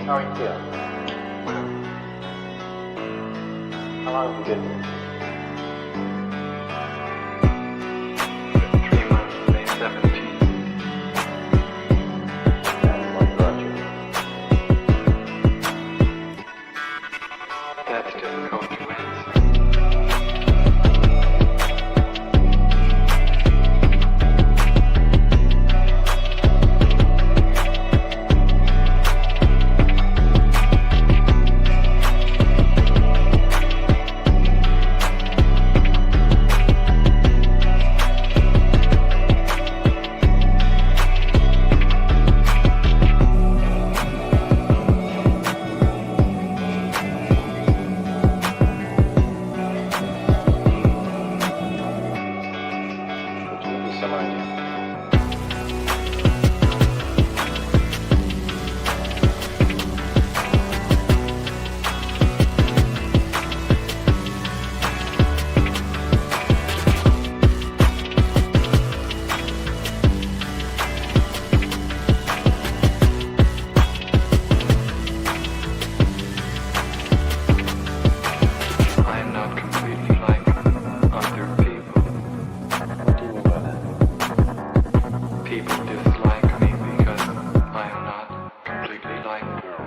How are you feeling? How long have you been here? 3 months, May 17th. And what brought you? That's difficult to answer. Some idea. I am not completely like other people. What do you mean by that? People dislike me because I am not completely like them.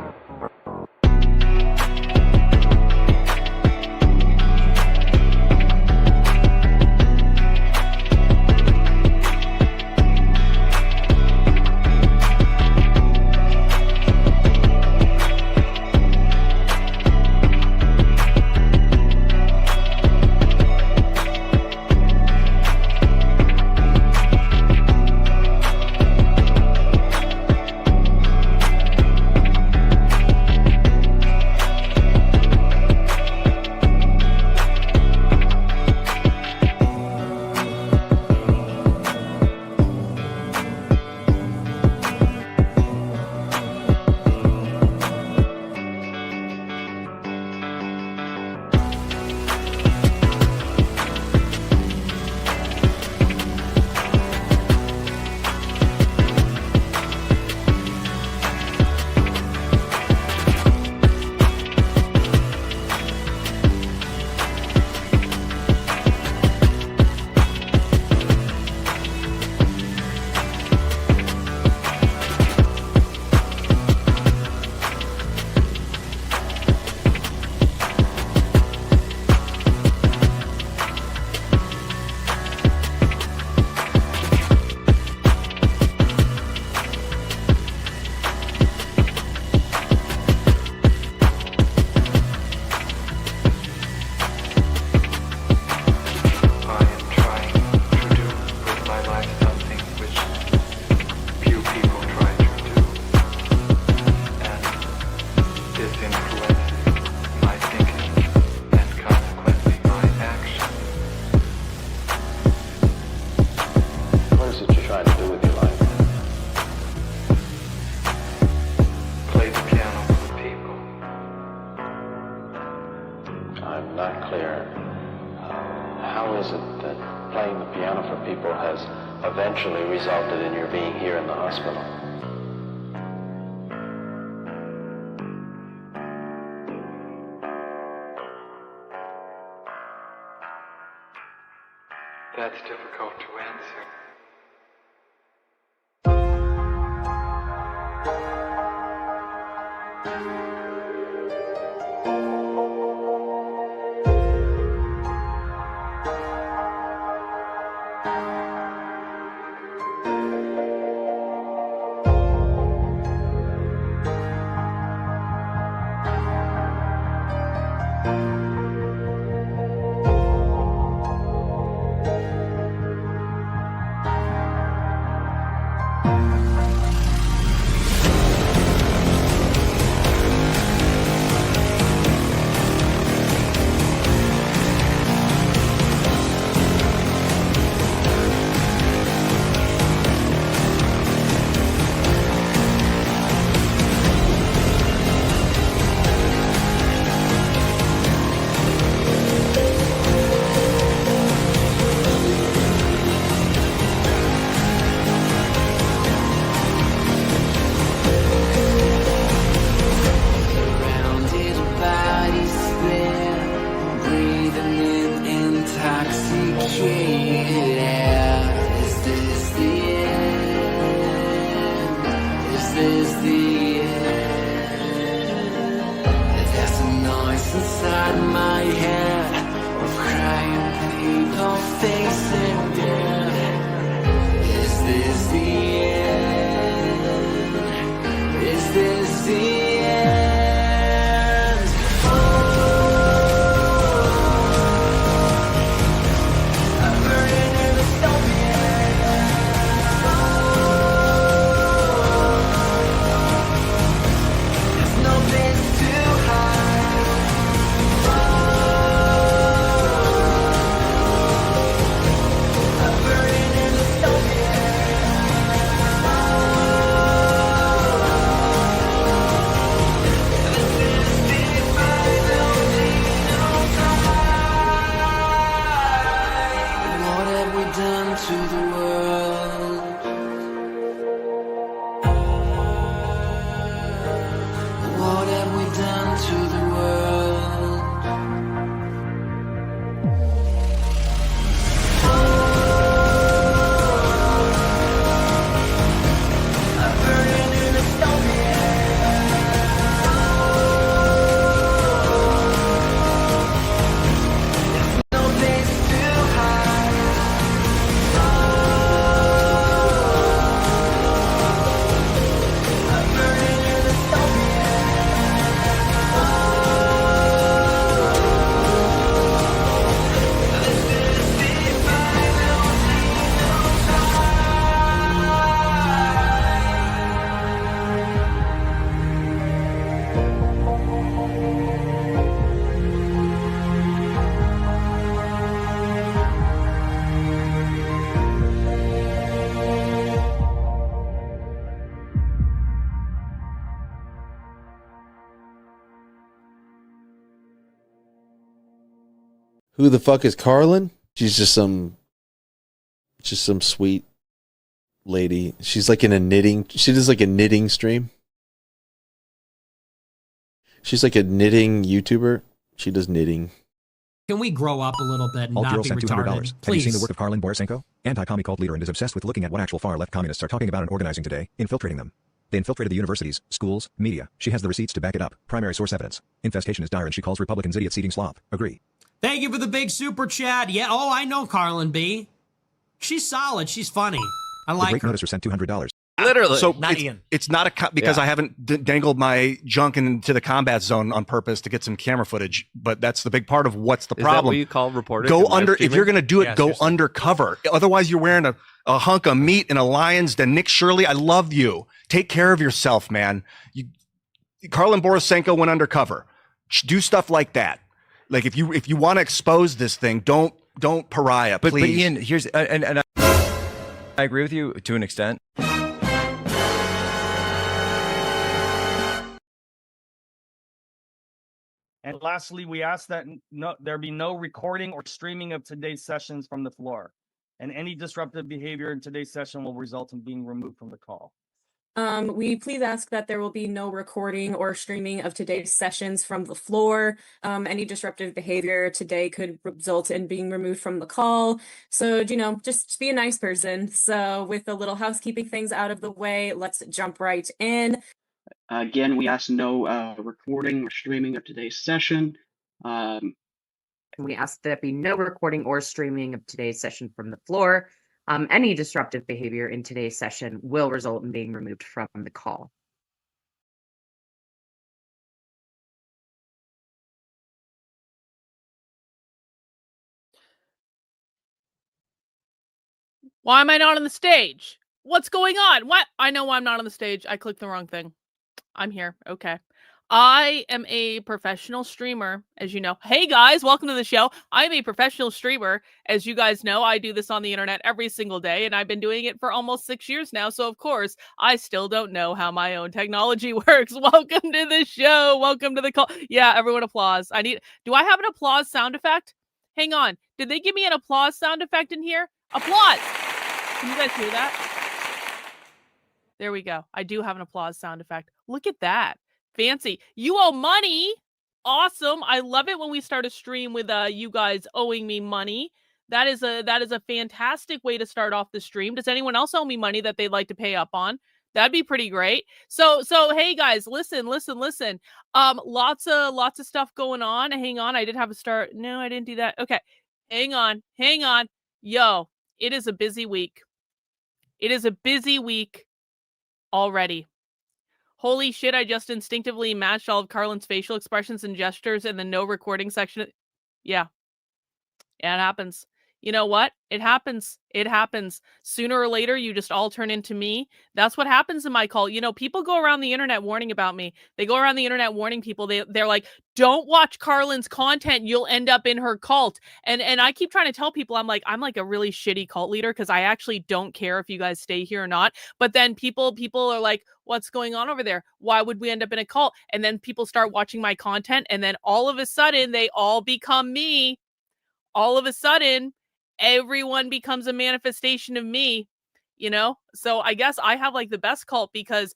I am trying to do with my life something which few people try to do, and this influences my thinking and consequently my action. What is it you're trying to do with your life? Play the piano for people. I'm not clear. How is it that playing the piano for people has eventually resulted in your being here in the hospital? That's difficult to answer. inside my head of crying people facing death. Is this the end? Is this the end? Oh, I'm burning in the Soviet. There's no place to hide. I'm burning in the Soviet. This is the final time. What have we done to the world? What have we done to the world? I'm burning in the Soviet. No place to hide. I'm burning in the Soviet. This is the final Who the fuck is Karlyn? She's just some sweet lady. She's like in a knitting. She does like a knitting stream. She's like a knitting YouTuber. She does knitting. Can we grow up a little bit and Alt not Girl be sent $200. retarded? Have you Please. seen the work of Karlyn Borysenko? Anti-commie cult leader and is obsessed with looking at what actual far-left communists are talking about and organizing today, infiltrating them. They infiltrated the universities, schools, media. She has the receipts to back it up. Primary source evidence. Infestation is dire and she calls Republicans idiots eating slop. Agree. Thank you for the big super chat. Yeah, oh, I know Karlyn B. She's solid. She's funny. I The like Great her. Noticer sent $200. Literally, So not Ian. it's not because I haven't dangled my junk into the combat zone on purpose to get some camera footage, but that's the big part of what's the Is problem. that what you call reporting? Go and live under if streaming? you're going to do it. Yeah, go seriously. undercover. Otherwise, you're wearing a hunk of meat in a lion's den. Nick Shirley, I love you. Take care of yourself, man. Karlyn Borysenko went undercover. Do stuff like that. Like if you want to expose this thing, don't pariah. But Please. Ian, here's and I agree with you to an extent. And lastly, we ask that there be no recording or streaming of today's sessions from the floor. And any disruptive behavior in today's session will result in being removed from the call. We please ask that there will be no recording or streaming of today's sessions from the floor. Any disruptive behavior today could result in being removed from the call. So, just be a nice person. So with the little housekeeping things out of the way, let's jump right in. Again, we ask no recording or streaming of today's session. We ask that there be no recording or streaming of today's session from the floor. Any disruptive behavior in today's session will result in being removed from the call. Why am I not on the stage? What's going on? What? I know why I'm not on the stage. I clicked the wrong thing. I'm here. Okay. I am a professional streamer, as you know. Hey guys, welcome to the show. I'm a professional streamer. As you guys know, I do this on the internet every single day, and I've been doing it for almost 6 years now. So of course, I still don't know how my own technology works. Welcome to the show. Welcome to the call. Yeah, everyone applause. Do I have an applause sound effect? Hang on. Did they give me an applause sound effect in here? Applause. Can you guys hear that? There we go. I do have an applause sound effect. Look at that. Fancy. You owe money. Awesome. I love it when we start a stream with you guys owing me money. That is a fantastic way to start off the stream. Does anyone else owe me money that they'd like to pay up on? That'd be pretty great. So hey guys, listen. Lots of stuff going on. Hang on, I did have a start. No, I didn't do that. Okay. Hang on. Yo, it is a busy week. It is a busy week already. Holy shit, I just instinctively matched all of Karlyn's facial expressions and gestures in the no recording section. Yeah, it happens. You know what? It happens. It happens. Sooner or later, you just all turn into me. That's what happens in my cult. You know, people go around the internet warning about me. They go around the internet warning people. They're like, don't watch Karlyn's content. You'll end up in her cult. And I keep trying to tell people, I'm like a really shitty cult leader because I actually don't care if you guys stay here or not. But then people are like, what's going on over there? Why would we end up in a cult? And then people start watching my content. And then all of a sudden, they all become me. All of a sudden, everyone becomes a manifestation of me, you know? So I guess I have like the best cult because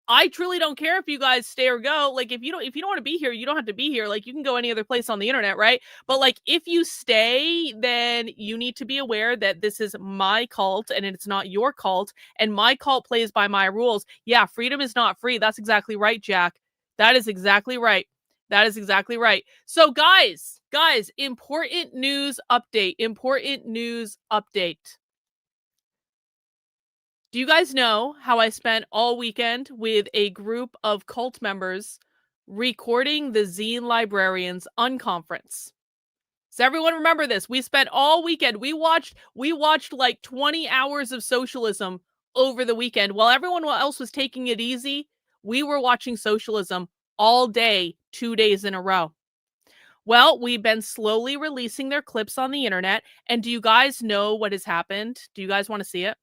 I truly don't care if you guys stay or go. Like if you don't want to be here, you don't have to be here. Like you can go any other place on the internet, right? But like if you stay, then you need to be aware that this is my cult and it's not your cult, and my cult plays by my rules. Yeah, freedom is not free. That's exactly right, Jack. That is exactly right. That is exactly right. So guys, important news update. Do you guys know how I spent all weekend with a group of cult members recording the Zine Librarians unconference? Does everyone remember this? We spent all weekend. We watched like 20 hours of socialism over the weekend. While everyone else was taking it easy, we were watching socialism all day, 2 days in a row. Well, we've been slowly releasing their clips on the internet. And do you guys know what has happened? Do you guys want to see it?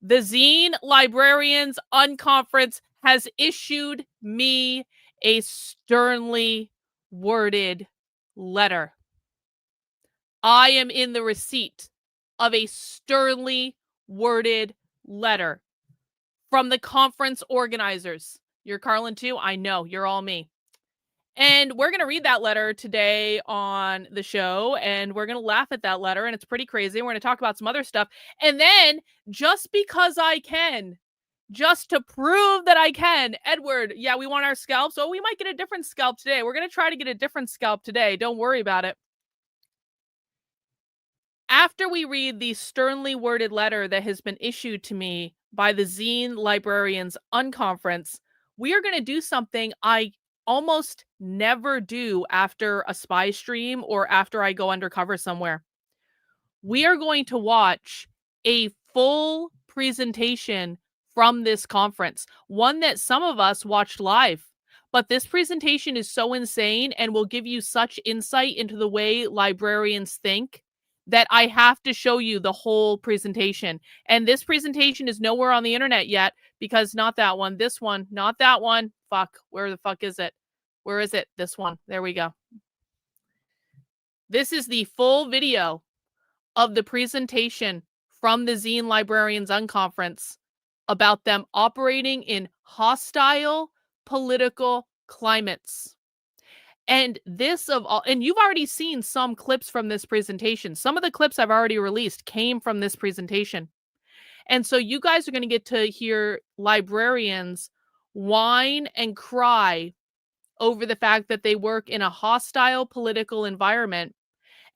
The Zine Librarians Unconference has issued me a sternly worded letter. I am in the receipt of a sternly worded letter from the conference organizers. You're Karlyn too? I know, you're all me. And we're going to read that letter today on the show, and we're going to laugh at that letter, and it's pretty crazy. We're going to talk about some other stuff. And then, just because I can, just to prove that I can, Edward, yeah, we want our scalps. Oh, we might get a different scalp today. We're going to try to get a different scalp today. Don't worry about it. After we read the sternly worded letter that has been issued to me by the Zine Librarians Unconference, we are going to do something I almost never do after a spy stream or after I go undercover somewhere. We are going to watch a full presentation from this conference, one that some of us watched live. But this presentation is so insane and will give you such insight into the way librarians think that I have to show you the whole presentation. And this presentation is nowhere on the internet yet because not that one, this one, not that one. Fuck, where the fuck is it? Where is it? This one. There we go. This is the full video of the presentation from the Zine Librarians Unconference about them operating in hostile political climates. And this of all, and you've already seen some clips from this presentation. Some of the clips I've already released came from this presentation. And so you guys are going to get to hear librarians whine and cry over the fact that they work in a hostile political environment.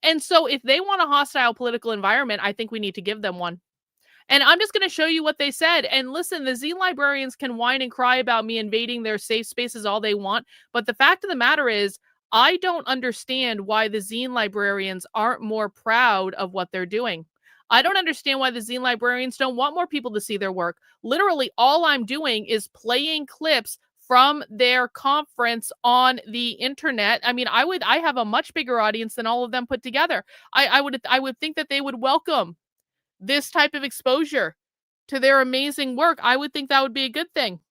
And so if they want a hostile political environment, I think we need to give them one. And I'm just going to show you what they said. And listen, the Zine Librarians can whine and cry about me invading their safe spaces all they want. But the fact of the matter is, I don't understand why the Zine Librarians aren't more proud of what they're doing. I don't understand why the Zine Librarians don't want more people to see their work. Literally, all I'm doing is playing clips from their conference on the internet. I mean, I have a much bigger audience than all of them put together. I would think that they would welcome this type of exposure to their amazing work. I would think that would be a good thing.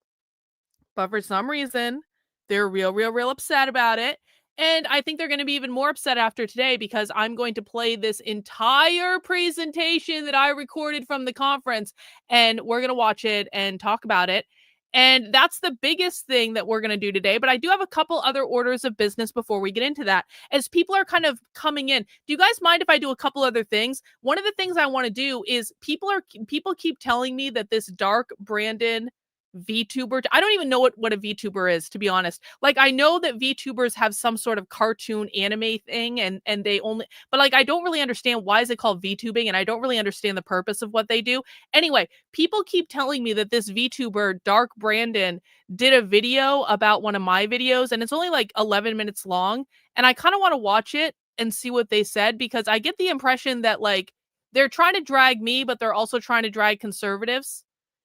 But for some reason, they're real upset about it. And I think they're going to be even more upset after today because I'm going to play this entire presentation that I recorded from the conference, and we're going to watch it and talk about it. And that's the biggest thing that we're going to do today. But I do have a couple other orders of business before we get into that. As people are kind of coming in, do you guys mind if I do a couple other things? One of the things I want to do is people keep telling me that this dark Brandon VTuber. I don't even know what a VTuber is, to be honest. Like, I know that VTubers have some sort of cartoon anime thing, and they only, but like, I don't really understand why is it called VTubing, and I don't really understand the purpose of what they do. Anyway, people keep telling me that this VTuber, Dark Brandon, did a video about one of my videos, and it's only like 11 minutes long, and I kind of want to watch it and see what they said, because I get the impression that like they're trying to drag me, but they're also trying to drag conservatives.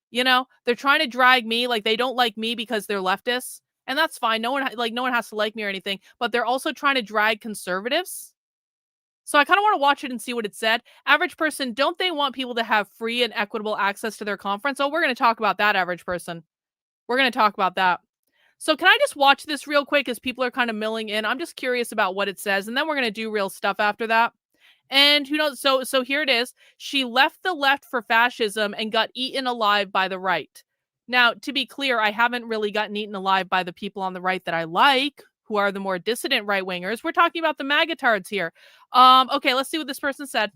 You know, they're trying to drag me, like they don't like me because they're leftists, and that's fine. No one has to like me or anything, but they're also trying to drag conservatives. So I kind of want to watch it and see what it said. Average person, don't they want people to have free and equitable access to their conference? Oh, we're going to talk about that, average person. We're going to talk about that. So can I just watch this real quick as people are kind of milling in? I'm just curious about what it says, and then we're going to do real stuff after that. And who knows? So here it is. She left the left for fascism and got eaten alive by the right. Now, to be clear, I haven't really gotten eaten alive by the people on the right that I like, who are the more dissident right-wingers. We're talking about the MAGA-tards here. Okay, let's see what this person said.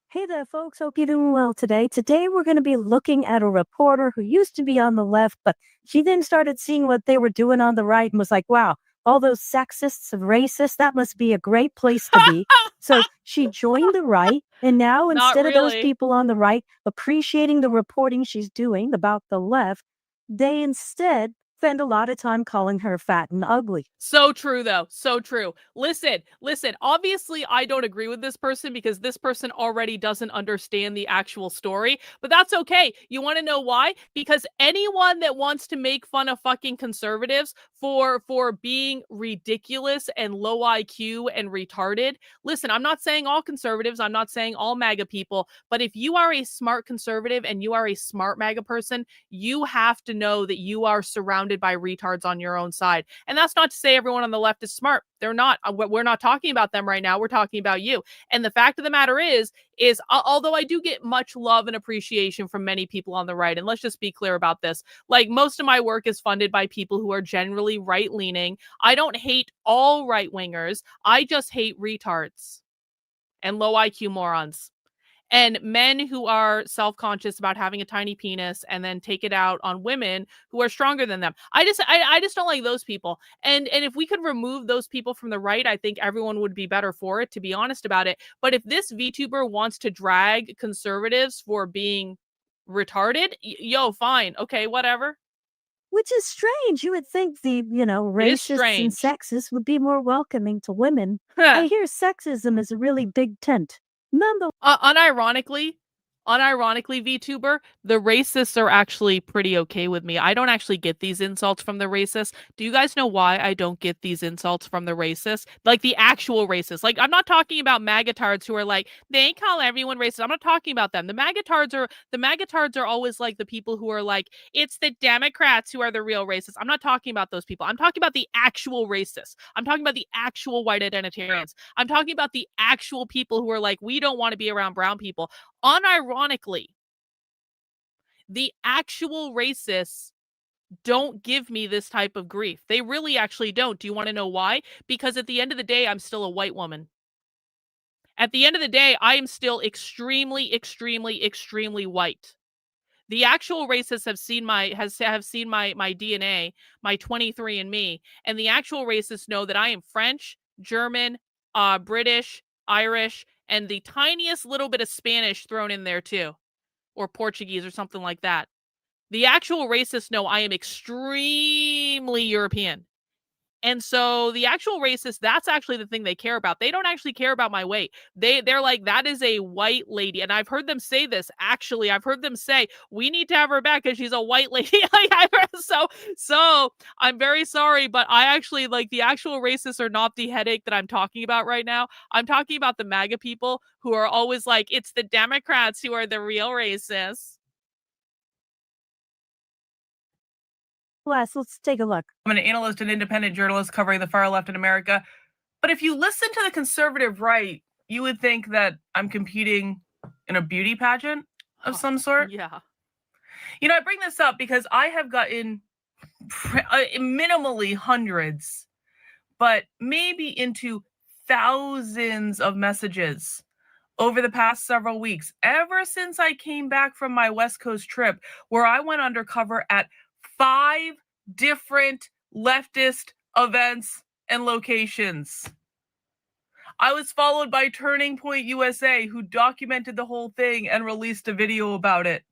Hey there, folks. Hope you're doing well today. Today, we're going to be looking at a reporter who used to be on the left, but she then started seeing what they were doing on the right and was like, wow, all those sexists and racists, that must be a great place to be. So she joined the right, and now instead of those people on the right appreciating the reporting she's doing about the left, they instead spend a lot of time calling her fat and ugly. So true, though. So true. Listen. Obviously, I don't agree with this person because this person already doesn't understand the actual story, but that's okay. You want to know why? Because anyone that wants to make fun of fucking conservatives for being ridiculous and low IQ and retarded, listen, I'm not saying all conservatives, I'm not saying all MAGA people, but if you are a smart conservative and you are a smart MAGA person, you have to know that you are surrounded by retards on your own side. And that's not to say everyone on the left is smart. They're not. We're not talking about them right now. We're talking about you. And the fact of the matter is although I do get much love and appreciation from many people on the right, and let's just be clear about this, like most of my work is funded by people who are generally right-leaning. I don't hate all right-wingers. I just hate retards and low IQ morons. And men who are self-conscious about having a tiny penis and then take it out on women who are stronger than them. I just don't like those people. And if we could remove those people from the right, I think everyone would be better for it, to be honest about it. But if this VTuber wants to drag conservatives for being retarded, yo, fine. Okay, whatever. Which is strange. You would think the, racists and sexists would be more welcoming to women. I hear sexism is a really big tent. Unironically, VTuber, the racists are actually pretty okay with me. I don't actually get these insults from the racists. Do you guys know why I don't get these insults from the racists? Like the actual racists. Like, I'm not talking about MAGA-tards who are like, they call everyone racist. I'm not talking about them. The MAGA-tards are always like the people who are like, it's the Democrats who are the real racists. I'm not talking about those people. I'm talking about the actual racists. I'm talking about the actual white identitarians. I'm talking about the actual people who are like, we don't want to be around brown people. Unironically, the actual racists don't give me this type of grief. They really actually don't. Do you want to know why? Because at the end of the day, I'm still a white woman. At the end of the day, I am still extremely, extremely, extremely white. The actual racists have seen my DNA, my 23andMe, and the actual racists know that I am French, German, British, Irish, and the tiniest little bit of Spanish thrown in there too, or Portuguese or something like that. The actual racists know I am extremely European. And so the actual racists, that's actually the thing they care about. They don't actually care about my weight. They're like, that is a white lady. And I've heard them say this. Actually, I've heard them say, we need to have her back because she's a white lady. So I'm very sorry, but I actually, like, the actual racists are not the headache that I'm talking about right now. I'm talking about the MAGA people who are always like, it's the Democrats who are the real racists. Let's take a look. I'm an analyst and independent journalist covering the far left in America. But if you listen to the conservative right, you would think that I'm competing in a beauty pageant of some sort. Yeah. I bring this up because I have gotten minimally hundreds, but maybe into thousands of messages over the past several weeks, ever since I came back from my West Coast trip, where I went undercover at 5 different leftist events and locations. I was followed by Turning Point USA, who documented the whole thing and released a video about it.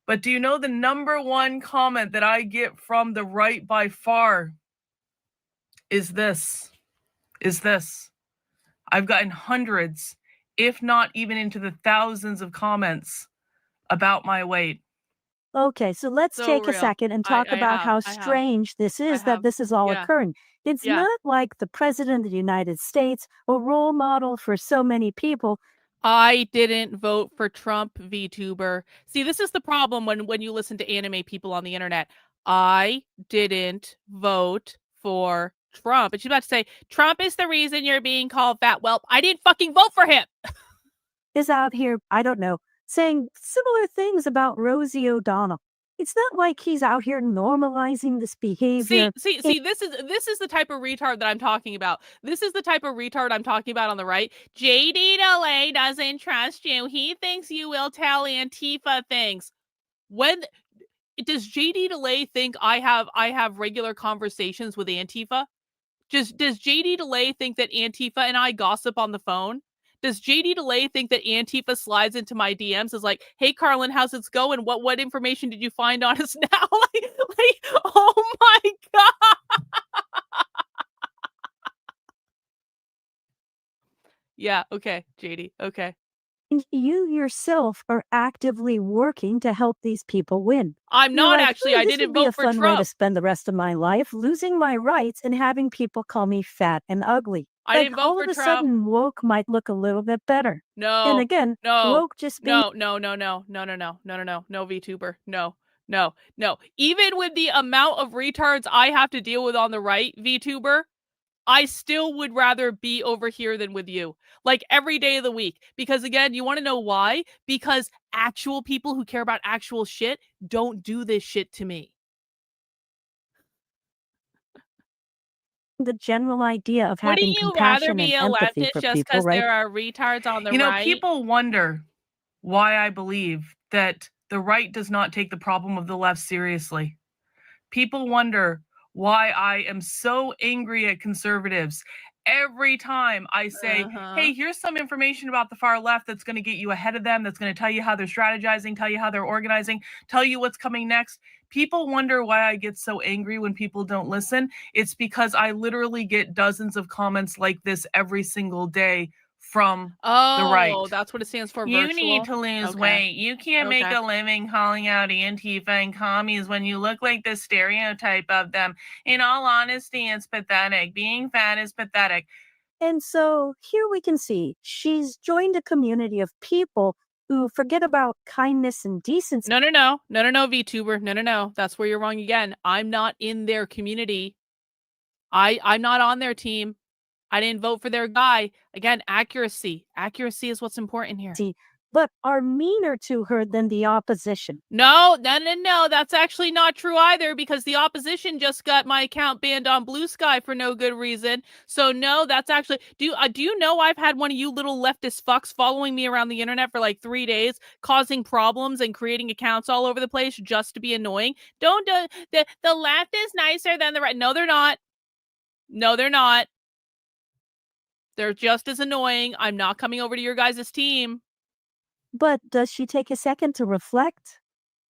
But do you know the number one comment that I get from the right by far is this? I've gotten hundreds, if not even into the thousands of comments about my weight. Okay, so let's So take a real. second and I talk about how have. strange this is that have. this is all Yeah. occurring. It's Yeah. not like the president of the United States, a role model for so many people. I didn't vote for Trump, VTuber. See, this is the problem when you listen to anime people on the internet. I didn't vote for Trump. And she's about to say, Trump is the reason you're being called fat. Well, I didn't fucking vote for him. Is out here, I don't know, saying similar things about Rosie O'Donnell. It's not like he's out here normalizing this behavior. See, this is the type of retard that I'm talking about. This is the type of retard I'm talking about on the right. JD DeLay doesn't trust you. He thinks you will tell Antifa things. When does JD DeLay think I have regular conversations with Antifa? Does JD DeLay think that Antifa and I gossip on the phone? Does JD DeLay think that Antifa slides into my DMs is like, hey, Karlyn, how's it going? What information did you find on us now? like, oh my God. Yeah, okay, JD, okay. You yourself are actively working to help these people win. I'm You're not like, actually. "Oh, I this didn't would be a vote for fun way to Trump. spend the rest of my life, losing my rights and having people call me fat and ugly." I Like didn't vote all for of a Trump. sudden, woke might look a little bit better. No. And again, no. woke just being No, VTuber. No. Even with the amount of retards I have to deal with on the right, VTuber, I still would rather be over here than with you. Like every day of the week. Because again, you want to know why? Because actual people who care about actual shit don't do this shit to me. the general idea of Wouldn't having you rather compassion and be a empathy leftist for just people, because right? there are retards on the right? People wonder why I believe that the right does not take the problem of the left seriously. People wonder why I am so angry at conservatives. Every time I say, hey, here's some information about the far left that's going to get you ahead of them, that's going to tell you how they're strategizing, tell you how they're organizing, tell you what's coming next. People wonder why I get so angry when people don't listen. It's because I literally get dozens of comments like this every single day from the right. Oh, that's what it stands for, You virtual? need to lose Okay. weight. You can't make Okay. a living calling out Antifa and commies when you look like the stereotype of them. In all honesty, it's pathetic. Being fat is pathetic. And so here we can see she's joined a community of people who forget about kindness and decency. No, VTuber. No. That's where you're wrong again. I'm not in their community. I'm not on their team. I didn't vote for their guy. Again, accuracy. Accuracy is what's important here. But are meaner to her than the opposition. No. That's actually not true either, because the opposition just got my account banned on Blue Sky for no good reason. So no, that's actually. Do you know I've had one of you little leftist fucks following me around the internet for like 3 days, causing problems and creating accounts all over the place just to be annoying? The left is nicer than the right. No, they're not. They're just as annoying. I'm not coming over to your guys' team. But does she take a second to reflect?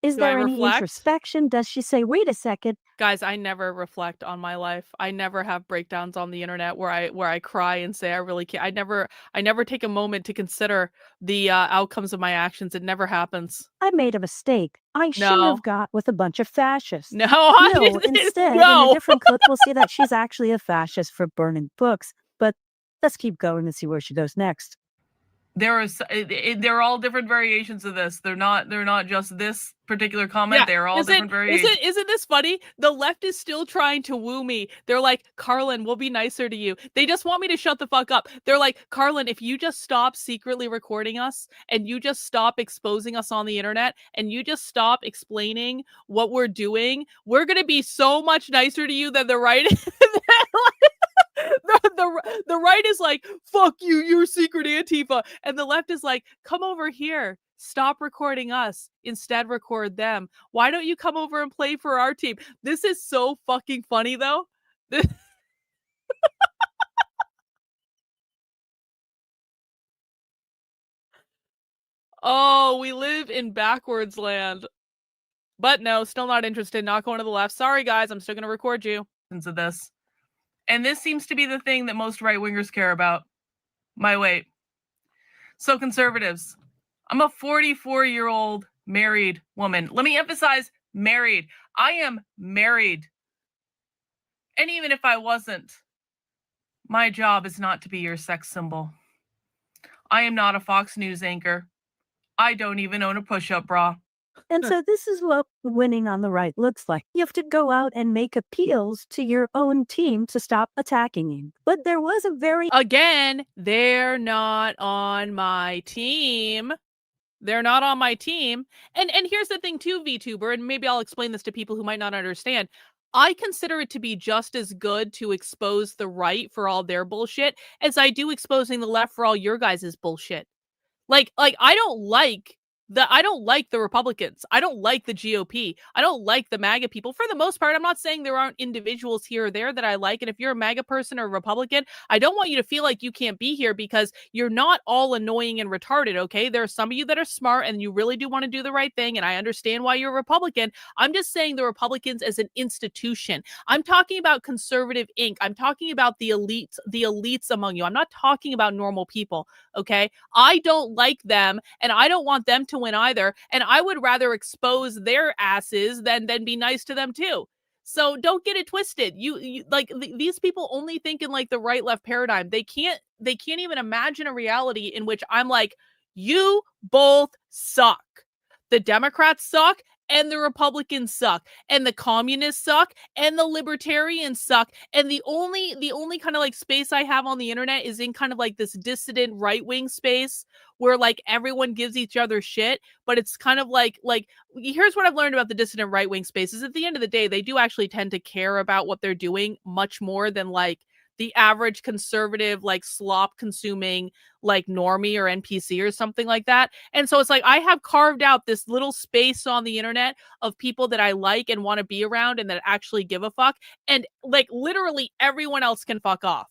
Is Do I there any reflect? Introspection? Does she say, wait a second? Guys, I never reflect on my life. I never have breakdowns on the internet where I cry and say I really can't. I never take a moment to consider the outcomes of my actions. It never happens. I made a mistake. I shouldn't have got with a bunch of fascists. No, I didn't. Instead, in No. a different clip, we'll see that she's actually a fascist for burning books. But let's keep going and see where she goes next. There are all different variations of this. They're not just this particular comment. They're all different variations. Isn't this funny? The left is still trying to woo me. They're like, Karlyn, we'll be nicer to you. They just want me to shut the fuck up. They're like, Karlyn, if you just stop secretly recording us and you just stop exposing us on the internet and you just stop explaining what we're doing, we're going to be so much nicer to you than the right. The the right is like, fuck you, you're secret Antifa. And the left is like, come over here. Stop recording us. Instead, record them. Why don't you come over and play for our team? This is so fucking funny, though. Oh, we live in backwards land. But no, still not interested. Not going to the left. Sorry, guys. I'm still going to record you. Into this. And this seems to be the thing that most right-wingers care about. My weight. So conservatives. I'm a 44-year-old married woman. Let me emphasize married. I am married. And even if I wasn't, my job is not to be your sex symbol. I am not a Fox News anchor. I don't even own a push-up bra. And so this is what winning on the right looks like. You have to go out and make appeals to your own team to stop attacking you. But there was a very... Again, they're not on my team. They're not on my team. And here's the thing too, VTuber, and maybe I'll explain this to people who might not understand. I consider it to be just as good to expose the right for all their bullshit as I do exposing the left for all your guys' bullshit. Like I don't like the Republicans. I don't like the GOP. I don't like the MAGA people. For the most part, I'm not saying there aren't individuals here or there that I like. And if you're a MAGA person or a Republican, I don't want you to feel like you can't be here because you're not all annoying and retarded, okay? There are some of you that are smart and you really do want to do the right thing. And I understand why you're a Republican. I'm just saying the Republicans as an institution. I'm talking about conservative Inc. I'm talking about the elites among you. I'm not talking about normal people, okay? I don't like them and I don't want them to win either, and I would rather expose their asses than be nice to them too. So don't get it twisted. You like these people only think in like the right left paradigm. They can't even imagine a reality in which I'm like, you both suck. The Democrats suck and the Republicans suck and the communists suck and the libertarians suck. And the only kind of like space I have on the internet is in kind of like this dissident right-wing space where like everyone gives each other shit, but it's kind of like here's what I've learned about the dissident right-wing space is at the end of the day, they do actually tend to care about what they're doing much more than like the average conservative, like slop consuming, like normie or NPC or something like that. And so it's like, I have carved out this little space on the internet of people that I like and want to be around and that actually give a fuck. And like literally everyone else can fuck off.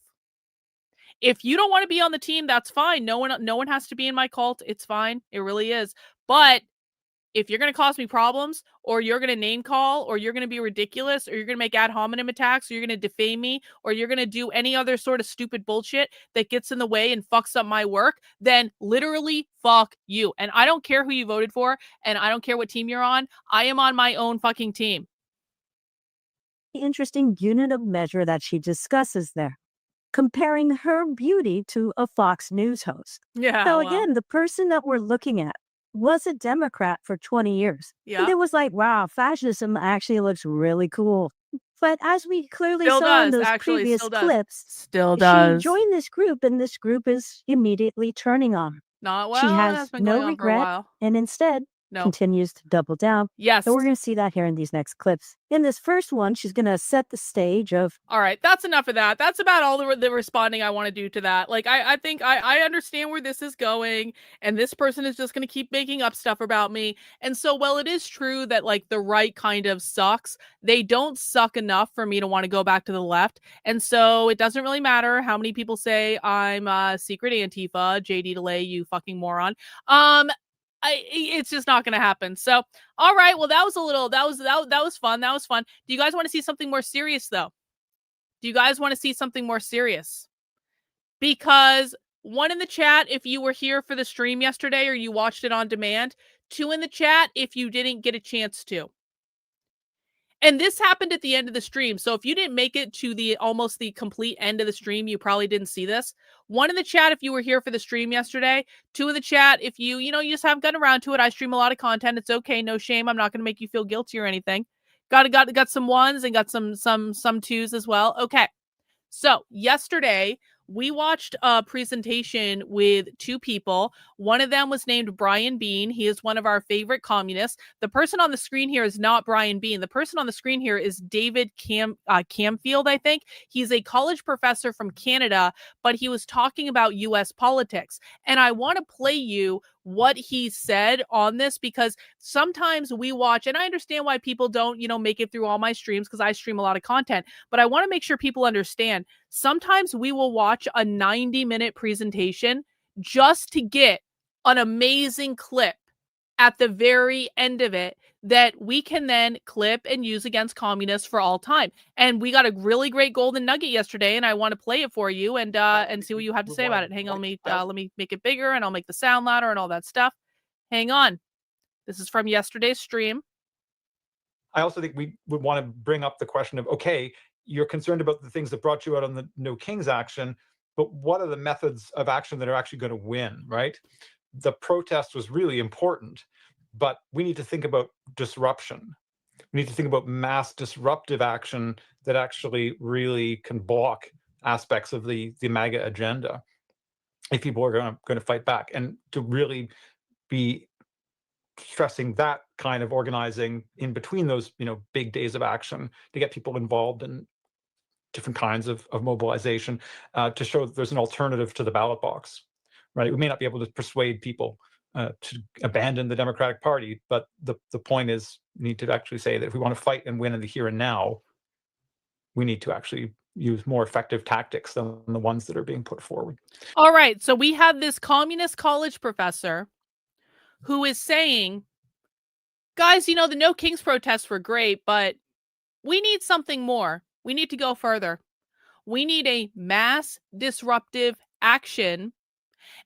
If you don't want to be on the team, that's fine. No one has to be in my cult. It's fine. It really is. But if you're going to cause me problems, or you're going to name call, or you're going to be ridiculous, or you're going to make ad hominem attacks, or you're going to defame me, or you're going to do any other sort of stupid bullshit that gets in the way and fucks up my work, then literally fuck you. And I don't care who you voted for, and I don't care what team you're on. I am on my own fucking team. Interesting unit of measure that she discusses there, comparing her beauty to a Fox News host. Yeah. So again, the person that we're looking at was a Democrat for 20 years. Yeah. And it was like, wow, fascism actually looks really cool. But as we clearly Still saw in does, those actually, previous still does. clips, Still does. she joined this group, and this group is immediately turning on her. Not well. She That's has been no going on for a regret, while. and instead continues to double down. Yes. So we're going to see that here in these next clips. In this first one, she's going to set the stage of... All right, that's enough of that. That's about all the responding I want to do to that. Like, I think I understand where this is going, and this person is just going to keep making up stuff about me. And so, while it is true that, like, the right kind of sucks, they don't suck enough for me to want to go back to the left. And so, it doesn't really matter how many people say I'm secret Antifa, JD Delay, you fucking moron. It's just not going to happen. So, all right. Well, that was fun. That was fun. Do you guys want to see something more serious, though? Do you guys want to see something more serious? Because 1 in the chat if you were here for the stream yesterday or you watched it on demand. 2 in the chat if you didn't get a chance to. And this happened at the end of the stream. So if you didn't make it to almost the complete end of the stream, you probably didn't see this. 1 in the chat if you were here for the stream yesterday. 2 in the chat if you just haven't gotten around to it. I stream a lot of content. It's okay. No shame. I'm not going to make you feel guilty or anything. Got some 1s and got some 2s as well. Okay. So yesterday We watched a presentation with two people. One of them was named Brian Bean. He is one of our favorite communists. The person on the screen here is not Brian Bean. The person on the screen here is David Camfield, I think. He's a college professor from Canada, but he was talking about U.S. politics. And I want to play you what he said on this, because sometimes we watch, and I understand why people don't, make it through all my streams, because I stream a lot of content, but I want to make sure people understand. Sometimes we will watch a 90-minute presentation just to get an amazing clip at the very end of it that we can then clip and use against communists for all time. And we got a really great golden nugget yesterday, and I want to play it for you and see what you have to say about it. Hang on, let me make it bigger, and I'll make the sound louder and all that stuff. Hang on. This is from yesterday's stream. I also think we would want to bring up the question of, okay, you're concerned about the things that brought you out on the No Kings action, but what are the methods of action that are actually going to win, right? The protest was really important, but we need to think about disruption. We need to think about mass disruptive action that actually really can block aspects of the MAGA agenda if people are going to fight back, and to really be stressing that kind of organizing in between those big days of action to get people involved in different kinds of mobilization, to show that there's an alternative to the ballot box, right? We may not be able to persuade people to abandon the Democratic Party, but the point is, we need to actually say that if we want to fight and win in the here and now, we need to actually use more effective tactics than the ones that are being put forward. All right, so we have this communist college professor who is saying, guys, the No Kings protests were great, but we need something more. We need to go further. We need a mass disruptive action.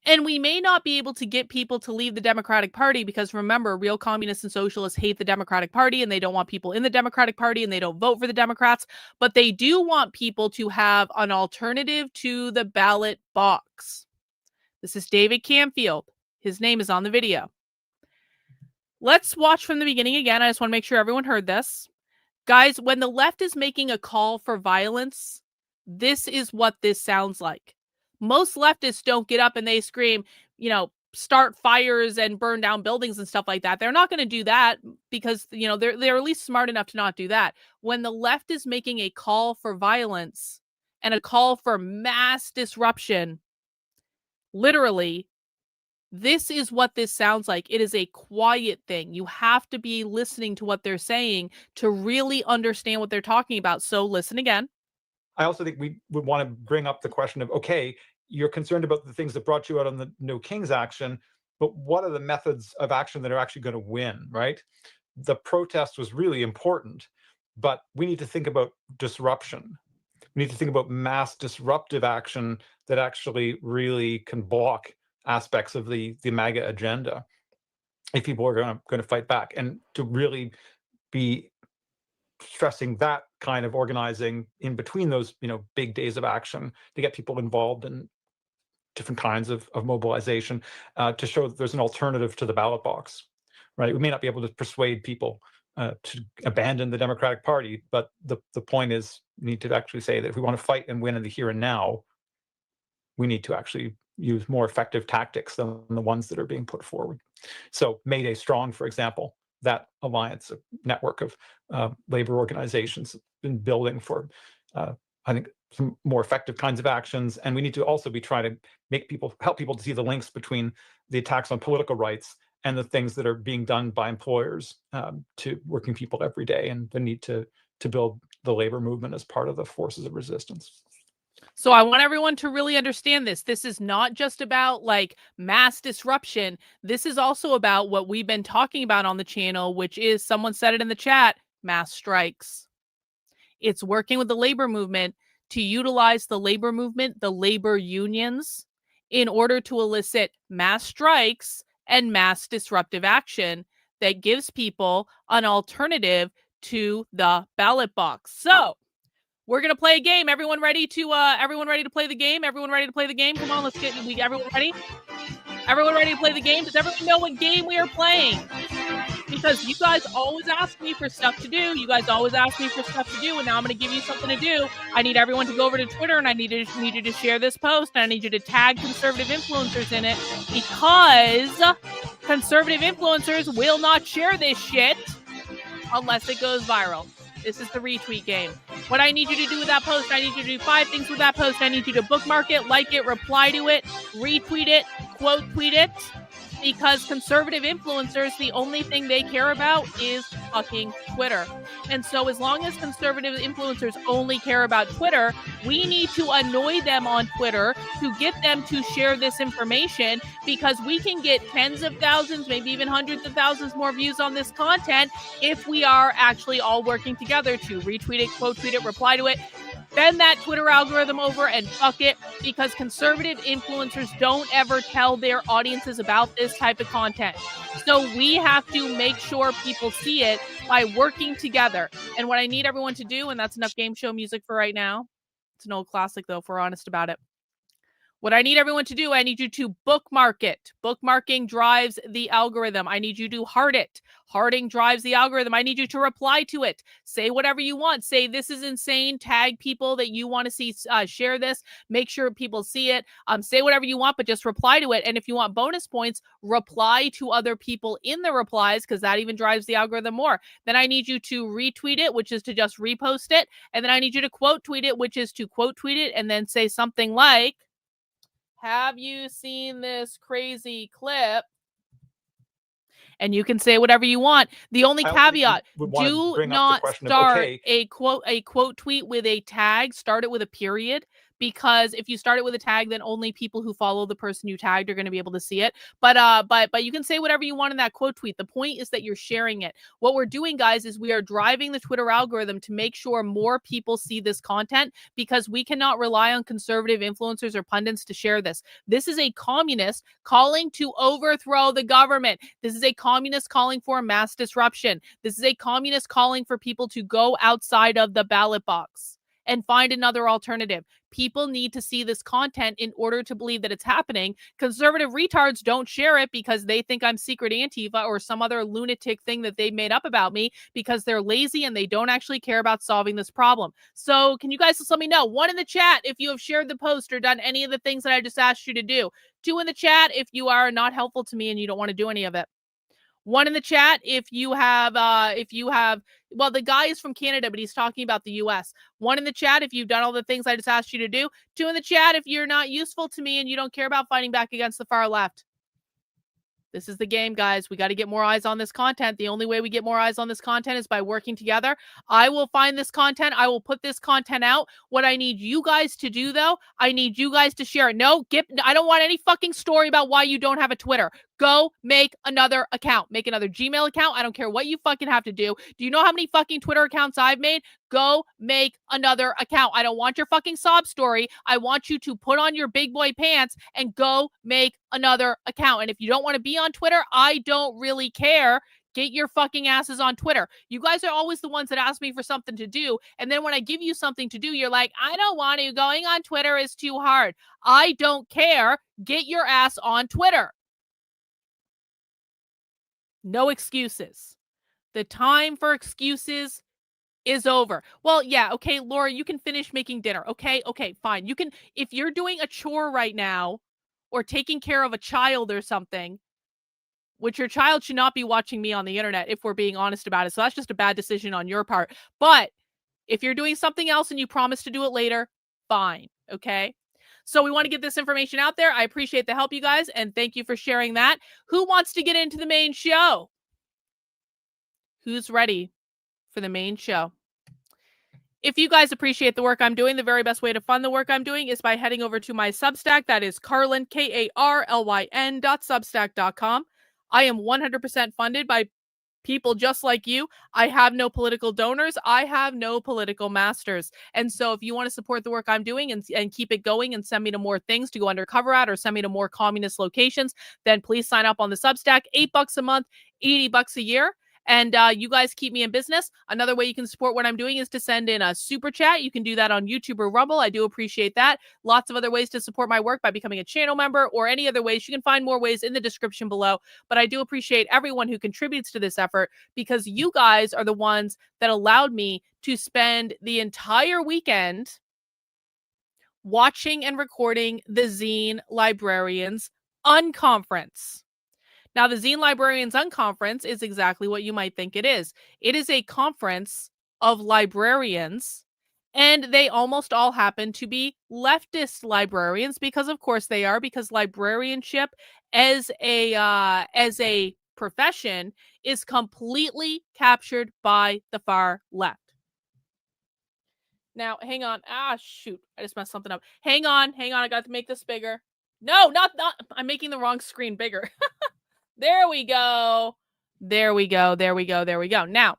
And we may not be able to get people to leave the Democratic Party, because remember, real communists and socialists hate the Democratic Party, and they don't want people in the Democratic Party, and they don't vote for the Democrats, but they do want people to have an alternative to the ballot box. This is David Camfield. His name is on the video. Let's watch from the beginning again. I just want to make sure everyone heard this. Guys, when the left is making a call for violence, this is what this sounds like. Most leftists don't get up and they scream, start fires and burn down buildings and stuff like that. They're not going to do that because, they're at least smart enough to not do that. When the left is making a call for violence and a call for mass disruption, literally, this is what this sounds like. It is a quiet thing. You have to be listening to what they're saying to really understand what they're talking about. So listen again. I also think we would want to bring up the question of, okay, you're concerned about the things that brought you out on the No Kings action, but what are the methods of action that are actually going to win, right? The protest was really important, but we need to think about disruption. We need to think about mass disruptive action that actually really can block aspects of the MAGA agenda if people are going to fight back, and to really be stressing that kind of organizing in between those big days of action to get people involved in different kinds of mobilization, to show that there's an alternative to the ballot box, right? We may not be able to persuade people to abandon the Democratic Party, but the point is, we need to actually say that if we want to fight and win in the here and now, we need to actually use more effective tactics than the ones that are being put forward. So Mayday Strong, for example, that alliance, a network of labor organizations, has been building for, I think, some more effective kinds of actions. And we need to also be trying to help people to see the links between the attacks on political rights and the things that are being done by employers to working people every day, and the need to build the labor movement as part of the forces of resistance. So I want everyone to really understand this. This is not just about mass disruption. This is also about what we've been talking about on the channel, which is, someone said it in the chat, mass strikes. It's working with the labor movement to utilize the labor movement, the labor unions, in order to elicit mass strikes and mass disruptive action that gives people an alternative to the ballot box. So we're gonna play a game. Everyone ready to play the game? Everyone ready to play the game? Come on, let's get everyone ready. Everyone ready to play the game? Does everyone know what game we are playing? because you guys always ask me for stuff to do. You guys always ask me for stuff to do, and now I'm going to give you something to do. I need everyone to go over to Twitter, and I need you to share this post, and I need you to tag conservative influencers in it, because conservative influencers will not share this shit unless it goes viral. This is the retweet game. What I need you to do with that post, I need you to do 5 things with that post. I need you to bookmark it, like it, reply to it, retweet it, quote tweet it, because conservative influencers, the only thing they care about is fucking Twitter. And so as long as conservative influencers only care about Twitter, we need to annoy them on Twitter to get them to share this information, because we can get tens of thousands, maybe even hundreds of thousands more views on this content if we are actually all working together to retweet it, quote tweet it, reply to it, bend that Twitter algorithm over and fuck it, because conservative influencers don't ever tell their audiences about this type of content. So we have to make sure people see it by working together. And what I need everyone to do, and that's enough game show music for right now. It's an old classic, though, if we're honest about it. What I need everyone to do, I need you to bookmark it. Bookmarking drives the algorithm. I need you to heart it. Hearting drives the algorithm. I need you to reply to it. Say whatever you want. Say, this is insane. Tag people that you want to see share this. Make sure people see it. Say whatever you want, but just reply to it. And if you want bonus points, reply to other people in the replies, because that even drives the algorithm more. Then I need you to retweet it, which is to just repost it. And then I need you to quote tweet it, which is to quote tweet it and then say something like, have you seen this crazy clip? And you can say whatever you want. The only caveat, do not start a quote tweet with a tag. Start it with a period, because if you start it with a tag, then only people who follow the person you tagged are going to be able to see it. But you can say whatever you want in that quote tweet. The point is that you're sharing it. What we're doing, guys, is we are driving the Twitter algorithm to make sure more people see this content, because we cannot rely on conservative influencers or pundits to share this. This is a communist calling to overthrow the government. This is a communist calling for mass disruption. This is a communist calling for people to go outside of the ballot box and find another alternative. People need to see this content in order to believe that it's happening. Conservative retards don't share it because they think I'm secret Antifa or some other lunatic thing that they made up about me, because they're lazy and they don't actually care about solving this problem. So can you guys just let me know? 1 in the chat if you have shared the post or done any of the things that I just asked you to do. 2 in the chat if you are not helpful to me and you don't want to do any of it. 1 in the chat if you have, well, the guy is from Canada, but he's talking about the US. 1 in the chat if you've done all the things I just asked you to do. 2 in the chat if you're not useful to me and you don't care about fighting back against the far left. This is the game, guys. We got to get more eyes on this content. The only way we get more eyes on this content is by working together. I will find this content. I will put this content out. What I need you guys to do, though, I need you guys to share it. No, I don't want any fucking story about why you don't have a Twitter. Go make another account. Make another Gmail account. I don't care what you fucking have to do. Do you know how many fucking Twitter accounts I've made? Go make another account. I don't want your fucking sob story. I want you to put on your big boy pants and go make another account. And if you don't want to be on Twitter, I don't really care. Get your fucking asses on Twitter. You guys are always the ones that ask me for something to do. And then when I give you something to do, you're like, I don't want to. Going on Twitter is too hard. I don't care. Get your ass on Twitter. No excuses. The time for excuses is over. Well, yeah, okay, Laura, you can finish making dinner. Okay, fine. You can, if you're doing a chore right now or taking care of a child or something, which your child should not be watching me on the internet, if we're being honest about it. So that's just a bad decision on your part. But if you're doing something else and you promise to do it later, fine, okay? So we want to get this information out there. I appreciate the help, you guys, and thank you for sharing that. Who wants to get into the main show? Who's ready for the main show? If you guys appreciate the work I'm doing, the very best way to fund the work I'm doing is by heading over to my Substack. That is Karlyn, KARLYN.substack.com. I am 100% funded by people just like you. I have no political donors. I have no political masters. And so if you want to support the work I'm doing and keep it going and send me to more things to go undercover at, or send me to more communist locations, then please sign up on the Substack. $8 a month, $80 a year. And you guys keep me in business. Another way you can support what I'm doing is to send in a super chat. You can do that on YouTube or Rumble. I do appreciate that. Lots of other ways to support my work by becoming a channel member or any other ways. You can find more ways in the description below. But I do appreciate everyone who contributes to this effort, because you guys are the ones that allowed me to spend the entire weekend watching and recording the Zine Librarians Unconference. Now, the Zine Librarians Unconference is exactly what you might think it is. It is a conference of librarians, and they almost all happen to be leftist librarians, because of course they are, because librarianship as a profession is completely captured by the far left. Now, hang on. Ah, shoot. I just messed something up. Hang on. I got to make this bigger. No, not. I'm making the wrong screen bigger. There we go. There we go. Now,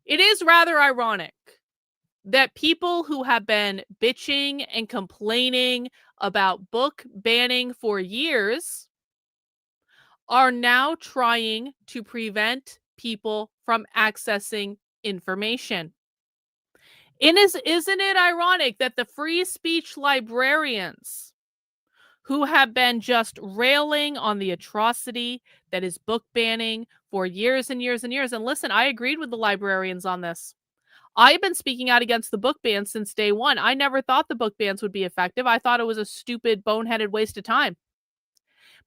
it is rather ironic that people who have been bitching and complaining about book banning for years are now trying to prevent people from accessing information. Isn't it ironic that the free speech librarians, who have been just railing on the atrocity that is book banning for years and years and years, and listen, I agreed with the librarians on this. I've been speaking out against the book ban since day one. I never thought the book bans would be effective. I thought it was a stupid, boneheaded waste of time.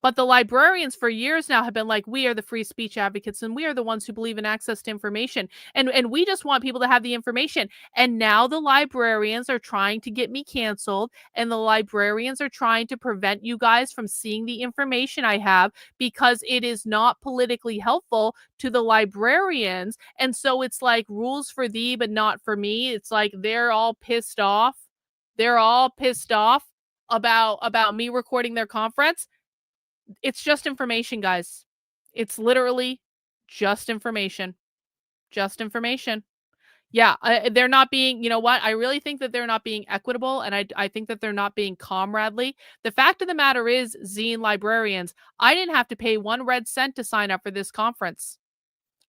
But the librarians for years now have been like, we are the free speech advocates, and we are the ones who believe in access to information. And we just want people to have the information. And now the librarians are trying to get me canceled, and the librarians are trying to prevent you guys from seeing the information I have, because it is not politically helpful to the librarians. And so it's like rules for thee, but not for me. It's like they're all pissed off. They're all pissed off about me recording their conference. It's just information, guys. It's literally just information. Just information. Yeah, they're not being, you know what? I really think that they're not being equitable, and I think that they're not being comradely. The fact of the matter is, Zine librarians, I didn't have to pay 1 red cent to sign up for this conference.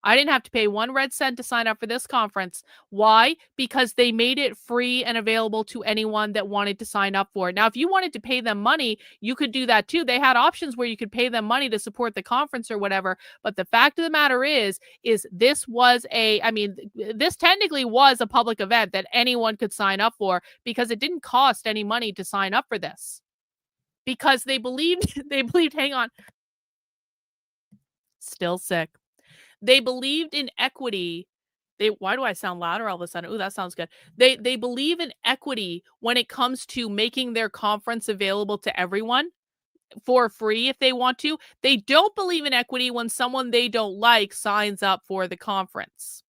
I didn't have to pay 1 red cent to sign up for this conference. Why? Because they made it free and available to anyone that wanted to sign up for it. Now, if you wanted to pay them money, you could do that too. They had options where you could pay them money to support the conference or whatever. But the fact of the matter is this was this technically was a public event that anyone could sign up for, because it didn't cost any money to sign up for this. Because they believed, hang on. Still sick. They believed in equity. Why do I sound louder all of a sudden? Ooh, that sounds good. They believe in equity when it comes to making their conference available to everyone for free if they want to. They don't believe in equity when someone they don't like signs up for the conference.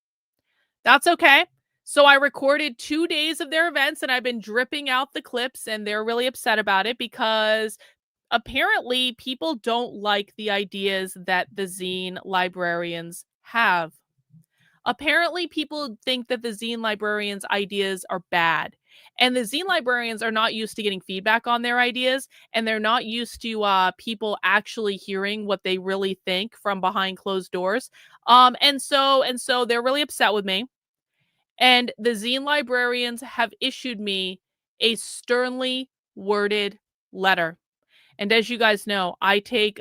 That's okay. So I recorded 2 days of their events, and I've been dripping out the clips, and they're really upset about it because apparently people don't like the ideas that the Zine librarians have. Apparently people think that the Zine librarians' ideas are bad. And the Zine librarians are not used to getting feedback on their ideas, and they're not used to people actually hearing what they really think from behind closed doors. And so they're really upset with me. And the Zine librarians have issued me a sternly worded letter. And as you guys know, I take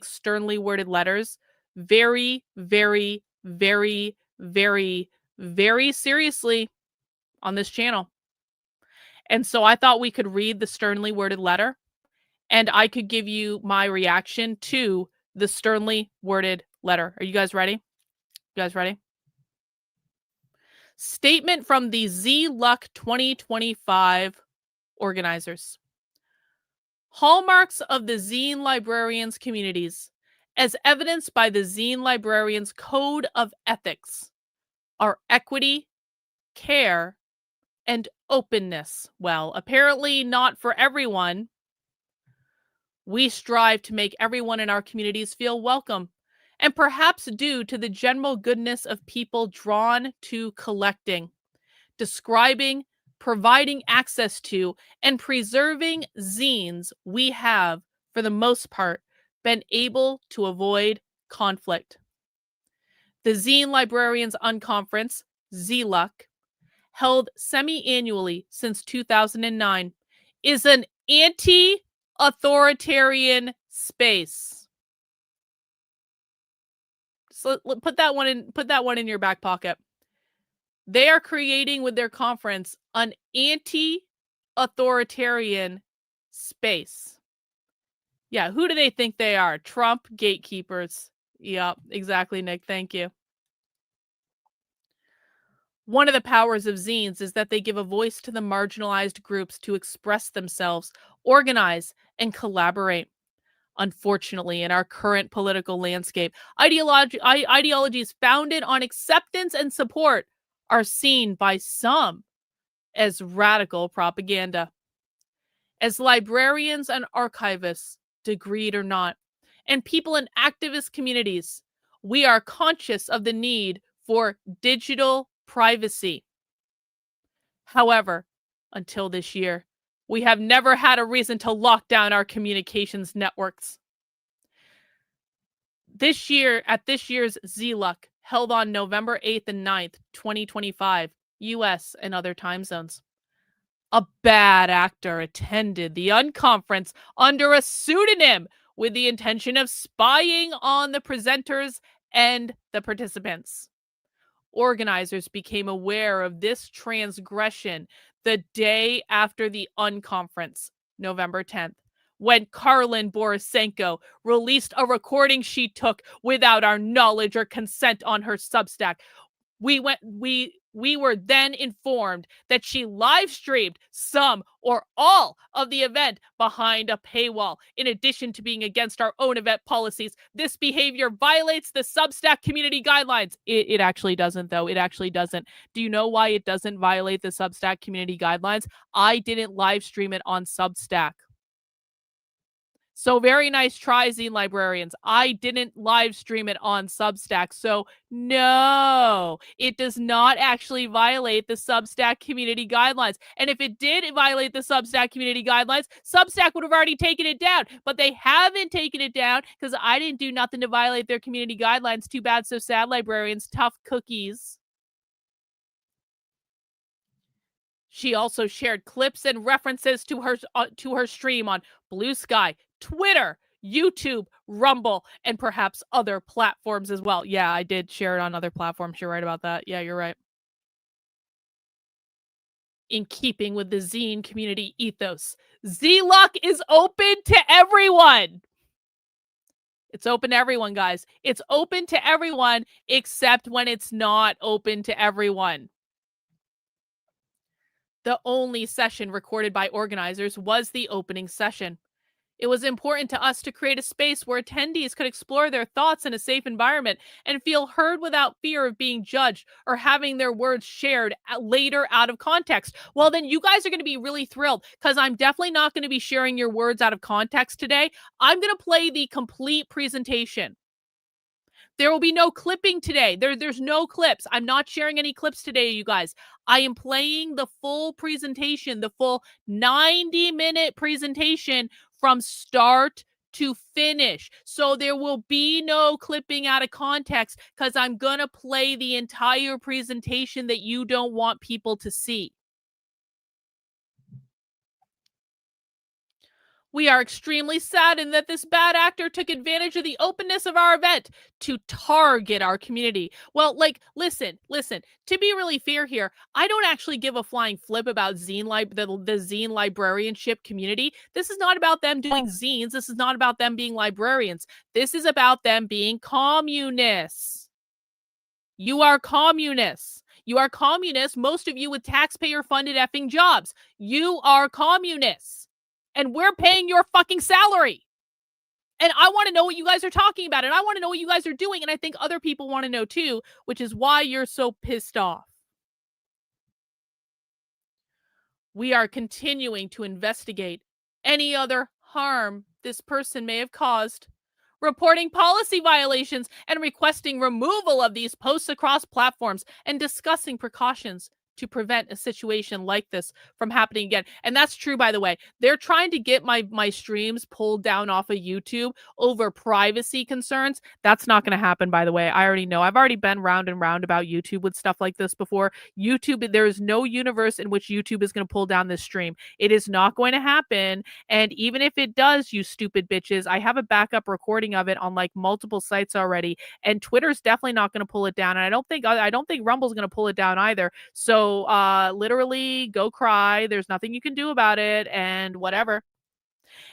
sternly worded letters very, very, very, very, very seriously on this channel. And so I thought we could read the sternly worded letter, and I could give you my reaction to the sternly worded letter. Are you guys ready? You guys ready? Statement from the Z-Luck 2025 organizers. Hallmarks of the Zine librarians communities, as evidenced by the Zine librarians Code of Ethics, are equity, care, and openness. Well, apparently not for everyone. We strive to make everyone in our communities feel welcome, and perhaps due to the general goodness of people drawn to collecting, describing, providing access to, and preserving zines, we have, for the most part, been able to avoid conflict. The Zine Librarians Unconference, ZLUC, held semi-annually since 2009, is an anti-authoritarian space. So put that one in your back pocket. They are creating with their conference an anti-authoritarian space. Yeah, who do they think they are? Trump gatekeepers. Yep, exactly, Nick. Thank you. One of the powers of zines is that they give a voice to the marginalized groups to express themselves, organize, and collaborate. Unfortunately, in our current political landscape, ideologies founded on acceptance and support are seen by some as radical propaganda. As librarians and archivists, degreed or not, and people in activist communities, we are conscious of the need for digital privacy. However, until this year, we have never had a reason to lock down our communications networks. This year, at this year's ZLUC, held on November 8th and 9th, 2025, US and other time zones, a bad actor attended the unconference under a pseudonym with the intention of spying on the presenters and the participants. Organizers became aware of this transgression the day after the unconference, November 10th, when Karlyn Borysenko released a recording she took without our knowledge or consent on her Substack. We were then informed that she live streamed some or all of the event behind a paywall. In addition to being against our own event policies, this behavior violates the Substack community guidelines. It actually doesn't, though. It actually doesn't. Do you know why it doesn't violate the Substack community guidelines? I didn't live stream it on Substack. So very nice try, Zine Librarians. I didn't live stream it on Substack. So no, it does not actually violate the Substack community guidelines. And if it did violate the Substack community guidelines, Substack would have already taken it down. But they haven't taken it down because I didn't do nothing to violate their community guidelines. Too bad, so sad, librarians. Tough cookies. She also shared clips and references to her stream on Blue Sky, Twitter, YouTube, Rumble, and perhaps other platforms as well. Yeah, I did share it on other platforms. You're right about that. Yeah, you're right. In keeping with the zine community ethos, ZLUC is open to everyone. It's open to everyone, guys. It's open to everyone except when it's not open to everyone. The only session recorded by organizers was the opening session. It was important to us to create a space where attendees could explore their thoughts in a safe environment and feel heard without fear of being judged or having their words shared later out of context. Well, then you guys are going to be really thrilled because I'm definitely not going to be sharing your words out of context today. I'm going to play the complete presentation. There will be no clipping today. There's no clips. I'm not sharing any clips today, you guys. I am playing the full presentation, the full 90-minute presentation from start to finish. So there will be no clipping out of context because I'm going to play the entire presentation that you don't want people to see. We are extremely saddened that this bad actor took advantage of the openness of our event to target our community. Well, listen, to be really fair here, I don't actually give a flying flip about the zine librarianship community. This is not about them doing zines. This is not about them being librarians. This is about them being communists. You are communists. You are communists, most of you with taxpayer-funded effing jobs. You are communists. And we're paying your fucking salary. And I want to know what you guys are talking about. And I want to know what you guys are doing. And I think other people want to know too, which is why you're so pissed off. We are continuing to investigate any other harm this person may have caused, reporting policy violations and requesting removal of these posts across platforms, and discussing precautions to prevent a situation like this from happening again. And that's true, by the way. They're trying to get my streams pulled down off of YouTube over privacy concerns. That's not going to happen, by the way. I already know. I've already been round and round about YouTube with stuff like this before. YouTube, there is no universe in which YouTube is going to pull down this stream. It is not going to happen. And even if it does, you stupid bitches, I have a backup recording of it on like multiple sites already. And Twitter's definitely not going to pull it down. And I don't think Rumble's going to pull it down either. So literally go cry. There's nothing you can do about it and whatever.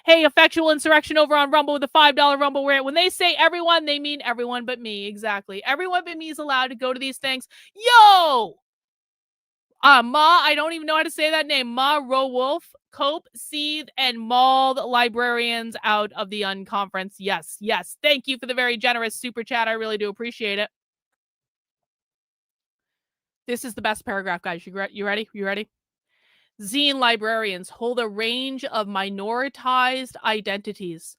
Hey, effectual insurrection over on Rumble with a $5 Rumble rant. When they say everyone, they mean everyone but me. Exactly. Everyone but me is allowed to go to these things. Yo! Ma, I don't even know how to say that name. Ma Rowolf, Cope, Seethe, and mauled librarians out of the unconference. Yes, yes. Thank you for the very generous super chat. I really do appreciate it. This is the best paragraph, guys. You ready? You ready? Zine librarians hold a range of minoritized identities: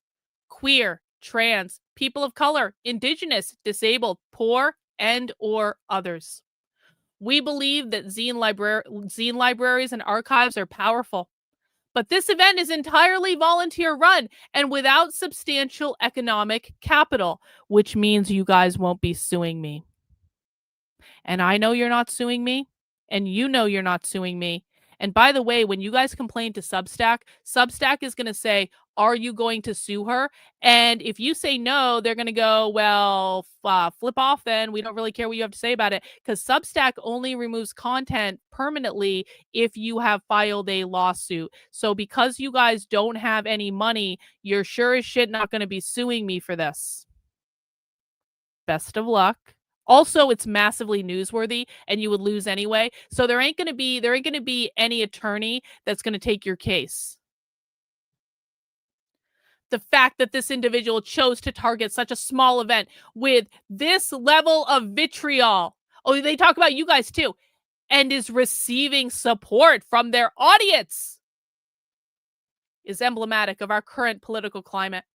queer, trans, people of color, indigenous, disabled, poor, and or others. We believe that zine libraries and archives are powerful, but this event is entirely volunteer run and without substantial economic capital, which means you guys won't be suing me. And I know you're not suing me, and you know you're not suing me. And by the way, when you guys complain to Substack, Substack is going to say, are you going to sue her? And if you say no, they're going to go, well, flip off then. We don't really care what you have to say about it, because Substack only removes content permanently if you have filed a lawsuit. So because you guys don't have any money, you're sure as shit not going to be suing me for this. Best of luck. Also, it's massively newsworthy and you would lose anyway. So there ain't going to be any attorney that's going to take your case. The fact that this individual chose to target such a small event with this level of vitriol. Oh, they talk about you guys too. And is receiving support from their audience is emblematic of our current political climate.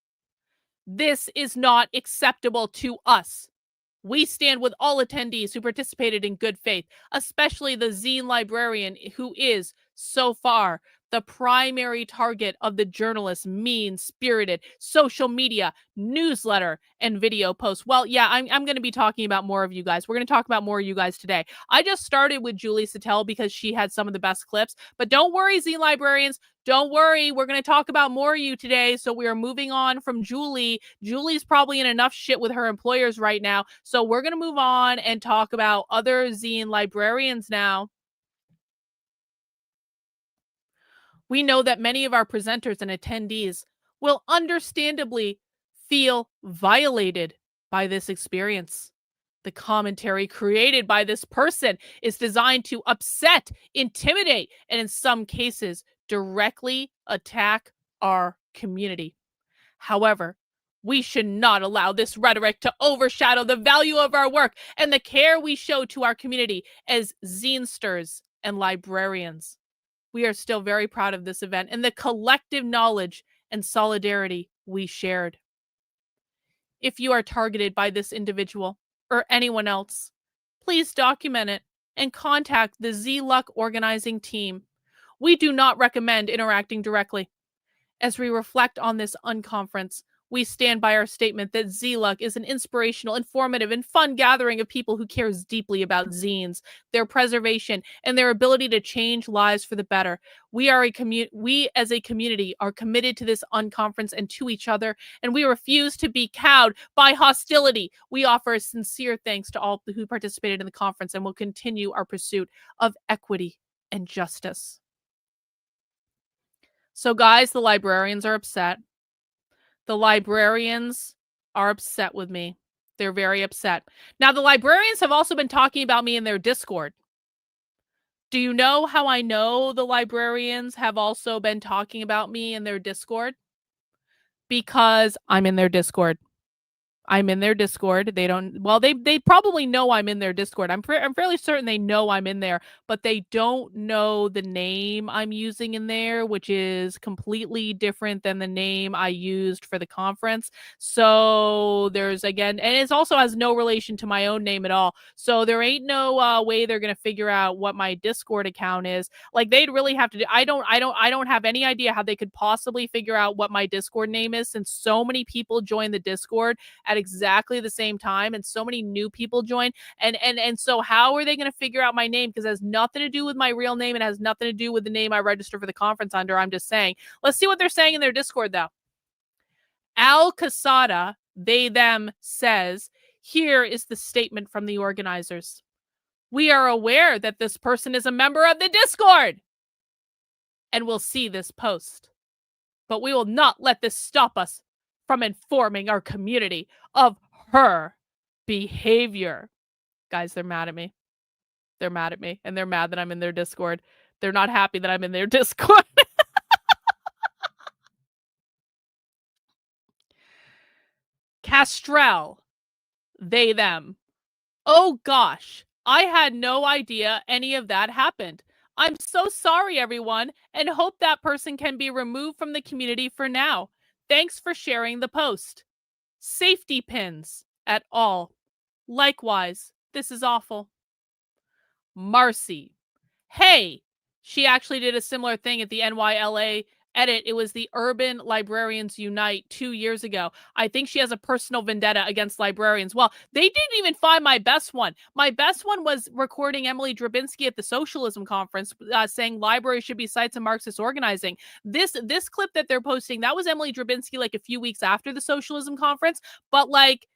This is not acceptable to us. We stand with all attendees who participated in good faith, especially the zine librarian who is, so far, the primary target of the journalist's mean-spirited social media, newsletter, and video posts. Well, yeah, I'm going to be talking about more of you guys. We're going to talk about more of you guys today. I just started with Julie Sattel because she had some of the best clips. But don't worry, zine librarians. Don't worry. We're going to talk about more of you today. So we are moving on from Julie. Julie's probably in enough shit with her employers right now. So we're going to move on and talk about other zine librarians now. We know that many of our presenters and attendees will understandably feel violated by this experience. The commentary created by this person is designed to upset, intimidate, and in some cases, directly attack our community. However, we should not allow this rhetoric to overshadow the value of our work and the care we show to our community as zinesters and librarians. We are still very proud of this event and the collective knowledge and solidarity we shared. If you are targeted by this individual or anyone else, please document it and contact the Z-Luck organizing team. We do not recommend interacting directly. As we reflect on this unconference, we stand by our statement that Z-Luck is an inspirational, informative, and fun gathering of people who cares deeply about zines, their preservation, and their ability to change lives for the better. We as a community are committed to this unconference and to each other, and we refuse to be cowed by hostility. We offer sincere thanks to all who participated in the conference and will continue our pursuit of equity and justice. So guys, the librarians are upset. The librarians are upset with me. They're very upset. Now, the librarians have also been talking about me in their Discord. Do you know how I know the librarians have also been talking about me in their Discord? Because I'm in their Discord. I'm in their Discord. They don't. Well, they probably know I'm in their Discord. I'm fairly certain they know I'm in there, but they don't know the name I'm using in there, which is completely different than the name I used for the conference. So there's again, and it also has no relation to my own name at all. So there ain't no way they're gonna figure out what my Discord account is. Like they'd really have to do. I don't have any idea how they could possibly figure out what my Discord name is, since so many people join the Discord at exactly the same time and so many new people join, and so how are they going to figure out my name, because it has nothing to do with my real name. It has nothing to do with the name I registered for the conference under. I'm just saying. Let's see what they're saying in their Discord though. Al Casada, they them, says, here is the statement from the organizers. We are aware that this person is a member of the Discord and will see this post, but we will not let this stop us from informing our community of her behavior. Guys, they're mad at me. They're mad at me, and they're mad that I'm in their Discord. They're not happy that I'm in their Discord. Castrell, they, them. Oh gosh, I had no idea any of that happened. I'm so sorry, everyone, and hope that person can be removed from the community for now. Thanks for sharing the post. Safety pins at all. Likewise, this is awful. Marcy. Hey, she actually did a similar thing at the NYLA edit. It was the Urban Librarians Unite 2 years ago. I think she has a personal vendetta against librarians. Well, they didn't even find my best one. My best one was recording Emily Drabinski at the Socialism Conference saying libraries should be sites of Marxist organizing. This clip that they're posting, that was Emily Drabinski like a few weeks after the Socialism Conference. But like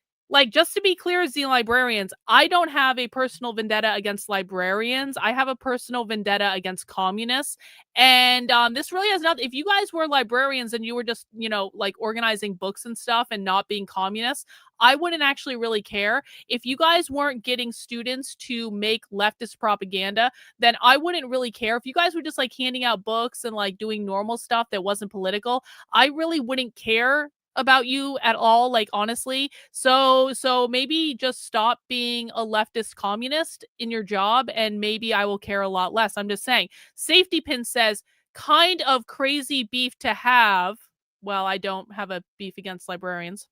just to be clear, as the librarians, I don't have a personal vendetta against librarians. I have a personal vendetta against communists. And this really has nothing. If you guys were librarians and you were just, like organizing books and stuff and not being communists, I wouldn't actually really care. If you guys weren't getting students to make leftist propaganda, then I wouldn't really care. If you guys were just like handing out books and like doing normal stuff that wasn't political, I really wouldn't care about you at all, like honestly. So maybe just stop being a leftist communist in your job and maybe I will care a lot less. I'm just saying. Safety Pin says, kind of crazy beef to have. Well, I don't have a beef against librarians.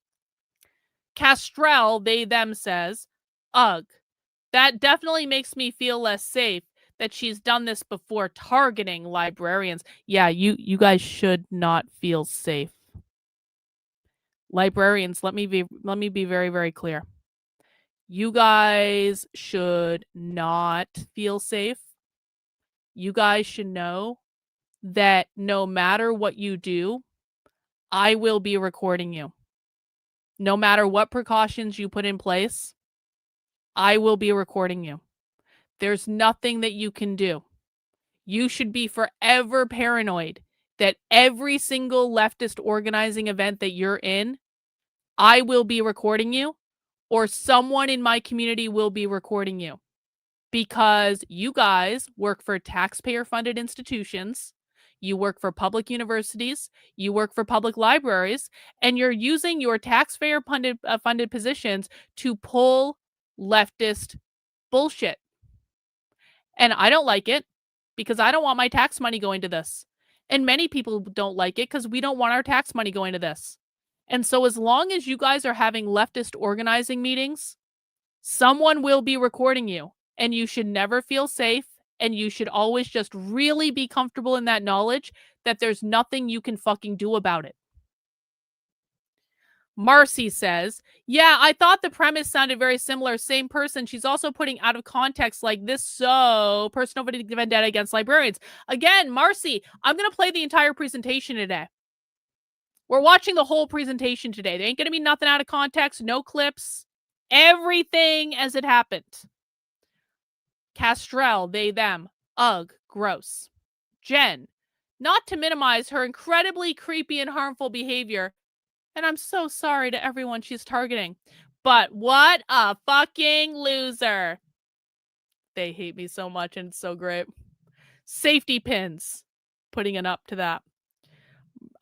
Castrell, they them, says, ugh, that definitely makes me feel less safe that she's done this before targeting librarians. Yeah, you guys should not feel safe. Librarians, let me be very, very clear. You guys should not feel safe. You guys should know that no matter what you do, I will be recording you. No matter what precautions you put in place, I will be recording you. There's nothing that you can do. You should be forever paranoid that every single leftist organizing event that you're in, I will be recording you, or someone in my community will be recording you, because you guys work for taxpayer-funded institutions, you work for public universities, you work for public libraries, and you're using your taxpayer-funded positions to pull leftist bullshit. And I don't like it, because I don't want my tax money going to this. And many people don't like it because we don't want our tax money going to this. And so as long as you guys are having leftist organizing meetings, someone will be recording you, and you should never feel safe, and you should always just really be comfortable in that knowledge that there's nothing you can fucking do about it. Marcy says, yeah, I thought the premise sounded very similar. Same person. She's also putting out of context like this. So personal vendetta against librarians. Again, Marcy, I'm going to play the entire presentation today. We're watching the whole presentation today. There ain't going to be nothing out of context, no clips, everything as it happened. Castrell, they, them, ugh, gross. Jen, not to minimize her incredibly creepy and harmful behavior, and I'm so sorry to everyone she's targeting, but what a fucking loser. They hate me so much and it's so great. Safety pins, putting an up to that.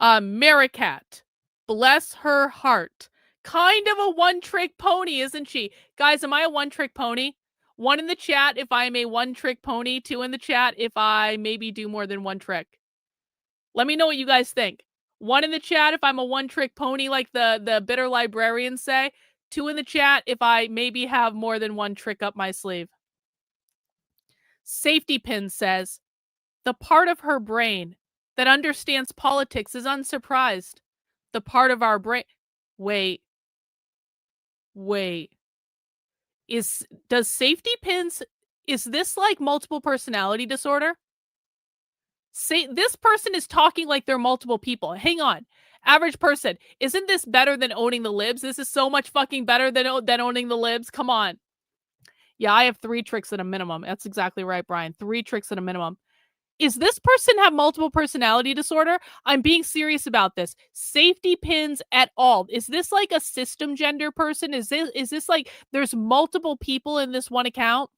Maricat, bless her heart, kind of a one-trick pony, isn't she? Guys, am I a one-trick pony? 1 in the chat if I am a one-trick pony. 2 in the chat if I maybe do more than one trick. Let me know what you guys think. 1 in the chat if I'm a one-trick pony like the bitter librarians say. 2 in the chat if I maybe have more than one trick up my sleeve. Safety Pin says, the part of her brain that understands politics is unsurprised. The part of our brain... Wait. Does Safety Pins... Is this like multiple personality disorder? This person is talking like they're multiple people. Hang on. Average person, isn't this better than owning the libs? This is so much fucking better than owning the libs. Come on. Yeah, I have 3 tricks at a minimum. That's exactly right, Brian. 3 tricks at a minimum. Is this person have multiple personality disorder? I'm being serious about this. Safety Pins at all. Is this like a system gender person? Is this like there's multiple people in this one account?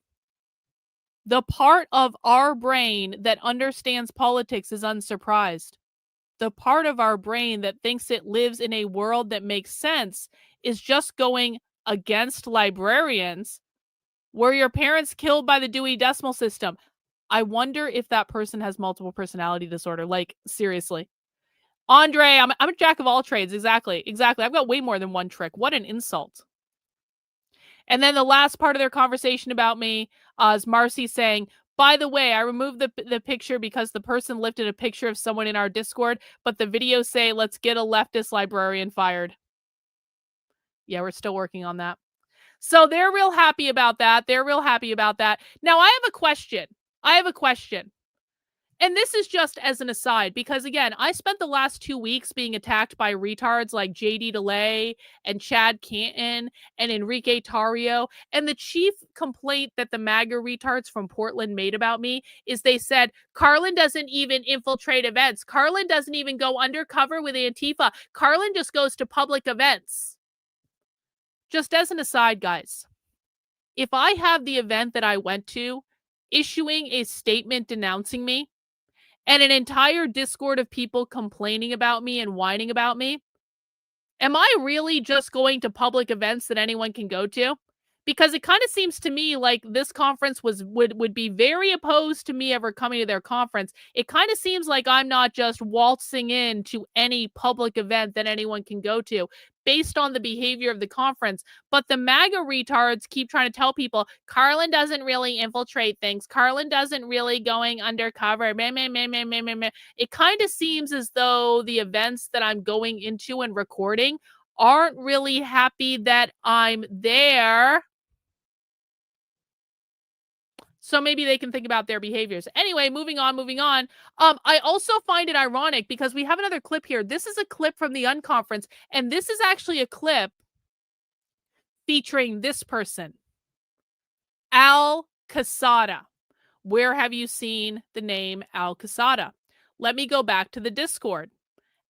The part of our brain that understands politics is unsurprised. The part of our brain that thinks it lives in a world that makes sense is just going against librarians. Were your parents killed by the Dewey Decimal System? I wonder if that person has multiple personality disorder. Like, seriously. Andre, I'm a jack of all trades. Exactly. I've got way more than one trick. What an insult. And then the last part of their conversation about me is Marcy saying, by the way, I removed the picture because the person lifted a picture of someone in our Discord, but the videos say, let's get a leftist librarian fired. Yeah, we're still working on that. So they're real happy about that. Now, I have a question. And this is just as an aside, because again, I spent the last 2 weeks being attacked by retards like JD DeLay and Chad Canton and Enrique Tarrio. And the chief complaint that the MAGA retards from Portland made about me is they said, Karlyn doesn't even infiltrate events. Karlyn doesn't even go undercover with Antifa. Karlyn just goes to public events. Just as an aside, guys, if I have the event that I went to issuing a statement denouncing me, and an entire Discord of people complaining about me and whining about me, am I really just going to public events that anyone can go to? Because it kind of seems to me like this conference would be very opposed to me ever coming to their conference. It kind of seems like I'm not just waltzing in to any public event that anyone can go to based on the behavior of the conference. But the MAGA retards keep trying to tell people, Karlyn doesn't really infiltrate things. Karlyn doesn't really going undercover. It kind of seems as though the events that I'm going into and recording aren't really happy that I'm there. So maybe they can think about their behaviors. Anyway, moving on. I also find it ironic because we have another clip here. This is a clip from the unconference, and this is actually a clip featuring this person, Al Casada. Where have you seen the name Al Casada? Let me go back to the Discord.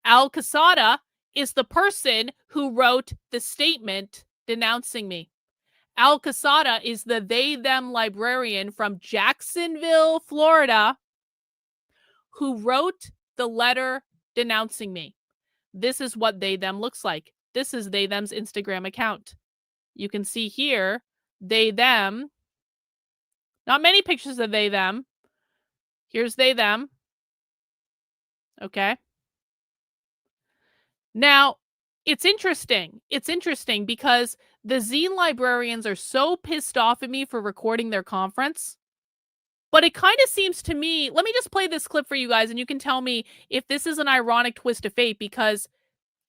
Al Casada is the person who wrote the statement denouncing me. Al Casada is the they-them librarian from Jacksonville, Florida, who wrote the letter denouncing me. This is what they-them looks like. This is they-them's Instagram account. You can see here, they-them. Not many pictures of they-them. Here's they-them. Okay. Now, it's interesting. Because the zine librarians are so pissed off at me for recording their conference. But it kind of seems to me, let me just play this clip for you guys and you can tell me if this is an ironic twist of fate, because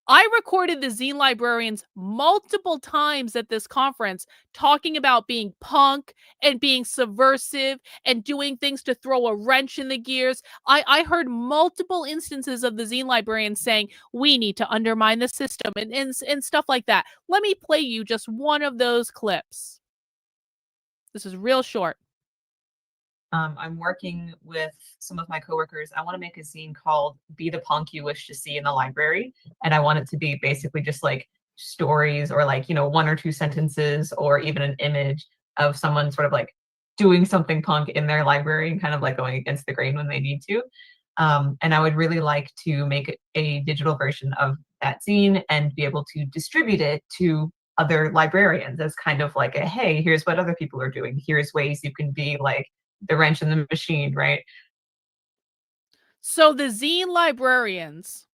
I recorded the zine librarians multiple times at this conference talking about being punk and being subversive and doing things to throw a wrench in the gears. I heard multiple instances of the zine librarians saying, we need to undermine the system and stuff like that. Let me play you just one of those clips. This is real short. I'm working with some of my coworkers. I want to make a zine called Be the Punk You Wish to See in the Library. And I want it to be basically just like stories or like, 1 or 2 sentences or even an image of someone sort of like doing something punk in their library and kind of like going against the grain when they need to. And I would really like to make a digital version of that zine and be able to distribute it to other librarians as kind of like a, hey, here's what other people are doing. Here's ways you can be like the wrench in the machine, right? So the zine librarians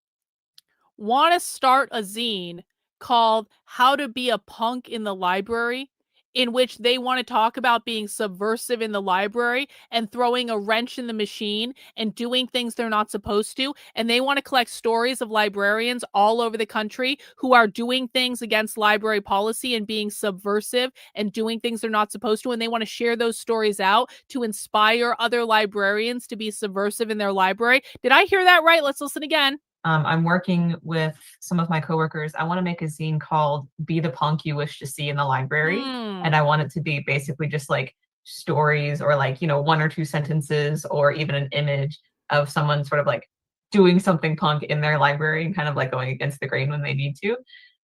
want to start a zine called How to Be a Punk in the Library, in which they want to talk about being subversive in the library and throwing a wrench in the machine and doing things they're not supposed to. And they want to collect stories of librarians all over the country who are doing things against library policy and being subversive and doing things they're not supposed to. And they want to share those stories out to inspire other librarians to be subversive in their library. Did I hear that right? Let's listen again. I'm working with some of my coworkers. I want to make a zine called Be the Punk You Wish to See in the Library. And I want it to be basically just like stories or like, you know, 1 or 2 sentences or even an image of someone sort of like doing something punk in their library and kind of like going against the grain when they need to.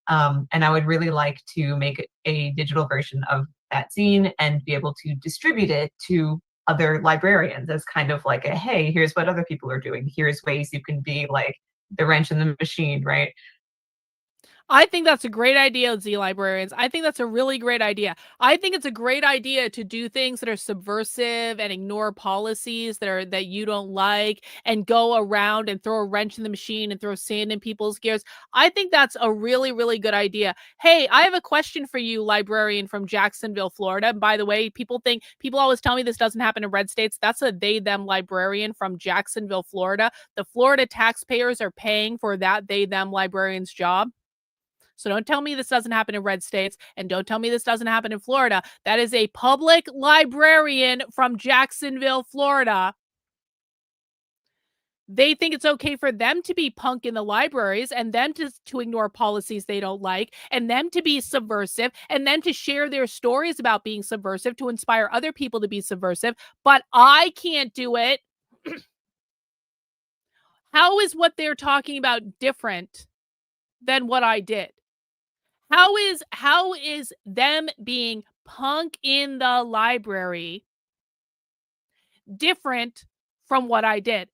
And I would really like to make a digital version of that zine and be able to distribute it to other librarians as kind of like a, hey, here's what other people are doing. Here's ways you can be like the wrench in the machine, right? I think that's a great idea, Z librarians. I think that's a really great idea. I think it's a great idea to do things that are subversive and ignore policies that you don't like and go around and throw a wrench in the machine and throw sand in people's gears. I think that's a really, really good idea. Hey, I have a question for you, librarian from Jacksonville, Florida. And by the way, people always tell me this doesn't happen in red states. That's a they-them librarian from Jacksonville, Florida. The Florida taxpayers are paying for that they-them librarian's job. So don't tell me this doesn't happen in red states, and don't tell me this doesn't happen in Florida. That is a public librarian from Jacksonville, Florida. They think it's okay for them to be punk in the libraries and them to ignore policies they don't like and them to be subversive and them to share their stories about being subversive to inspire other people to be subversive. But I can't do it. How is what they're talking about different than what I did? How is them being punk in the library different from what I did?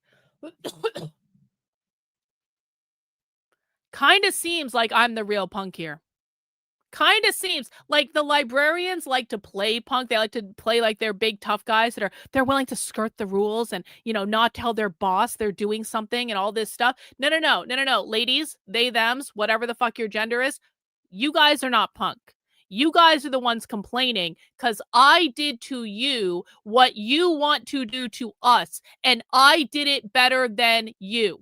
Kind of seems like I'm the real punk here. Kind of seems like the librarians like to play punk. They like to play like they're big tough guys they're willing to skirt the rules and, you know, not tell their boss they're doing something and all this stuff. No. Ladies, they, thems, whatever the fuck your gender is. You guys are not punk. You guys are the ones complaining because I did to you what you want to do to us, and I did it better than you.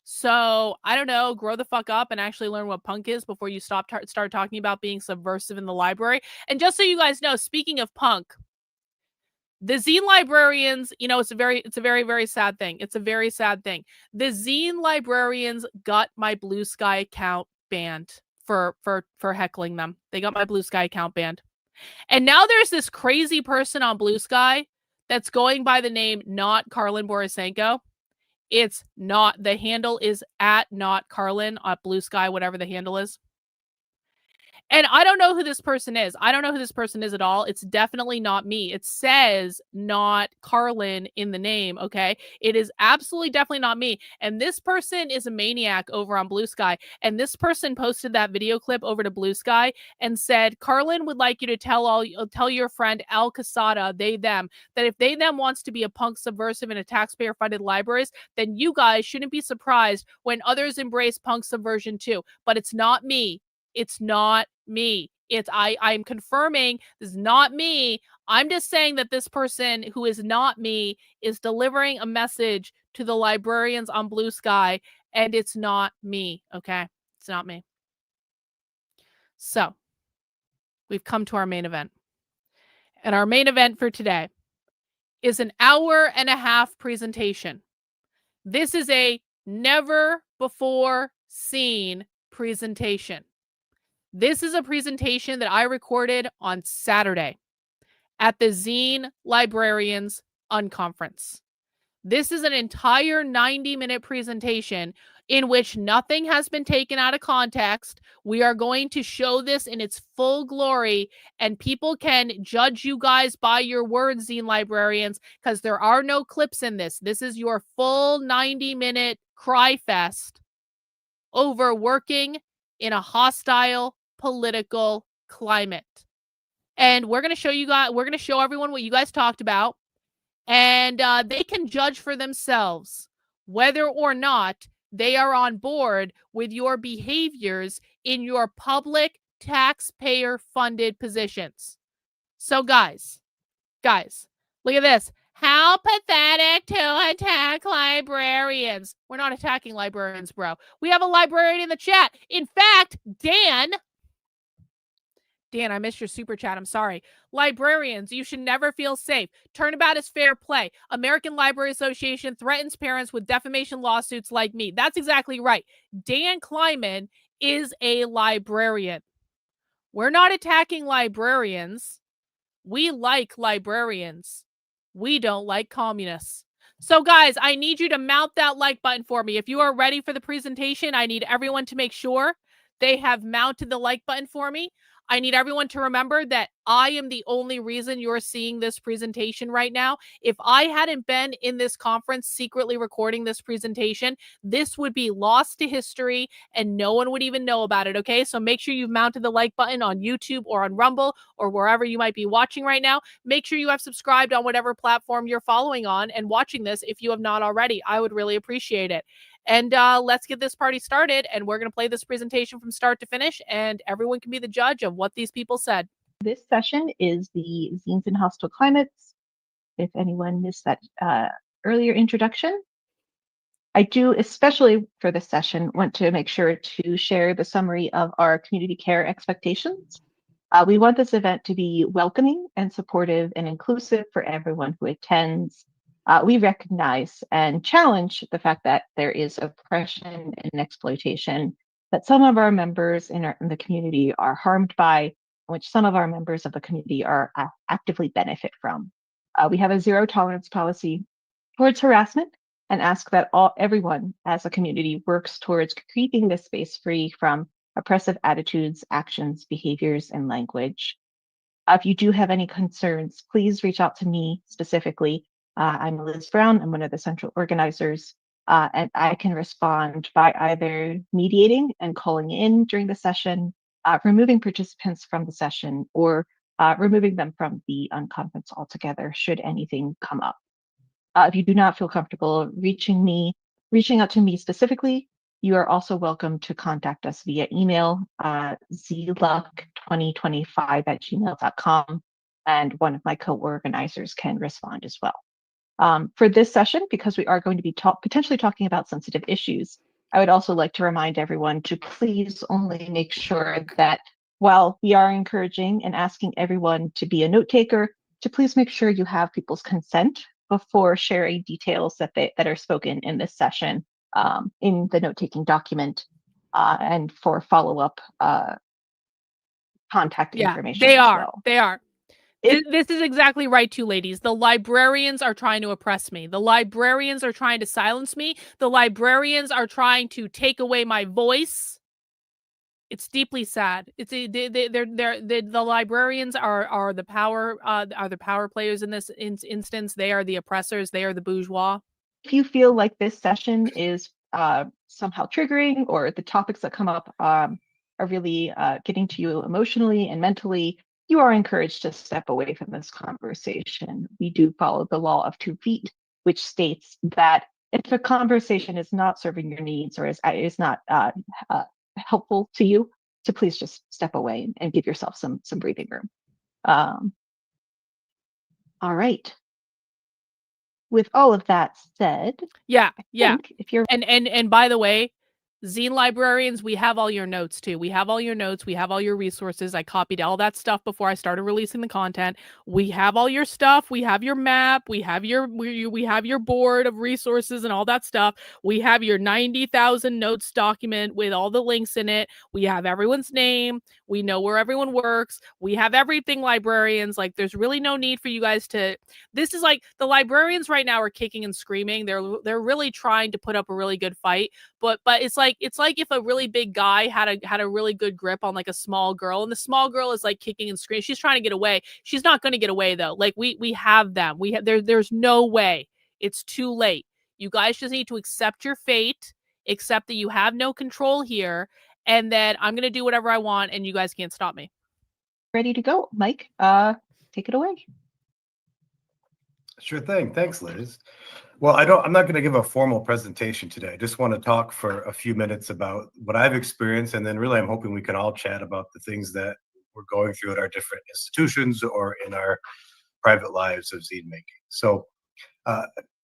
So, I don't know, grow the fuck up and actually learn what punk is before you start talking about being subversive in the library. And just so you guys know, speaking of punk, the zine librarians, you know, it's a very, very sad thing. It's a very sad thing. The zine librarians got my Blue Sky account banned for heckling them. They got my Blue Sky account banned. And now there's this crazy person on Blue Sky that's going by the name not Karlyn Borysenko. It's not, the handle is at not Karlyn at Blue Sky, whatever the handle is. And I don't know who this person is. I don't know who this person is at all. It's definitely not me. It says not Karlyn in the name, okay? It is absolutely definitely not me. And this person is a maniac over on Blue Sky. And this person posted that video clip over to Blue Sky and said, Karlyn would like you to tell your friend Al Casada, they, them, that if they, them wants to be a punk subversive in a taxpayer-funded libraries, then you guys shouldn't be surprised when others embrace punk subversion too. But it's not me. It's not me. I'm confirming this is not me. I'm just saying that this person who is not me is delivering a message to the librarians on Blue Sky, and it's not me, okay? It's not me. So, we've come to our main event. And our main event for today is an 1.5-hour presentation. This is a never before seen presentation. This is a presentation that I recorded on Saturday at the Zine Librarians Unconference. This is an entire 90-minute presentation in which nothing has been taken out of context. We are going to show this in its full glory, and people can judge you guys by your words, zine librarians, because there are no clips in this. This is your full 90-minute cry fest over working in a hostile political climate. And we're going to show you guys, we're going to show everyone what you guys talked about, and they can judge for themselves whether or not they are on board with your behaviors in your public taxpayer funded positions. So guys, look at this. How pathetic to attack librarians. We're not attacking librarians, bro. We have a librarian in the chat. In fact, Dan, I missed your super chat. I'm sorry. Librarians, you should never feel safe. Turnabout is fair play. American Library Association threatens parents with defamation lawsuits like me. That's exactly right. Dan Kleiman is a librarian. We're not attacking librarians. We like librarians. We don't like communists. So guys, I need you to mount that like button for me. If you are ready for the presentation, I need everyone to make sure they have mounted the like button for me. I need everyone to remember that I am the only reason you're seeing this presentation right now. If I hadn't been in this conference secretly recording this presentation, this would be lost to history and no one would even know about it, okay? So make sure you've mounted the like button on YouTube or on Rumble or wherever you might be watching right now. Make sure you have subscribed on whatever platform you're following on and watching this if you have not already. I would really appreciate it. And let's get this party started, and we're going to play this presentation from start to finish, and everyone can be the judge of what these people said. This session is the Zines in Hostile Climates. If anyone missed that earlier introduction, I do, especially for this session, want to make sure to share the summary of our community care expectations. We want this event to be welcoming and supportive and inclusive for everyone who attends. We recognize and challenge the fact that there is oppression and exploitation that some of our members in the community are harmed by, which some of our members of the community are actively benefit from. We have a zero tolerance policy towards harassment and ask that everyone as a community works towards keeping this space free from oppressive attitudes, actions, behaviors, and language. If you do have any concerns, please reach out to me specifically. I'm Liz Brown. I'm one of the central organizers, and I can respond by either mediating and calling in during the session, removing participants from the session, or removing them from the unconference altogether should anything come up. If you do not feel comfortable reaching out to me specifically, you are also welcome to contact us via email, zluck2025@gmail.com, and one of my co-organizers can respond as well. For this session, because we are going to be potentially talking about sensitive issues, I would also like to remind everyone to please only make sure that while we are encouraging and asking everyone to be a note taker, to please make sure you have people's consent before sharing details that are spoken in this session in the note-taking document and for follow-up contact information. They are. This is exactly right, too, ladies. The librarians are trying to oppress me. The librarians are trying to silence me. The librarians are trying to take away my voice. It's deeply sad. The librarians are the power players in this instance. They are the oppressors. They are the bourgeois. If you feel like this session is somehow triggering, or the topics that come up are really getting to you emotionally and mentally, you are encouraged to step away from this conversation. We do follow the law of 2 feet, which states that if a conversation is not serving your needs or is not helpful to you, to please just step away and give yourself some breathing room. All right. With all of that said, if you're and by the way, Zine librarians, we have all your notes too. We have all your notes. We have all your resources. I copied all that stuff before I started releasing the content. We have all your stuff. We have your map. We have your board of resources and all that stuff. We have your 90,000 notes document with all the links in it. We have everyone's name. We know where everyone works. We have everything, librarians. Like, there's really no need for you guys to. This is like the librarians right now are kicking and screaming. They're really trying to put up a really good fight. But it's like if a really big guy had a really good grip on like a small girl, and the small girl is like kicking and screaming. She's trying to get away. She's not going to get away though. Like we have them. There's no way. It's too late. You guys just need to accept your fate, accept that you have no control here, and that I'm going to do whatever I want and you guys can't stop me. Ready to go, Mike. Take it away. Sure thing. Thanks, Liz. Well, I'm not going to give a formal presentation today. I just want to talk for a few minutes about what I've experienced, and then really I'm hoping we can all chat about the things that we're going through at our different institutions or in our private lives of zine making. So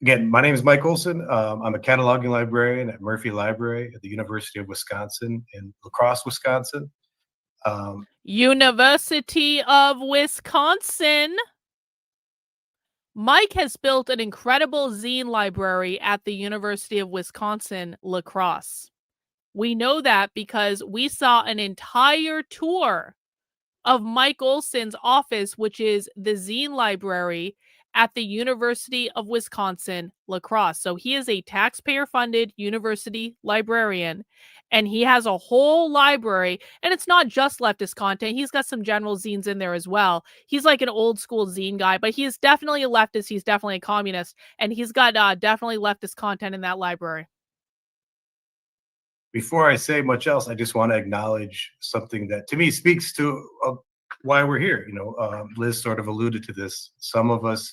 again, my name is Mike Olson. I'm a cataloging librarian at Murphy Library at the University of Wisconsin in La Crosse, Wisconsin. University of Wisconsin. Mike has built an incredible zine library at the University of Wisconsin, La Crosse. We know that because we saw an entire tour of Mike Olson's office, which is the zine library at the University of Wisconsin, La Crosse. So he is a taxpayer-funded university librarian, and he has a whole library, and it's not just leftist content. He's got some general zines in there as well. He's like an old school zine guy, but he is definitely a leftist. He's definitely a communist, and he's got definitely leftist content in that library. Before I say much else, I just want to acknowledge something that to me speaks to why we're here. You know, Liz sort of alluded to this. Some of us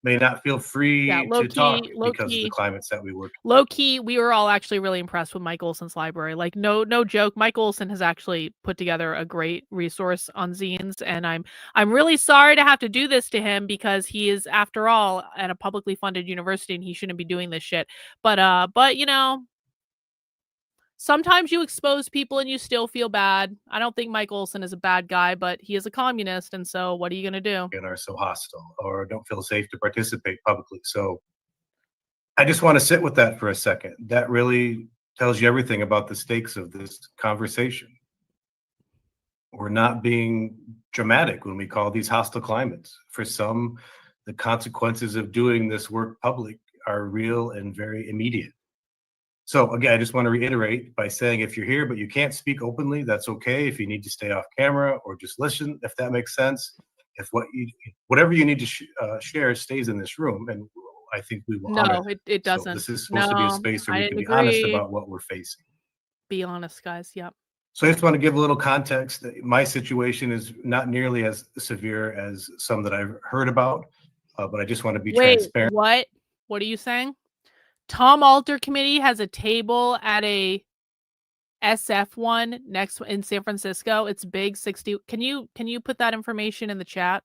may not feel free to talk because of the climates that we work in. Low key, we were all actually really impressed with Mike Olson's library. Like, no joke, Mike Olson has actually put together a great resource on zines, and I'm really sorry to have to do this to him because he is, after all, at a publicly funded university and he shouldn't be doing this shit. But you know, sometimes you expose people and you still feel bad. I don't think Mike Olson is a bad guy, but he is a communist, and so what are you going to do? And are so hostile or don't feel safe to participate publicly. So I just want to sit with that for a second. That really tells you everything about the stakes of this conversation. We're not being dramatic when we call these hostile climates. For some, the consequences of doing this work public are real and very immediate. So again, I just want to reiterate by saying if you're here but you can't speak openly, that's okay. If you need to stay off camera or just listen, if that makes sense. If whatever you need to share stays in this room, and I think we will honor that. It doesn't. So this is supposed to be a space where we can be honest about what we're facing. Be honest, guys. Yep. So I just want to give a little context. My situation is not nearly as severe as some that I've heard about, but I just want to be transparent. What are you saying? Tom Alter Committee has a table at a SF1 next in San Francisco. It's big, 60. Can you put that information in the chat?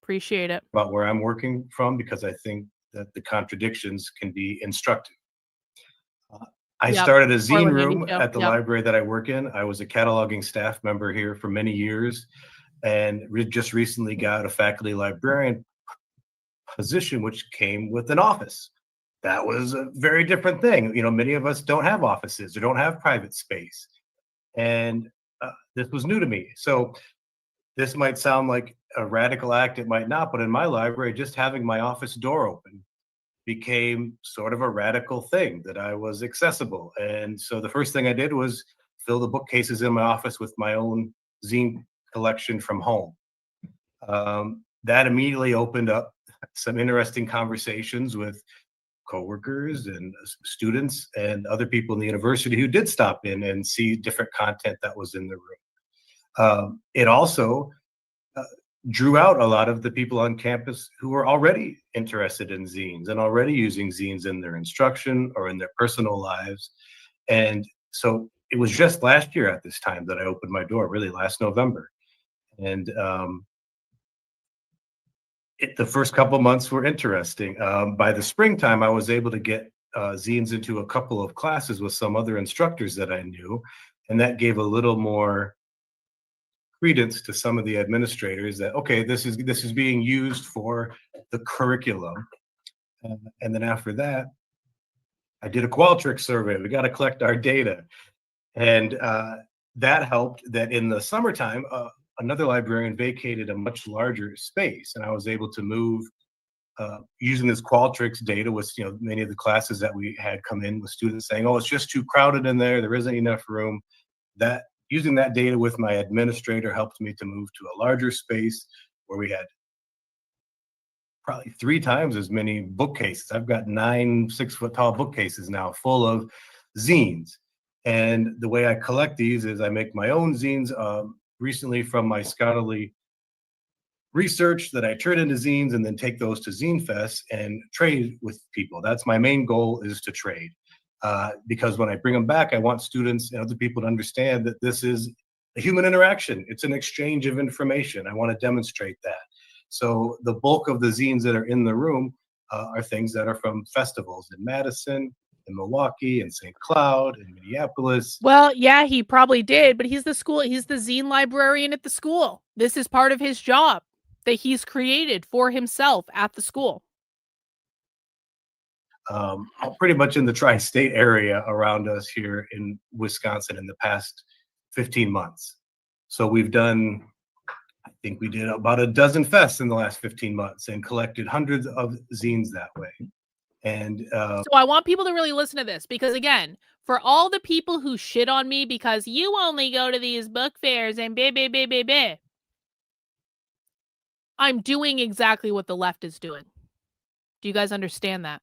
Appreciate it. About where I'm working from, because I think that the contradictions can be instructive. I started a zine room at the library that I work in. I was a cataloging staff member here for many years, and just recently got a faculty librarian position, which came with an office. That was a very different thing. You know, many of us don't have offices or don't have private space, and this was new to me. So this might sound like a radical act, it might not, but in my library, just having my office door open became sort of a radical thing, that I was accessible. And so the first thing I did was fill the bookcases in my office with my own zine collection from home. That immediately opened up some interesting conversations with coworkers and students and other people in the university who did stop in and see different content that was in the room. It also drew out a lot of the people on campus who were already interested in zines and already using zines in their instruction or in their personal lives. And so it was just last year at this time that I opened my door, really last November. And the first couple months were interesting. By the springtime, I was able to get zines into a couple of classes with some other instructors that I knew, and that gave a little more credence to some of the administrators that, okay, this is being used for the curriculum. And then after that, I did a Qualtrics survey. We got to collect our data. And that helped that in the summertime, another librarian vacated a much larger space, and I was able to move using this Qualtrics data with many of the classes that we had come in with students saying, oh, it's just too crowded in there. There isn't enough room. That using that data with my administrator helped me to move to a larger space where we had probably 3 times as many bookcases. I've got 9 6-foot-tall bookcases now full of zines. And the way I collect these is I make my own zines recently from my scholarly research that I turn into zines and then take those to Zine Fest and trade with people. That's my main goal, is to trade. Because when I bring them back, I want students and other people to understand that this is a human interaction. It's an exchange of information. I want to demonstrate that. So the bulk of the zines that are in the room are things that are from festivals in Madison, in Milwaukee, in St. Cloud, in Minneapolis. Well, yeah, he probably did, but he's the zine librarian at the school. This is part of his job that he's created for himself at the school. Pretty much in the tri-state area around us here in Wisconsin in the past 15 months. So we've done, I think we did about a dozen fests in the last 15 months and collected hundreds of zines that way. And so I want people to really listen to this, because again, for all the people who shit on me because you only go to these book fairs and blah, I'm doing exactly what the left is doing. Do you guys understand that?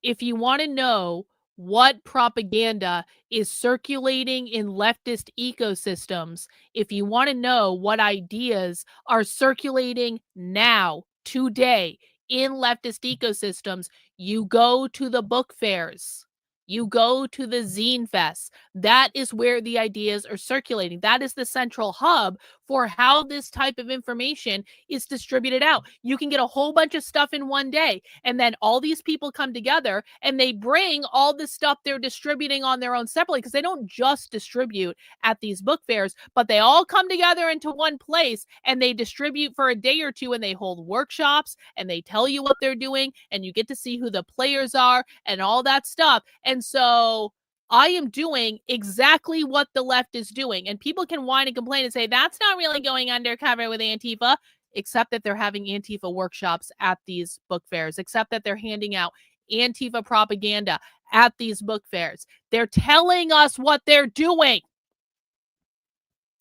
If you want to know what propaganda is circulating in leftist ecosystems, if you want to know what ideas are circulating now, today, in leftist ecosystems, you go to the book fairs. You go to the Zine Fest. That is where the ideas are circulating. That is the central hub for how this type of information is distributed out. You can get a whole bunch of stuff in one day, and then all these people come together and they bring all the stuff they're distributing on their own separately, because they don't just distribute at these book fairs, but they all come together into one place and they distribute for a day or two, and they hold workshops and they tell you what they're doing, and you get to see who the players are and all that stuff. And so I am doing exactly what the left is doing. And people can whine and complain and say, that's not really going undercover with Antifa, except that they're having Antifa workshops at these book fairs, except that they're handing out Antifa propaganda at these book fairs. They're telling us what they're doing.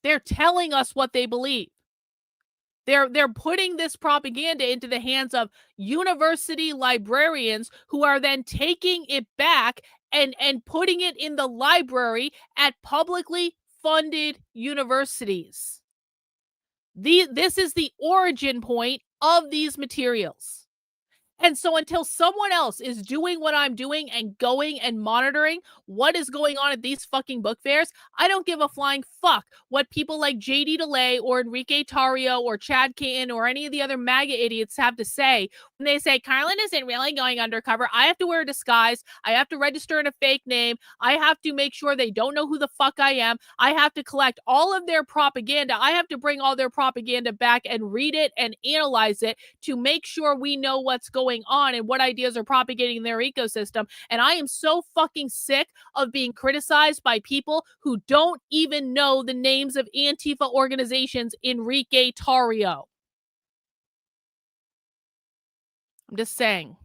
They're telling us what they believe. They're putting this propaganda into the hands of university librarians, who are then taking it back and putting it in the library at publicly funded universities. This is the origin point of these materials. And so until someone else is doing what I'm doing and going and monitoring what is going on at these fucking book fairs, I don't give a flying fuck what people like JD DeLay or Enrique Tarrio or Chad Canton or any of the other MAGA idiots have to say when they say Karlyn isn't really going undercover. I have to wear a disguise. I have to register in a fake name. I have to make sure they don't know who the fuck I am. I have to collect all of their propaganda. I have to bring all their propaganda back and read it and analyze it to make sure we know what's going on and what ideas are propagating in their ecosystem. And I am so fucking sick of being criticized by people who don't even know the names of Antifa organizations. Enrique Tarrio. I'm just saying.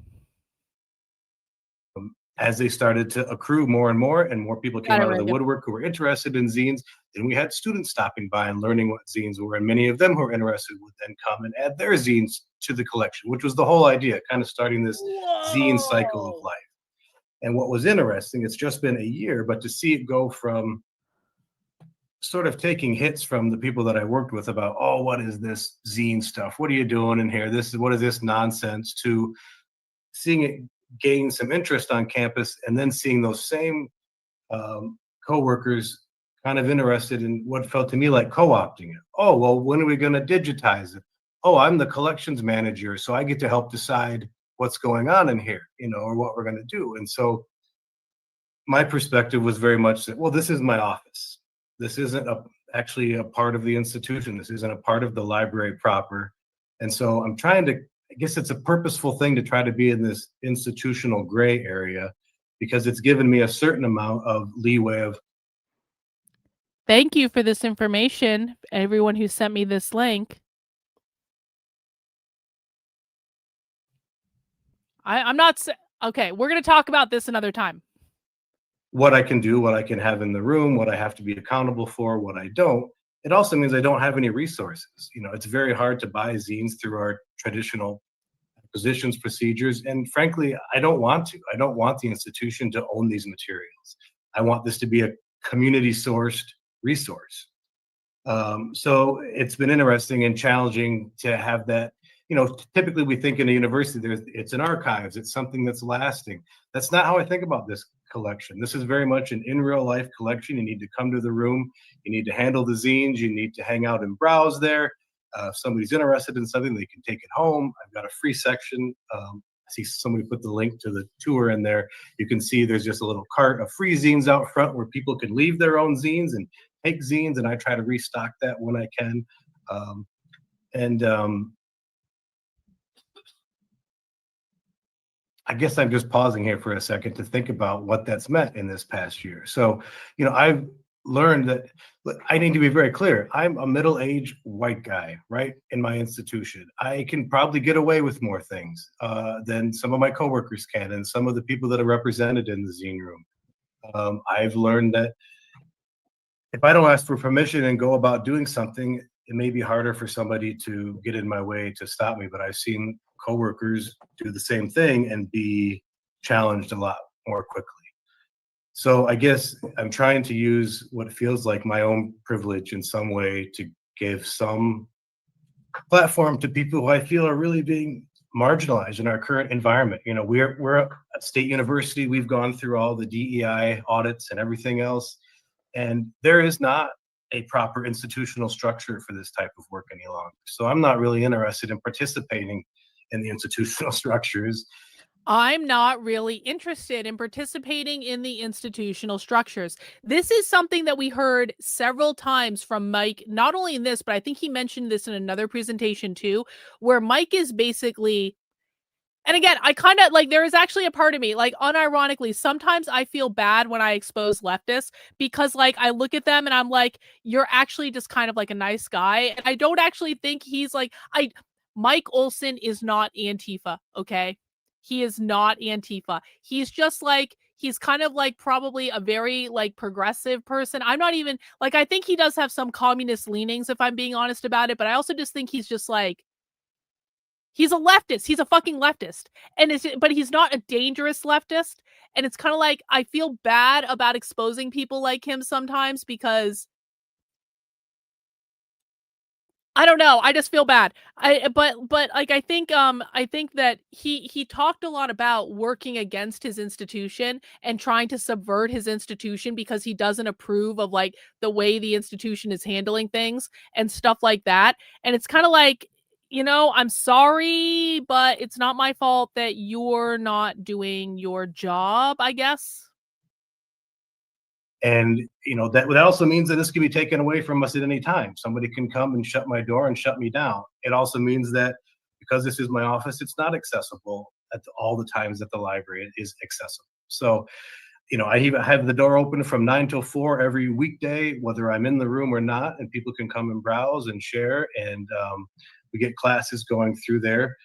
As they started to accrue more and more people came out of the woodwork who were interested in zines, then we had students stopping by and learning what zines were, and many of them who were interested would then come and add their zines to the collection, which was the whole idea, kind of starting this zine cycle of life. And what was interesting, it's just been a year, but to see it go from sort of taking hits from the people that I worked with about, oh, what is this zine stuff? What are you doing in here? What is this nonsense? To seeing it gain some interest on campus, and then seeing those same coworkers kind of interested in what felt to me like co-opting it. Oh, well, when are we going to digitize it? Oh, I'm the collections manager, so I get to help decide what's going on in here, or what we're going to do. And so my perspective was very much that, well, this is my office. This isn't actually a part of the institution. This isn't a part of the library proper. And so I'm trying to, I guess it's a purposeful thing to try to be in this institutional gray area, because it's given me a certain amount of leeway of. Thank you for this information, everyone who sent me this link. I'm not okay. We're going to talk about this another time. What I can do, what I can have in the room, what I have to be accountable for, what I don't. It also means I don't have any resources. It's very hard to buy zines through our traditional acquisitions procedures. And frankly, I don't want to. I don't want the institution to own these materials. I want this to be a community sourced resource. So it's been interesting and challenging to have that. Typically we think in a university, it's an archives, it's something that's lasting. That's not how I think about this collection. This is very much an in real life collection. You need to come to the room, you need to handle the zines, you need to hang out and browse there. If somebody's interested in something, they can take it home. I've got a free section. I see somebody put the link to the tour in there. You can see there's just a little cart of free zines out front where people can leave their own zines and take zines, and I try to restock that when I can. I guess I'm just pausing here for a second to think about what that's meant in this past year. So, I've learned that I need to be very clear. I'm a middle-aged white guy, right, in my institution. I can probably get away with more things than some of my coworkers can, and some of the people that are represented in the zine room. I've learned that if I don't ask for permission and go about doing something, it may be harder for somebody to get in my way to stop me, but I've seen coworkers do the same thing and be challenged a lot more quickly. So I guess I'm trying to use what feels like my own privilege in some way to give some platform to people who I feel are really being marginalized in our current environment. We're at State University. We've gone through all the DEI audits and everything else, and there is not a proper institutional structure for this type of work any longer. So I'm not really interested in participating in the institutional structures. I'm not really interested in participating in the institutional structures. This is something that we heard several times from Mike, not only in this, but I think he mentioned this in another presentation too, where Mike is basically, and again, I kind of there is actually a part of me, unironically, sometimes I feel bad when I expose leftists because I look at them and I'm like, you're actually just kind of like a nice guy. And I don't actually think he's Mike Olson is not Antifa, okay? He is not Antifa. He's just he's kind of probably a very progressive person. I'm not even I think he does have some communist leanings if I'm being honest about it, but I also just think he's just he's a leftist. He's a fucking leftist. But he's not a dangerous leftist. And it's kind of I feel bad about exposing people like him sometimes because I don't know. I just feel bad. I think that he talked a lot about working against his institution and trying to subvert his institution because he doesn't approve of the way the institution is handling things and stuff like that. And it's kind of I'm sorry, but it's not my fault that you're not doing your job, I guess. And that also means that this can be taken away from us at any time. Somebody can come and shut my door and shut me down. It also means that because this is my office, it's not accessible at all the times that the library is accessible. So, I even have the door open from 9 till 4 every weekday, whether I'm in the room or not, and people can come and browse and share. And we get classes going through there.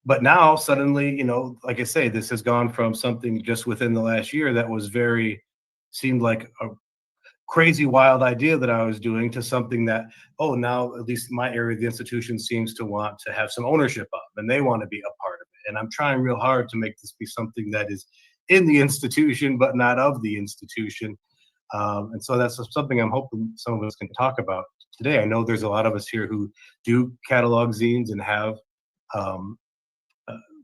But now suddenly, like I say, this has gone from something just within the last year that was seemed like a crazy, wild idea that I was doing to something that, now at least my area of the institution seems to want to have some ownership of, and they want to be a part of it. And I'm trying real hard to make this be something that is in the institution, but not of the institution. And so that's something I'm hoping some of us can talk about today. I know there's a lot of us here who do catalog zines and have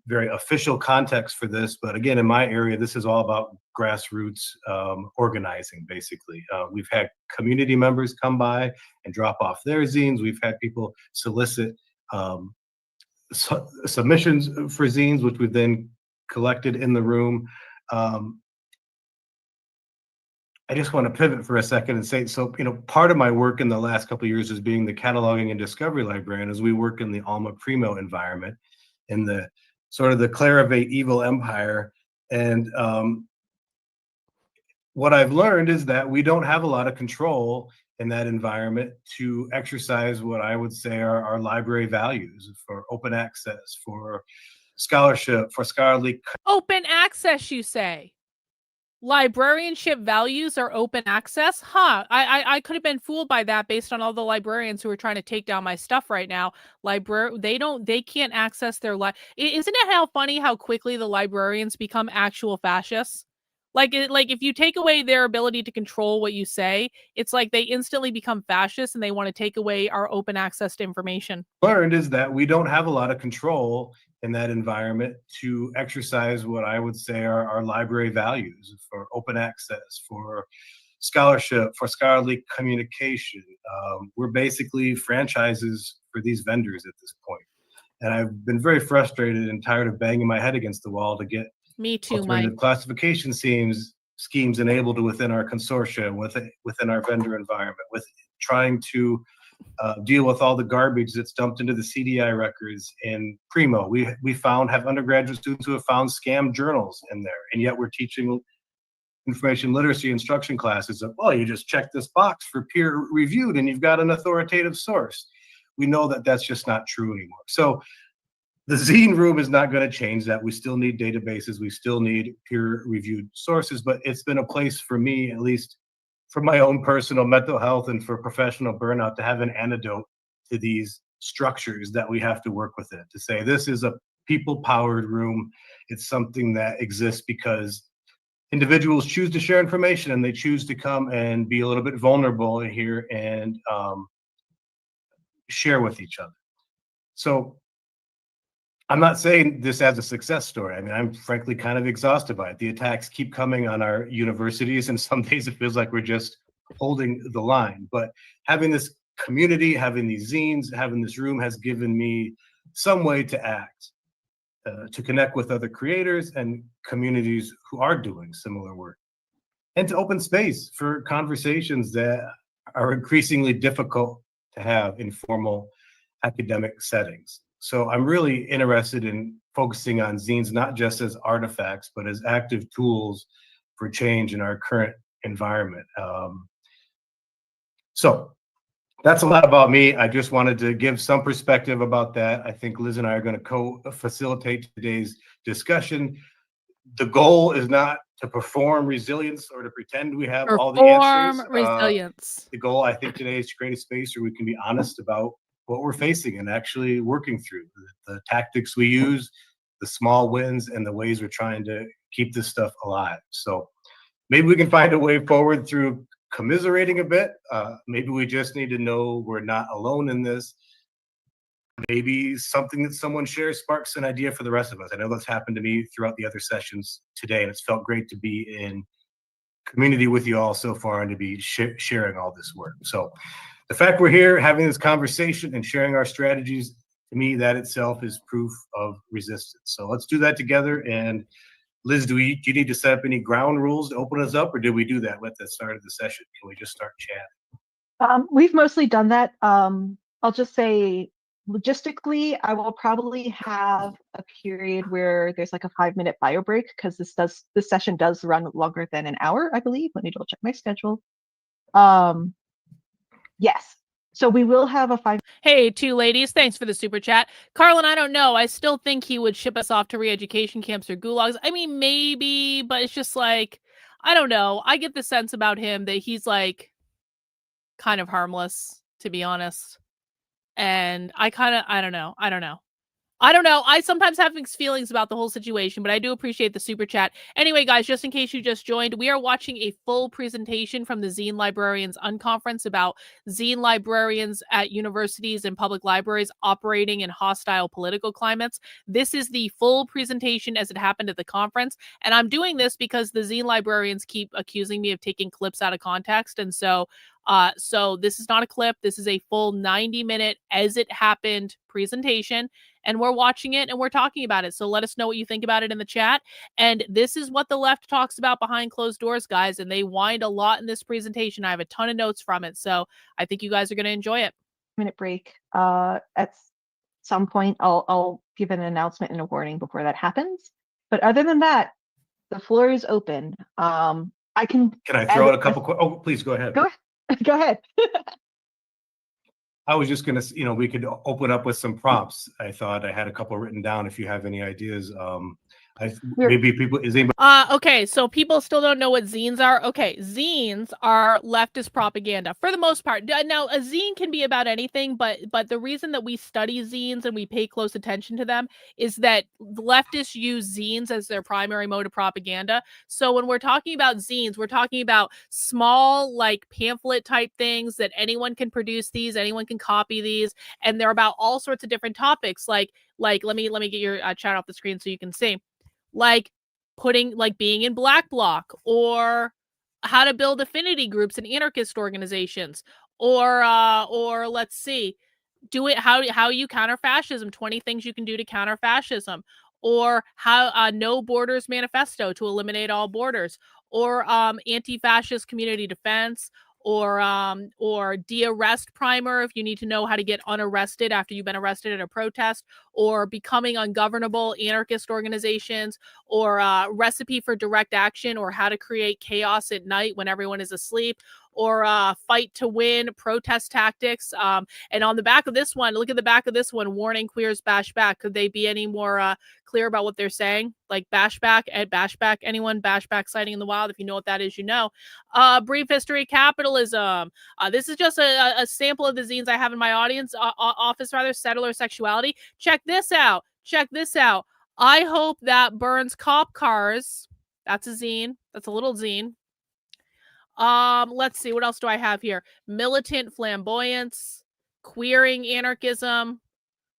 very official context for this, but again, in my area, this is all about grassroots organizing, basically. We've had community members come by and drop off their zines. We've had people solicit submissions for zines, which we've then collected in the room. I just want to pivot for a second and say, so, part of my work in the last couple of years is being the cataloging and discovery librarian as we work in the Alma Primo environment, in the sort of the Clarivate evil empire. And what I've learned is that we don't have a lot of control in that environment to exercise what I would say are our library values for open access, for scholarship, for scholarly. Open access, you say? Librarianship values are open access? Huh. I could have been fooled by that based on all the librarians who are trying to take down my stuff right now. They can't access their Isn't it how funny how quickly the librarians become actual fascists? Like if you take away their ability to control what you say, it's like they instantly become fascists and they want to take away our open access to information. Learned is that we don't have a lot of control in that environment to exercise what I would say are our library values for open access, for scholarship, for scholarly communication. We're basically franchises for these vendors at this point. And I've been very frustrated and tired of banging my head against the wall to get Me too, alternative Mike. classification schemes enabled within our consortia, within our vendor environment, with trying to deal with all the garbage that's dumped into the CDI records in Primo. We have undergraduate students who have found scam journals in there, and yet we're teaching information literacy instruction classes of, well, you just check this box for peer reviewed and you've got an authoritative source. We know that that's just not true anymore. So the zine room is not going to change that. We still need databases. We still need peer-reviewed sources, but it's been a place for me, at least for my own personal mental health and for professional burnout, to have an antidote to these structures that we have to work with it, to say this is a people-powered room. It's something that exists because individuals choose to share information and they choose to come and be a little bit vulnerable here and share with each other. So I'm not saying this as a success story. I mean, I'm frankly kind of exhausted by it. The attacks keep coming on our universities, and some days it feels like we're just holding the line. But having this community, having these zines, having this room has given me some way to act, to connect with other creators and communities who are doing similar work, and to open space for conversations that are increasingly difficult to have in formal academic settings. So I'm really interested in focusing on zines, not just as artifacts, but as active tools for change in our current environment. So that's a lot about me. I just wanted to give some perspective about that. I think Liz and I are going to co-facilitate today's discussion. The goal is not to perform resilience or to pretend we have all the answers. Resilience. The goal, I think, today is to create a space where we can be honest about what we're facing and actually working through the tactics we use, the small wins, and the ways we're trying to keep this stuff alive. So maybe we can find a way forward through commiserating a bit. Maybe we just need to know we're not alone in this. Maybe something that someone shares sparks an idea for the rest of us. I know that's happened to me throughout the other sessions today, and it's felt great to be in community with you all so far and to be sharing all this work. So the fact we're here having this conversation and sharing our strategies, to me, that itself is proof of resistance. So let's do that together. And Liz, do you need to set up any ground rules to open us up, or did we do that at the start of the session? Can we just start chatting? We've mostly done that. I'll just say, logistically, I will probably have a period where there's like a 5-minute bio break, because this session does run longer than an hour, I believe. Let me double check my schedule. Yes. So we will have a 5. Hey, two ladies, thanks for the super chat. Karlyn, I don't know. I still think he would ship us off to re-education camps or gulags. I mean, maybe, but it's just like, I don't know. I get the sense about him that he's like kind of harmless, to be honest. And I don't know. I sometimes have mixed feelings about the whole situation, but I do appreciate the super chat. Anyway, guys, just in case you just joined, we are watching a full presentation from the Zine Librarians Unconference about zine librarians at universities and public libraries operating in hostile political climates. This is the full presentation as it happened at the conference. And I'm doing this because the zine librarians keep accusing me of taking clips out of context. And so this is not a clip. This is a full 90-minute as it happened presentation. and we're watching it and we're talking about it. So let us know what you think about it in the chat. And this is what the left talks about behind closed doors, guys. And they whined a lot in this presentation. I have a ton of notes from it. So I think you guys are going to enjoy it. Minute break. At some point, I'll give an announcement and a warning before that happens. But other than that, the floor is open. Can I throw out a couple? Oh, please go ahead. Go ahead. I was just gonna, we could open up with some prompts. I thought I had a couple written down. If you have any ideas, maybe people is anybody. Okay, so people still don't know what zines are. Okay, zines are leftist propaganda for the most part. Now, a zine can be about anything, but the reason that we study zines and we pay close attention to them is that leftists use zines as their primary mode of propaganda. So when we're talking about zines, we're talking about small, like pamphlet type things that anyone can produce these, anyone can copy these, and they're about all sorts of different topics. Like let me get your chat off the screen so you can see. Like being in Black Bloc, or how to build affinity groups and anarchist organizations, or let's see, how you counter fascism, 20 things you can do to counter fascism, or how No Borders Manifesto to eliminate all borders, or anti-fascist community defense, or de-arrest primer if you need to know how to get unarrested after you've been arrested at a protest, or becoming ungovernable anarchist organizations, or recipe for direct action, or how to create chaos at night when everyone is asleep, or fight to win protest tactics. And on the back of this one, look at the back of this one, warning queers bash back. Could they be any more clear about what they're saying? Like bash back, anyone bash back sighting in the wild? If you know what that is, you know. Brief history of capitalism. This is just a sample of the zines I have in my office, settler sexuality. Check this out. I hope that burns cop cars. That's a zine. That's a little zine. Let's see, what else do I have here? Militant flamboyance, queering anarchism,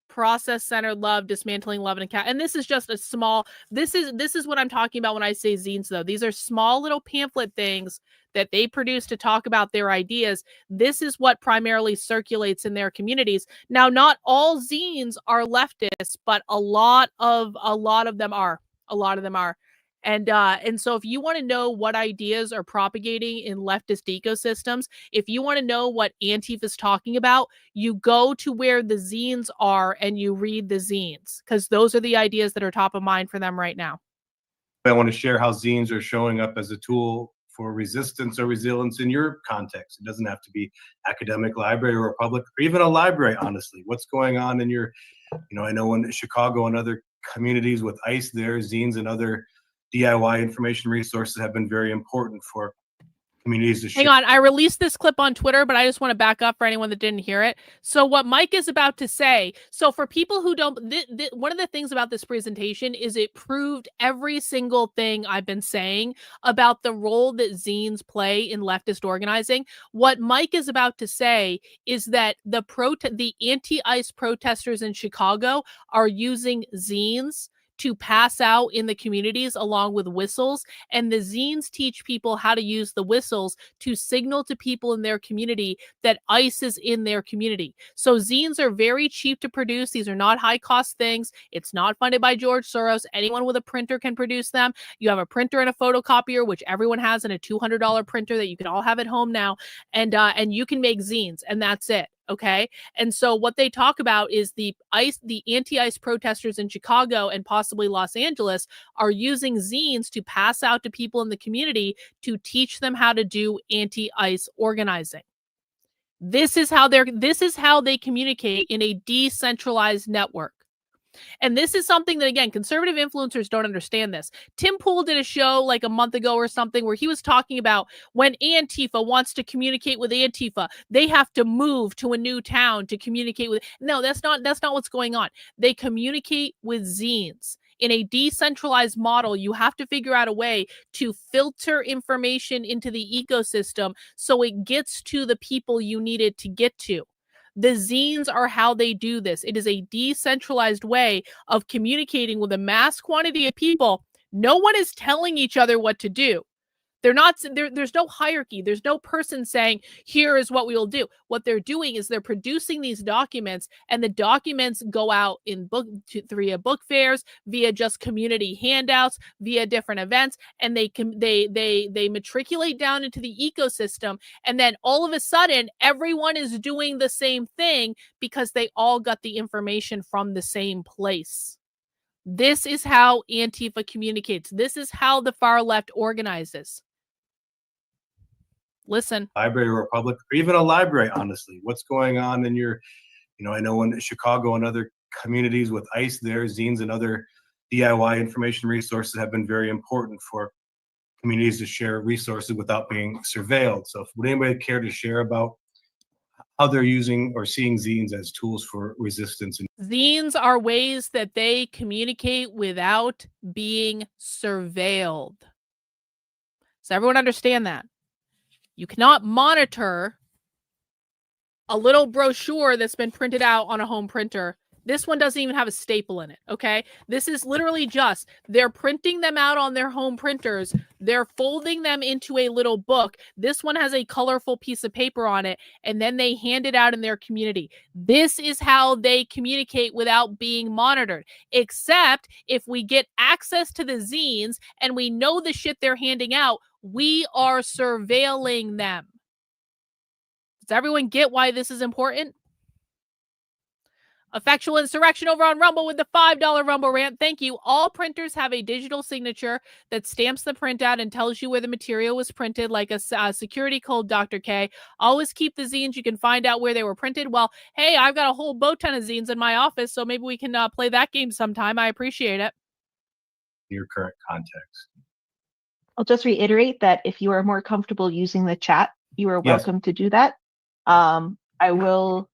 process-centered love, dismantling love and and this is just a small, this is what I'm talking about when I say zines, though. These are small little pamphlet things that they produce to talk about their ideas. This is what primarily circulates in their communities. Now, not all zines are leftists, but a lot of them are. And so if you want to know what ideas are propagating in leftist ecosystems, if you want to know what Antifa is talking about, you go to where the zines are and you read the zines, because those are the ideas that are top of mind for them right now. I want to share how zines are showing up as a tool for resistance or resilience in your context. It doesn't have to be academic library or a public, or even a library, honestly. What's going on in your, I know in Chicago and other communities with ICE there, zines and other DIY information resources have been very important for communities to share. Hang on, I released this clip on Twitter, but I just want to back up for anyone that didn't hear it. So what Mike is about to say, so for people who don't, one of the things about this presentation is it proved every single thing I've been saying about the role that zines play in leftist organizing. What Mike is about to say is that the anti-ICE protesters in Chicago are using zines to pass out in the communities along with whistles, and the zines teach people how to use the whistles to signal to people in their community that ICE is in their community. So zines are very cheap to produce. These are not high cost things. It's not funded by George Soros. Anyone with a printer can produce them. You have a printer and a photocopier, which everyone has, and a $200 printer that you can all have at home now, and you can make zines, and that's it. Okay. And so what they talk about is the anti-ICE protesters in Chicago and possibly Los Angeles are using zines to pass out to people in the community to teach them how to do anti-ICE organizing. This is how they communicate in a decentralized network. And this is something that, again, conservative influencers don't understand this. Tim Pool did a show like a month ago or something where he was talking about when Antifa wants to communicate with Antifa, they have to move to a new town to communicate with. No, that's not what's going on. They communicate with zines. In a decentralized model, you have to figure out a way to filter information into the ecosystem so it gets to the people you need it to get to. The zines are how they do this. It is a decentralized way of communicating with a mass quantity of people. No one is telling each other what to do. They're not there's no hierarchy. There's no person saying, here is what we will do. What they're doing is they're producing these documents, and the documents go out in via book fairs, via just community handouts, via different events, and they matriculate down into the ecosystem, and then all of a sudden everyone is doing the same thing because they all got the information from the same place. This is how Antifa communicates. This is how the far left organizes. Listen. Library Republic, or even a library, honestly. What's going on in your, I know in Chicago and other communities with ICE there, zines and other DIY information resources have been very important for communities to share resources without being surveilled. So would anybody care to share about how they're using or seeing zines as tools for resistance? Zines are ways that they communicate without being surveilled. Does everyone understand that? You cannot monitor a little brochure that's been printed out on a home printer. This one doesn't even have a staple in it, okay? This is literally just, they're printing them out on their home printers. They're folding them into a little book. This one has a colorful piece of paper on it, and then they hand it out in their community. This is how they communicate without being monitored, except if we get access to the zines and we know the shit they're handing out, we are surveilling them. Does everyone get why this is important? Effectual Insurrection over on Rumble with the $5 Rumble rant. Thank you. All printers have a digital signature that stamps the printout and tells you where the material was printed, like a security code, Dr. K. Always keep the zines. You can find out where they were printed. Well, hey, I've got a whole boat ton of zines in my office, so maybe we can play that game sometime. I appreciate it. Your current context. I'll just reiterate that if you are more comfortable using the chat, you are welcome to do that. I will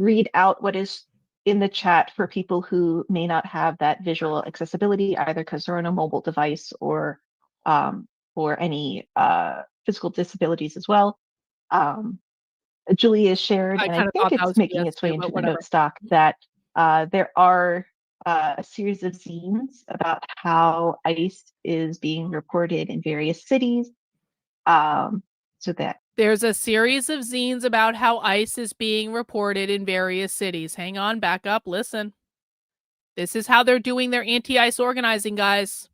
read out what is in the chat for people who may not have that visual accessibility, either because they're on a mobile device or any physical disabilities as well. Julie has shared, and I think it's making its way into the note stock, that there are a series of zines about how ICE is being reported in various cities. So that there's a series of zines about how ICE is being reported in various cities. Hang on, back up, listen. This is how they're doing their anti-ICE organizing, guys.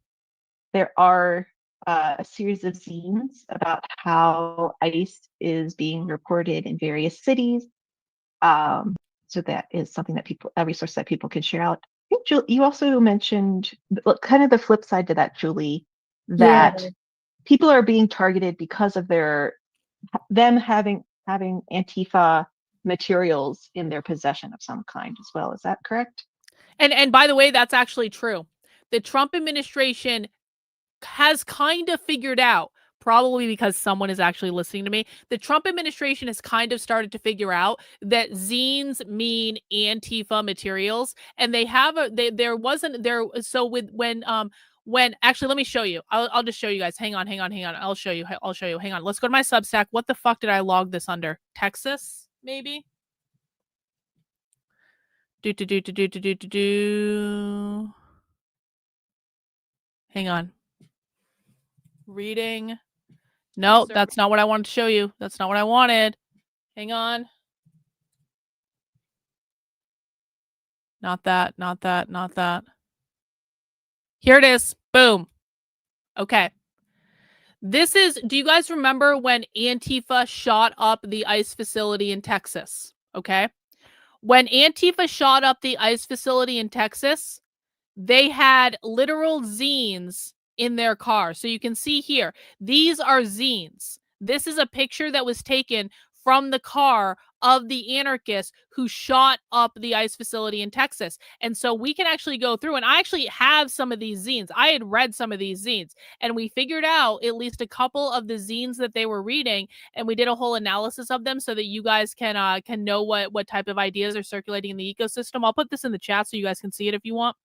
There are a series of zines about how ICE is being reported in various cities. So that is something that a resource that people can share out. I think Julie, you also mentioned kind of the flip side to that, Julie, that people are being targeted because of them having Antifa materials in their possession of some kind as well. Is that correct? And by the way, that's actually true. The Trump administration has kind of figured out, probably because someone is actually listening to me, the Trump administration has kind of started to figure out that zines mean Antifa materials, and they have when actually, let me show you. I'll just show you guys. Hang on. I'll show you. Hang on. Let's go to my Substack. What the fuck did I log this under? Texas, maybe? Hang on. Reading. No, that's not what I wanted to show you. That's not what I wanted. Hang on. Not that. Here it is. Boom. Okay. This is, do you guys remember when Antifa shot up the ICE facility in Texas? Okay. When Antifa shot up the ICE facility in Texas, they had literal zines in their car. So you can see here, these are zines. This is a picture that was taken from the car of the anarchists who shot up the ICE facility in Texas. And so we can actually go through, and I actually have some of these zines. I had read some of these zines, and we figured out at least a couple of the zines that they were reading, and we did a whole analysis of them so that you guys can know what type of ideas are circulating in the ecosystem. I'll put this in the chat so you guys can see it if you want.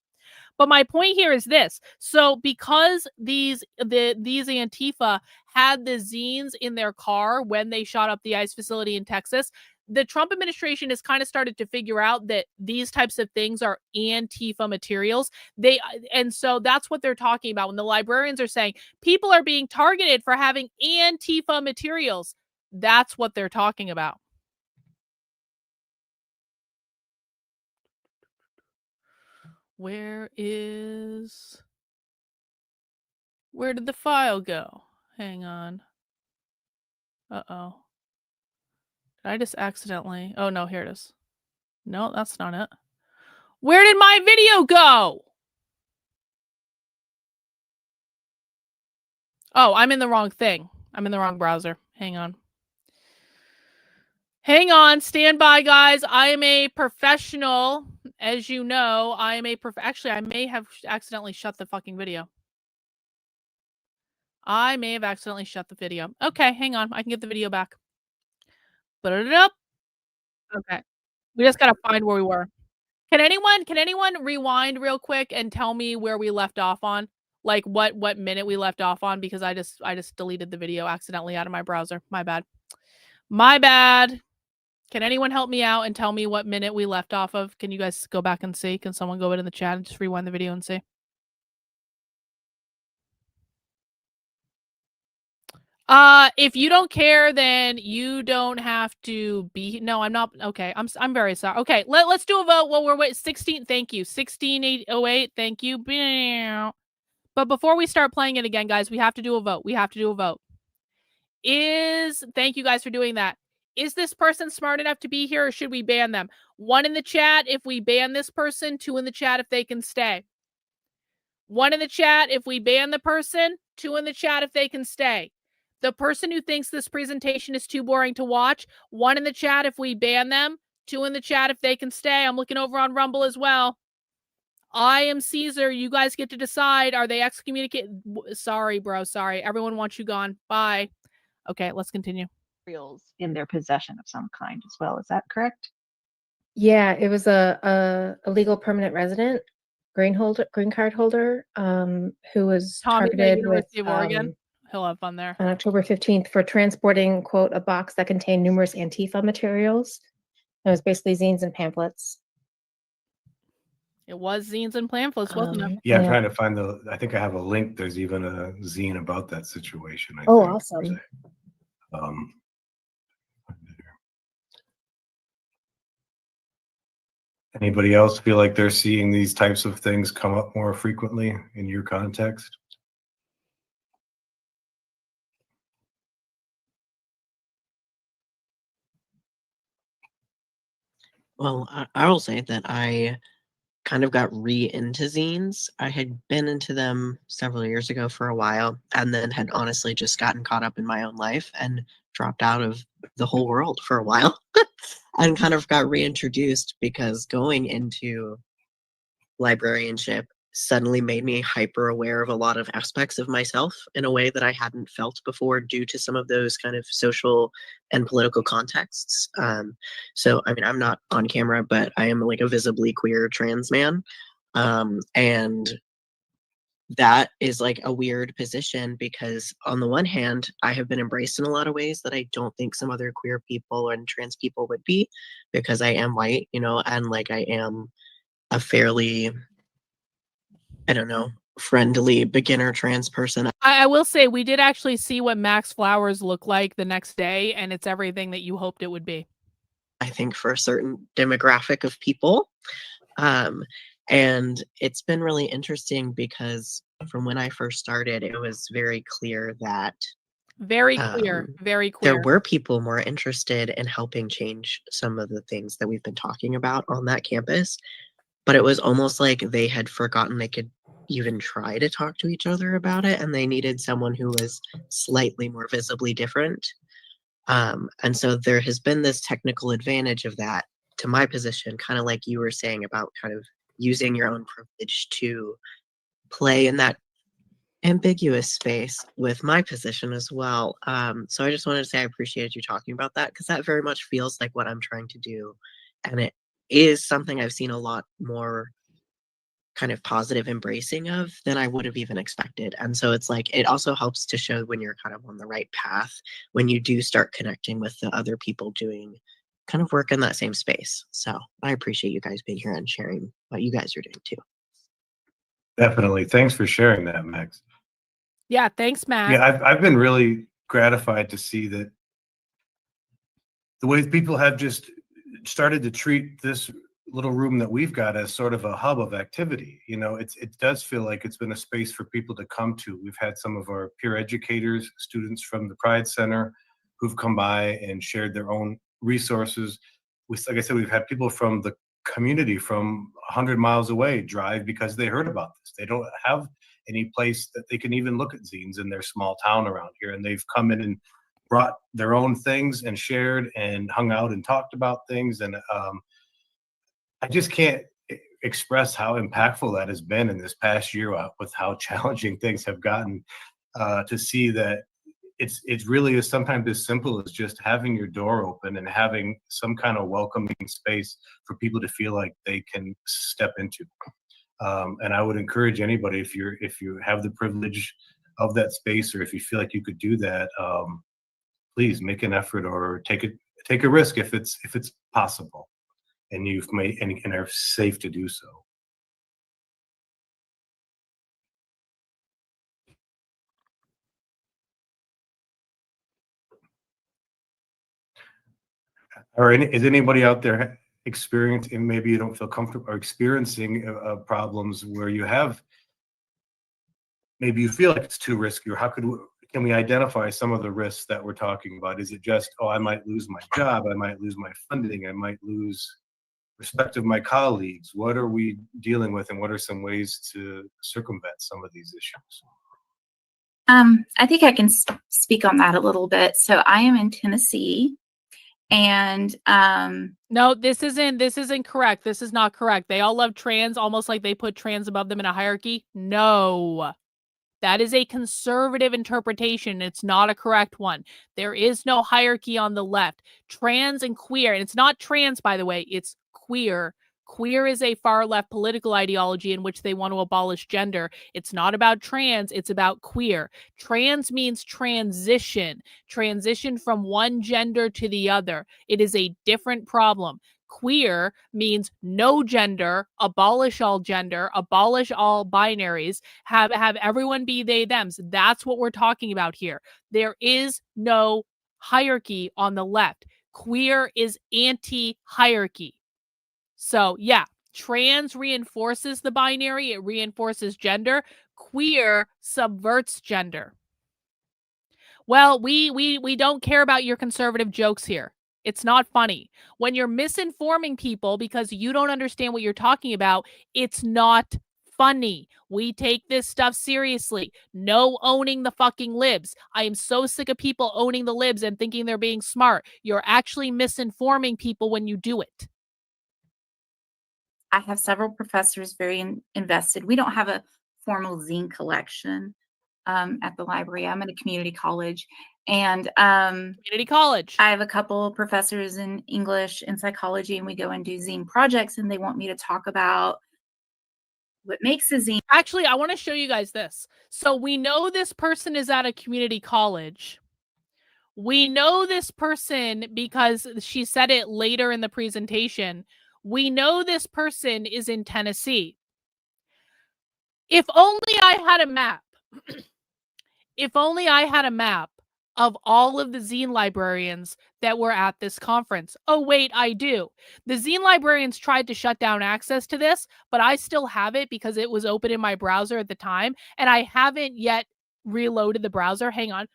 But my point here is this. So because these Antifa had the zines in their car when they shot up the ICE facility in Texas, the Trump administration has kind of started to figure out that these types of things are Antifa materials. And so that's what they're talking about when the librarians are saying people are being targeted for having Antifa materials. That's what they're talking about. Where did the file go? Hang on. Uh-oh. Did I just accidentally? Oh, no, here it is. No, that's not it. Where did my video go? Oh, I'm in the wrong thing. I'm in the wrong browser. Hang on. Hang on. Stand by, guys. I am a professional. As you know, I am a Actually, I may have accidentally shut the fucking video. I may have accidentally shut the video. Okay, hang on. I can get the video back. Put it up. Okay. We just gotta find where we were. Can anyone rewind real quick and tell me where we left off on? Like what minute we left off on, because I just deleted the video accidentally out of my browser. My bad. My bad. Can anyone help me out and tell me what minute we left off of? Can you guys go back and see? Can someone go in the chat and just rewind the video and see? If you don't care, then you don't have to be. No, I'm not. Okay, I'm very sorry. Okay, let's do a vote while we're waiting. 16. Thank you. 16808. Thank you. But before we start playing it again, guys, we have to do a vote. We have to do a vote. Thank you guys for doing that. Is this person smart enough to be here, or should we ban them? 1 in the chat if we ban this person. 2 in the chat if they can stay. 1 in the chat if we ban the person. 2 in the chat if they can stay. The person who thinks this presentation is too boring to watch, 1 in the chat if we ban them. 2 in the chat if they can stay. I'm looking over on Rumble as well. I am Caesar. You guys get to decide. Are they excommunicated? Sorry, bro. Sorry. Everyone wants you gone. Bye. Okay, let's continue. In their possession of some kind as well. Is that correct? Yeah, it was a legal permanent resident, green card holder, who was Tommy, targeted with University of Oregon. He'll have fun there. on October 15th for transporting, quote, a box that contained numerous Antifa materials. It was basically zines and pamphlets. It was zines and pamphlets, wasn't it? Yeah, I'm trying to find I think I have a link. There's even a zine about that situation. I Oh, think. awesome. Anybody else feel like they're seeing these types of things come up more frequently in your context? Well, I will say that I kind of got into zines. I had been into them several years ago for a while, and then had honestly just gotten caught up in my own life and dropped out of the whole world for a while and kind of got reintroduced because going into librarianship suddenly made me hyper aware of a lot of aspects of myself in a way that I hadn't felt before due to some of those kind of social and political contexts. So, I mean, I'm not on camera, but I am like a visibly queer trans man. And that is like a weird position because on the one hand, I have been embraced in a lot of ways that I don't think some other queer people and trans people would be, because I am white, you know, and like I am a fairly, I don't know, friendly beginner trans person. I will say we did actually see what Max Flowers looked like the next day, and it's everything that you hoped it would be. I think for a certain demographic of people. And it's been really interesting because from when I first started, it was very clear that very clear. There were people more interested in helping change some of the things that we've been talking about on that campus. But it was almost like they had forgotten they could even try to talk to each other about it, and they needed someone who was slightly more visibly different. And so there has been this technical advantage of that to my position, kind of like you were saying about kind of using your own privilege to play in that ambiguous space with my position as well. So I just wanted to say I appreciated you talking about that, because that very much feels like what I'm trying to do. And it is something I've seen a lot more kind of positive embracing of than I would have even expected. And so it's like, it also helps to show when you're kind of on the right path, when you do start connecting with the other people doing kind of work in that same space. So I appreciate you guys being here and sharing what you guys are doing too. Definitely. Thanks for sharing that, Max. Yeah, thanks, Matt. Yeah, I've been really gratified to see that the way people have just started to treat this little room that we've got as sort of a hub of activity. You know, it does feel like it's been a space for people to come to. We've had some of our peer educators, students from the Pride Center, who've come by and shared their own resources. Like I said, we've had people from the community from 100 miles away drive because they heard about this. They don't have any place that they can even look at zines in their small town around here, and they've come in and brought their own things and shared and hung out and talked about things. And I just can't express how impactful that has been in this past year with how challenging things have gotten, to see that it's really is sometimes as simple as just having your door open and having some kind of welcoming space for people to feel like they can step into. And I would encourage anybody, if you have the privilege of that space, or if you feel like you could do that, please make an effort or take a risk if it's possible, and you've made and are safe to do so. Or is anybody out there experiencing, maybe you don't feel comfortable, or experiencing problems where you have, maybe you feel like it's too risky, or can we identify some of the risks that we're talking about? Is it just, oh, I might lose my job, I might lose my funding, I might lose respect of my colleagues? What are we dealing with, and what are some ways to circumvent some of these issues? I think I can speak on that a little bit. So I am in Tennessee, and no, this isn't correct. This is not correct. They all love trans, almost like they put trans above them in a hierarchy. No. That is a conservative interpretation. It's not a correct one. There is no hierarchy on the left. Trans and queer, and it's not trans, by the way, it's queer. Queer is a far left political ideology in which they want to abolish gender. It's not about trans, it's about queer. Trans means transition from one gender to the other. It is a different problem. Queer means no gender, abolish all gender, abolish all binaries, have everyone be they, thems. That's what we're talking about here. There is no hierarchy on the left. Queer is anti-hierarchy. So yeah, trans reinforces the binary, it reinforces gender. Queer subverts gender. Well, we don't care about your conservative jokes here. It's not funny. When you're misinforming people because you don't understand what you're talking about, it's not funny. We take this stuff seriously. No owning the fucking libs. I am so sick of people owning the libs and thinking they're being smart. You're actually misinforming people when you do it. I have several professors very invested. We don't have a formal zine collection at the library. I'm at a community college, and community college. I have a couple of professors in English and psychology, and we go and do zine projects, and they want me to talk about what makes a zine. Actually, I want to show you guys this. So we know this person is at a community college. We know this person because she said it later in the presentation. We know this person is in Tennessee. If only I had a map. If only I had a map of all of the zine librarians that were at this conference. Oh, wait, I do. The zine librarians tried to shut down access to this, but I still have it because it was open in my browser at the time, and I haven't yet reloaded the browser. Hang on.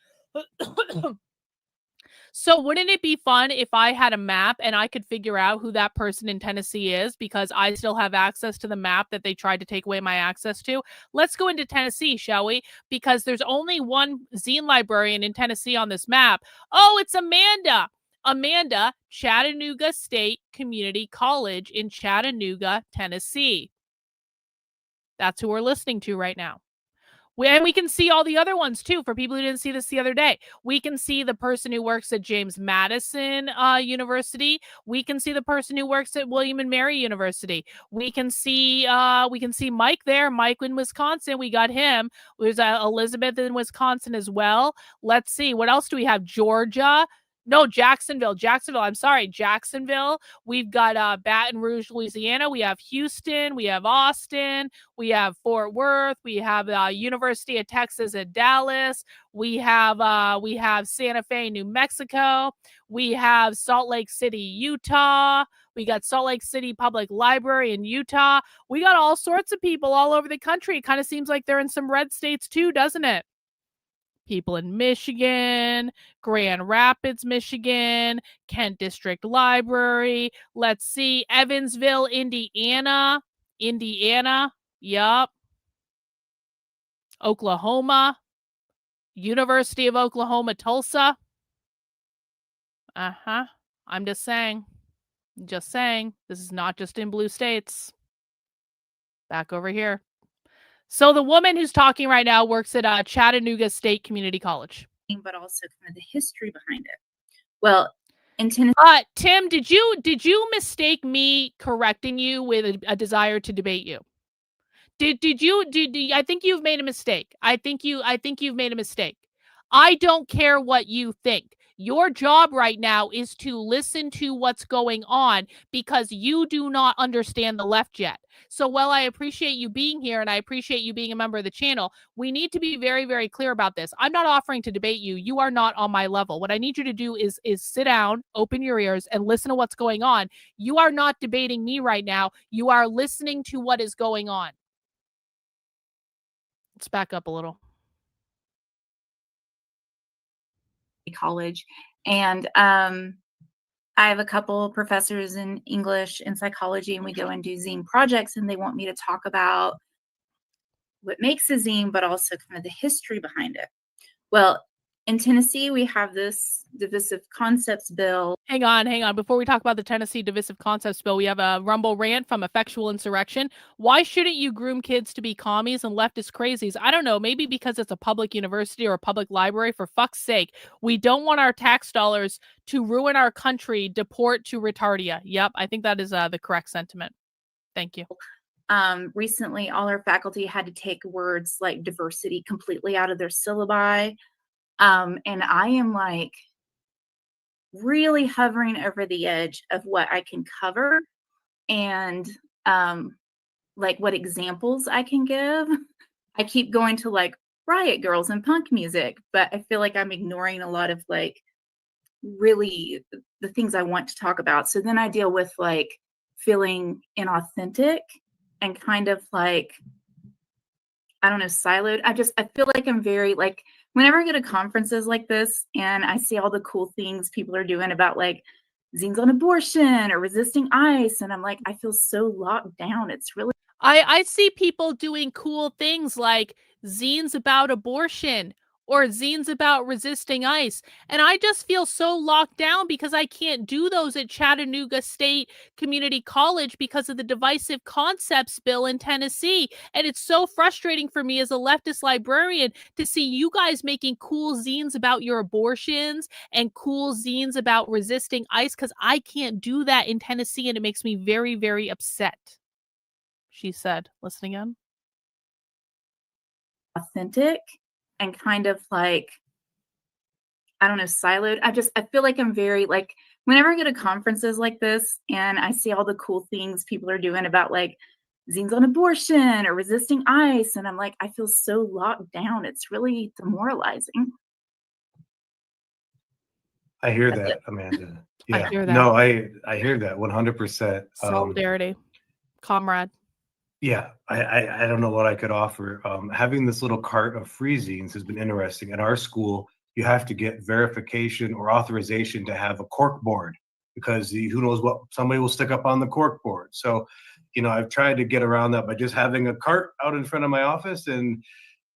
So wouldn't it be fun if I had a map and I could figure out who that person in Tennessee is because I still have access to the map that they tried to take away my access to? Let's go into Tennessee, shall we? Because there's only one zine librarian in Tennessee on this map. Oh, it's Amanda. Amanda, Chattanooga State Community College in Chattanooga, Tennessee. That's who we're listening to right now. And we can see all the other ones, too, for people who didn't see this the other day. We can see the person who works at James Madison University. We can see the person who works at William and Mary University. We can see Mike there, Mike in Wisconsin. We got him. There's Elizabeth in Wisconsin as well. Let's see. What else do we have? Georgia. No, Jacksonville. I'm sorry, Jacksonville. We've got Baton Rouge, Louisiana. We have Houston. We have Austin. We have Fort Worth. We have University of Texas at Dallas. We have Santa Fe, New Mexico. We have Salt Lake City, Utah. We got Salt Lake City Public Library in Utah. We got all sorts of people all over the country. It kind of seems like they're in some red states too, doesn't it? People in Michigan, Grand Rapids, Michigan, Kent District Library. Let's see, Evansville, Indiana. Yup. Oklahoma. University of Oklahoma, Tulsa. I'm just saying. This is not just in blue states. Back over here. So the woman who's talking right now works at Chattanooga State Community College. But also kind of the history behind it. Well, in Tennessee, Tim, did you mistake me correcting you with a desire to debate you? Did you I think you've made a mistake. I think you've made a mistake. I don't care what you think. Your job right now is to listen to what's going on because you do not understand the left yet. So while I appreciate you being here and I appreciate you being a member of the channel, we need to be very, very clear about this. I'm not offering to debate you. You are not on my level. What I need you to do is sit down, open your ears, and listen to what's going on. You are not debating me right now. You are listening to what is going on. Let's back up a little. College, and I have a couple professors in English and psychology, and we go and do zine projects, and they want me to talk about what makes a zine, but also kind of the history behind it. Well, in Tennessee, we have this divisive concepts bill. Hang on. Before we talk about the Tennessee divisive concepts bill, we have a Rumble rant from Effectual Insurrection. Why shouldn't you groom kids to be commies and leftist crazies? I don't know. Maybe because it's a public university or a public library. For fuck's sake, we don't want our tax dollars to ruin our country. Deport to retardia. Yep, I think that is the correct sentiment. Thank you. Recently, all our faculty had to take words like diversity completely out of their syllabi. And I am like really hovering over the edge of what I can cover and like what examples I can give. I keep going to like riot girls and punk music, but I feel like I'm ignoring a lot of like really the things I want to talk about. So then I deal with like feeling inauthentic and kind of like, I don't know, siloed. I feel like I'm very like, whenever I go to conferences like this and I see all the cool things people are doing about like zines on abortion or resisting ICE, and I'm like, I feel so locked down. It's really. I see people doing cool things like zines about abortion or zines about resisting ICE. And I just feel so locked down because I can't do those at Chattanooga State Community College because of the divisive concepts bill in Tennessee. And it's so frustrating for me as a leftist librarian to see you guys making cool zines about your abortions and cool zines about resisting ICE because I can't do that in Tennessee and it makes me very, very upset. She said, listen again. Authentic and kind of like, I don't know, siloed. I feel like I'm very like, whenever I go to conferences like this and I see all the cool things people are doing about like zines on abortion or resisting ICE, and I'm like, I feel so locked down. It's really demoralizing. I hear that, Amanda. Yeah. I hear that. No, I hear that 100%. Solidarity, comrade. Yeah, I don't know what I could offer. Having this little cart of free zines has been interesting. At our school, you have to get verification or authorization to have a cork board because who knows what somebody will stick up on the cork board. So, I've tried to get around that by just having a cart out in front of my office, and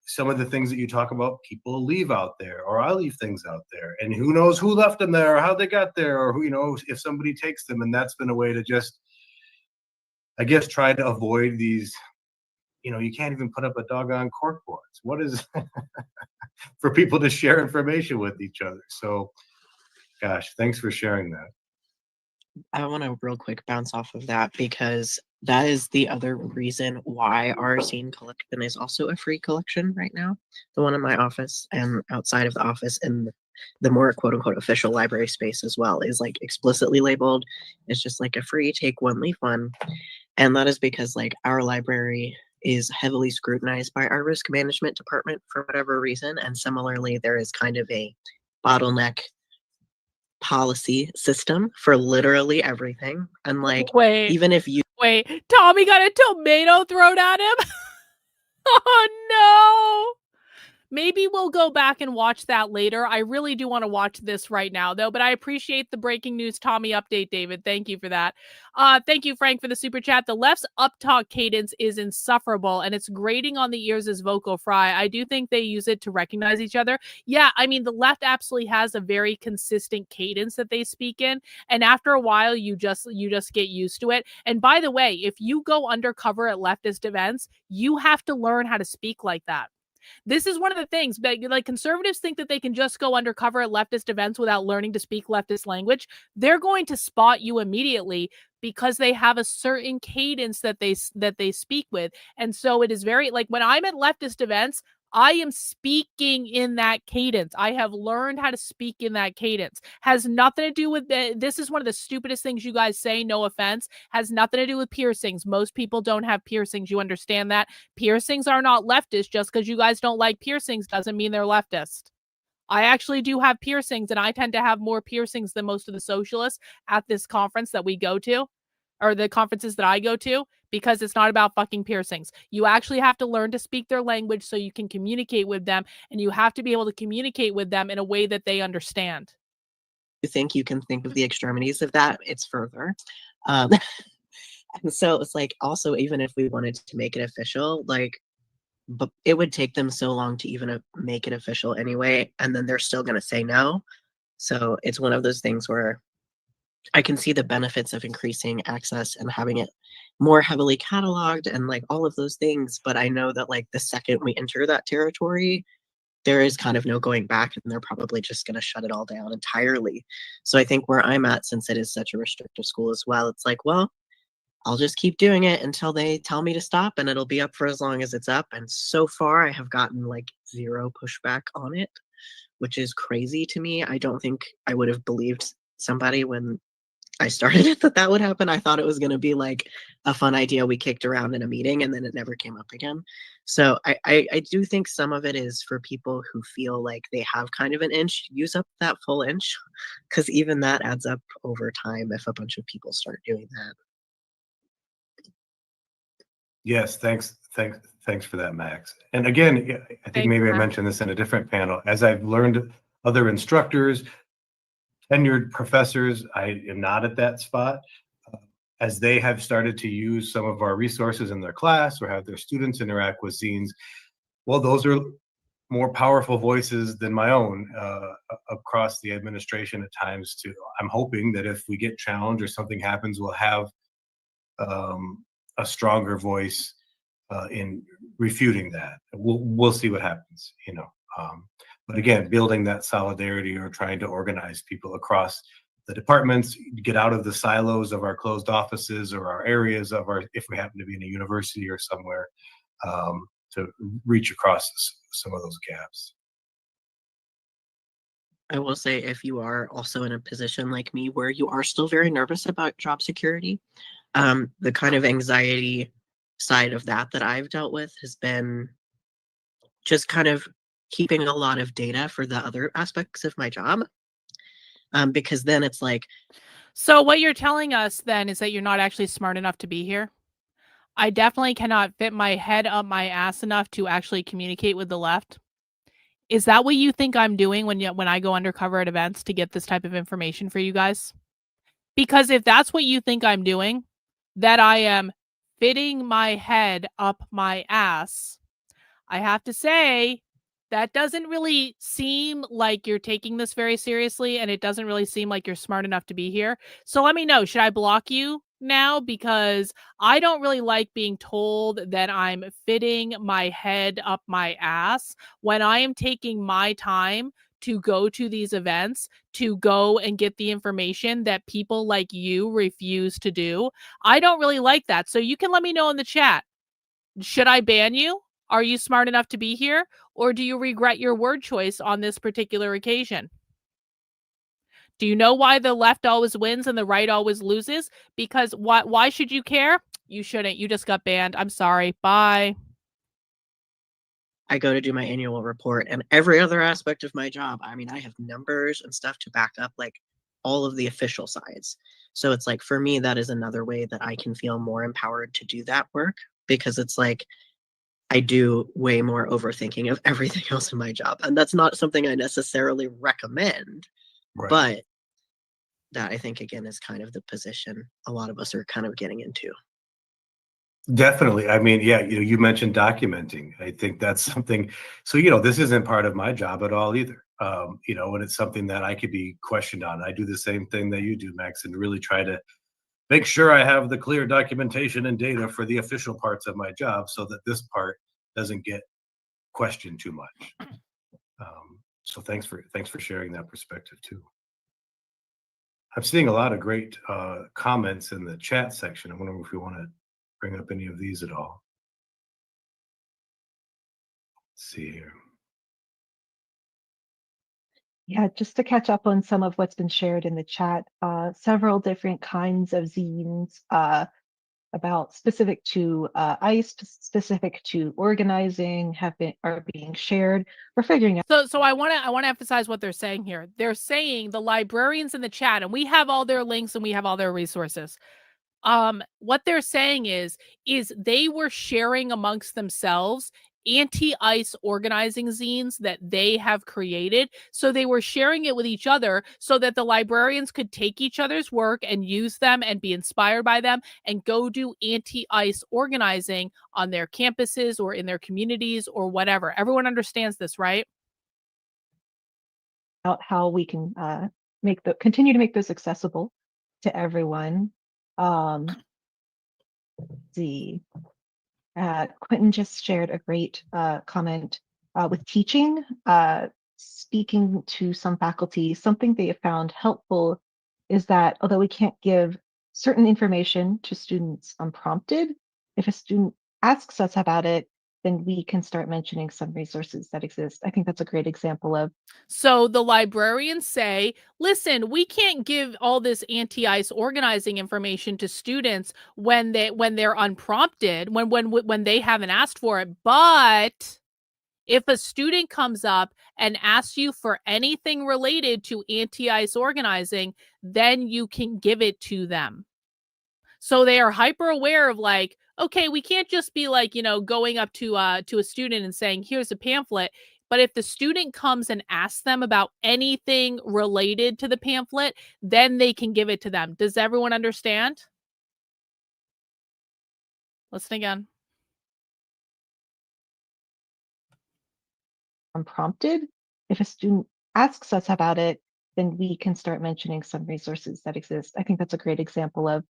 some of the things that you talk about, people leave out there, or I leave things out there, and who knows who left them there or how they got there, or who, if somebody takes them. And that's been a way to just, I guess, try to avoid these, you can't even put up a doggone cork boards. What is for people to share information with each other? So, gosh, thanks for sharing that. I want to real quick bounce off of that because that is the other reason why our zine collection is also a free collection right now. The one in my office and outside of the office in the more quote unquote official library space as well is like explicitly labeled. It's just like a free take one, leave one. And that is because like our library is heavily scrutinized by our risk management department for whatever reason. And similarly, there is kind of a bottleneck policy system for literally everything. And like, even if you Wait, Tommy got a tomato thrown at him? Oh no! Maybe we'll go back and watch that later. I really do want to watch this right now, though, but I appreciate the breaking news Tommy update, David. Thank you for that. Thank you, Frank, for the super chat. The left's uptalk cadence is insufferable, and it's grating on the ears as vocal fry. I do think they use it to recognize each other. Yeah, I mean, the left absolutely has a very consistent cadence that they speak in, and after a while, you just get used to it. And by the way, if you go undercover at leftist events, you have to learn how to speak like that. This is one of the things, but like conservatives think that they can just go undercover at leftist events without learning to speak leftist language. They're going to spot you immediately because they have a certain cadence that they speak with. And so it is very like when I'm at leftist events, I am speaking in that cadence. I have learned how to speak in that cadence. Has nothing to do with this is one of the stupidest things you guys say, no offense. Has nothing to do with piercings. Most people don't have piercings. You understand that? Piercings are not leftist. Just because you guys don't like piercings doesn't mean they're leftist. I actually do have piercings, and I tend to have more piercings than most of the socialists at this conference that we go to, or the conferences that I go to, because it's not about fucking piercings. You actually have to learn to speak their language so you can communicate with them, and you have to be able to communicate with them in a way that they understand. You think you can think of the extremities of that, it's further. And so it's like, also, even if we wanted to make it official, like, but it would take them so long to even make it official anyway, and then they're still going to say no. So it's one of those things where I can see the benefits of increasing access and having it more heavily cataloged and like all of those things. But I know that like the second we enter that territory, there is kind of no going back, and they're probably just going to shut it all down entirely. So I think where I'm at, since it is such a restrictive school as well, it's like, well, I'll just keep doing it until they tell me to stop, and it'll be up for as long as it's up. And so far I have gotten like zero pushback on it, which is crazy to me. I don't think I would have believed somebody when I started it that would happen. I thought it was going to be like a fun idea we kicked around in a meeting, and then it never came up again. So I do think some of it is for people who feel like they have kind of an inch, use up that full inch, because even that adds up over time if a bunch of people start doing that. Yes, thanks for that, Max. And again, I think maybe I mentioned this in a different panel. As I've learned other instructors, tenured professors, I am not at that spot. As they have started to use some of our resources in their class or have their students interact with zines, well, those are more powerful voices than my own across the administration at times too. I'm hoping that if we get challenged or something happens, we'll have a stronger voice in refuting that. We'll see what happens, you know. But again, building that solidarity or trying to organize people across the departments, get out of the silos of our closed offices or our areas of our, if we happen to be in a university or somewhere, to reach across some of those gaps. I will say, if you are also in a position like me where you are still very nervous about job security, the kind of anxiety side of that I've dealt with has been just kind of keeping a lot of data for the other aspects of my job. Because then it's like... So what you're telling us then is that you're not actually smart enough to be here? I definitely cannot fit my head up my ass enough to actually communicate with the left. Is that what you think I'm doing when I go undercover at events to get this type of information for you guys? Because if that's what you think I'm doing, that I am fitting my head up my ass, I have to say that doesn't really seem like you're taking this very seriously, and it doesn't really seem like you're smart enough to be here. So let me know, should I block you now? Because I don't really like being told that I'm fitting my head up my ass when I am taking my time to go to these events, to go and get the information that people like you refuse to do. I don't really like that. So you can let me know in the chat. Should I ban you? Are you smart enough to be here? Or do you regret your word choice on this particular occasion? Do you know why the left always wins and the right always loses? Because why should you care? You shouldn't. You just got banned. I'm sorry. Bye. I go to do my annual report, and every other aspect of my job, I mean, I have numbers and stuff to back up like all of the official sides. So it's like, for me, that is another way that I can feel more empowered to do that work, because it's like I do way more overthinking of everything else in my job. And that's not something I necessarily recommend, Right. but that, I think, again, is kind of the position a lot of us are kind of getting into. Definitely. I mean, yeah, you mentioned documenting. I think that's something. So, this isn't part of my job at all either. And it's something that I could be questioned on. I do the same thing that you do, Max, and really try to make sure I have the clear documentation and data for the official parts of my job, so that this part doesn't get questioned too much. So thanks for sharing that perspective too. I'm seeing a lot of great comments in the chat section. I wonder if you want to bring up any of these at all. Let's see here. Yeah, just to catch up on some of what's been shared in the chat, several different kinds of zines about specific to ICE, specific to organizing, are being shared. We're figuring out. So I want to emphasize what they're saying here. They're saying the librarians in the chat, and we have all their links and we have all their resources. What they're saying is they were sharing amongst themselves anti-ICE organizing zines that they have created. So they were sharing it with each other so that the librarians could take each other's work and use them and be inspired by them and go do anti-ICE organizing on their campuses or in their communities or whatever. Everyone understands this, right? Out how we can continue to make those accessible to everyone. Quentin just shared a great comment with teaching, speaking to some faculty. Something they have found helpful is that although we can't give certain information to students unprompted, if a student asks us about it, then we can start mentioning some resources that exist. I think that's a great example of. So the librarians say, listen, we can't give all this anti-ICE organizing information to students when they're unprompted, when they haven't asked for it. But if a student comes up and asks you for anything related to anti-ICE organizing, then you can give it to them. So they are hyper aware of like, okay, we can't just be like, going up to a student and saying, here's a pamphlet. But if the student comes and asks them about anything related to the pamphlet, then they can give it to them. Does everyone understand? Listen again. Unprompted. If a student asks us about it, then we can start mentioning some resources that exist. I think that's a great example of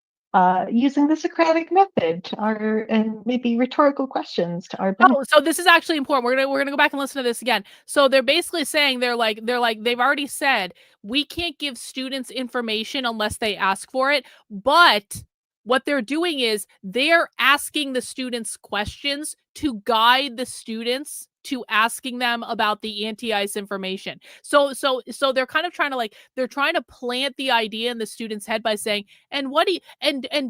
using the Socratic method and maybe rhetorical questions to our benefit. Oh, so this is actually important. We're gonna go back and listen to this again. So they're basically saying they've already said we can't give students information unless they ask for it. But what they're doing is they're asking the students questions to guide the students to asking them about the anti-ICE information. So they're kind of trying to they're trying to plant the idea in the student's head by saying, and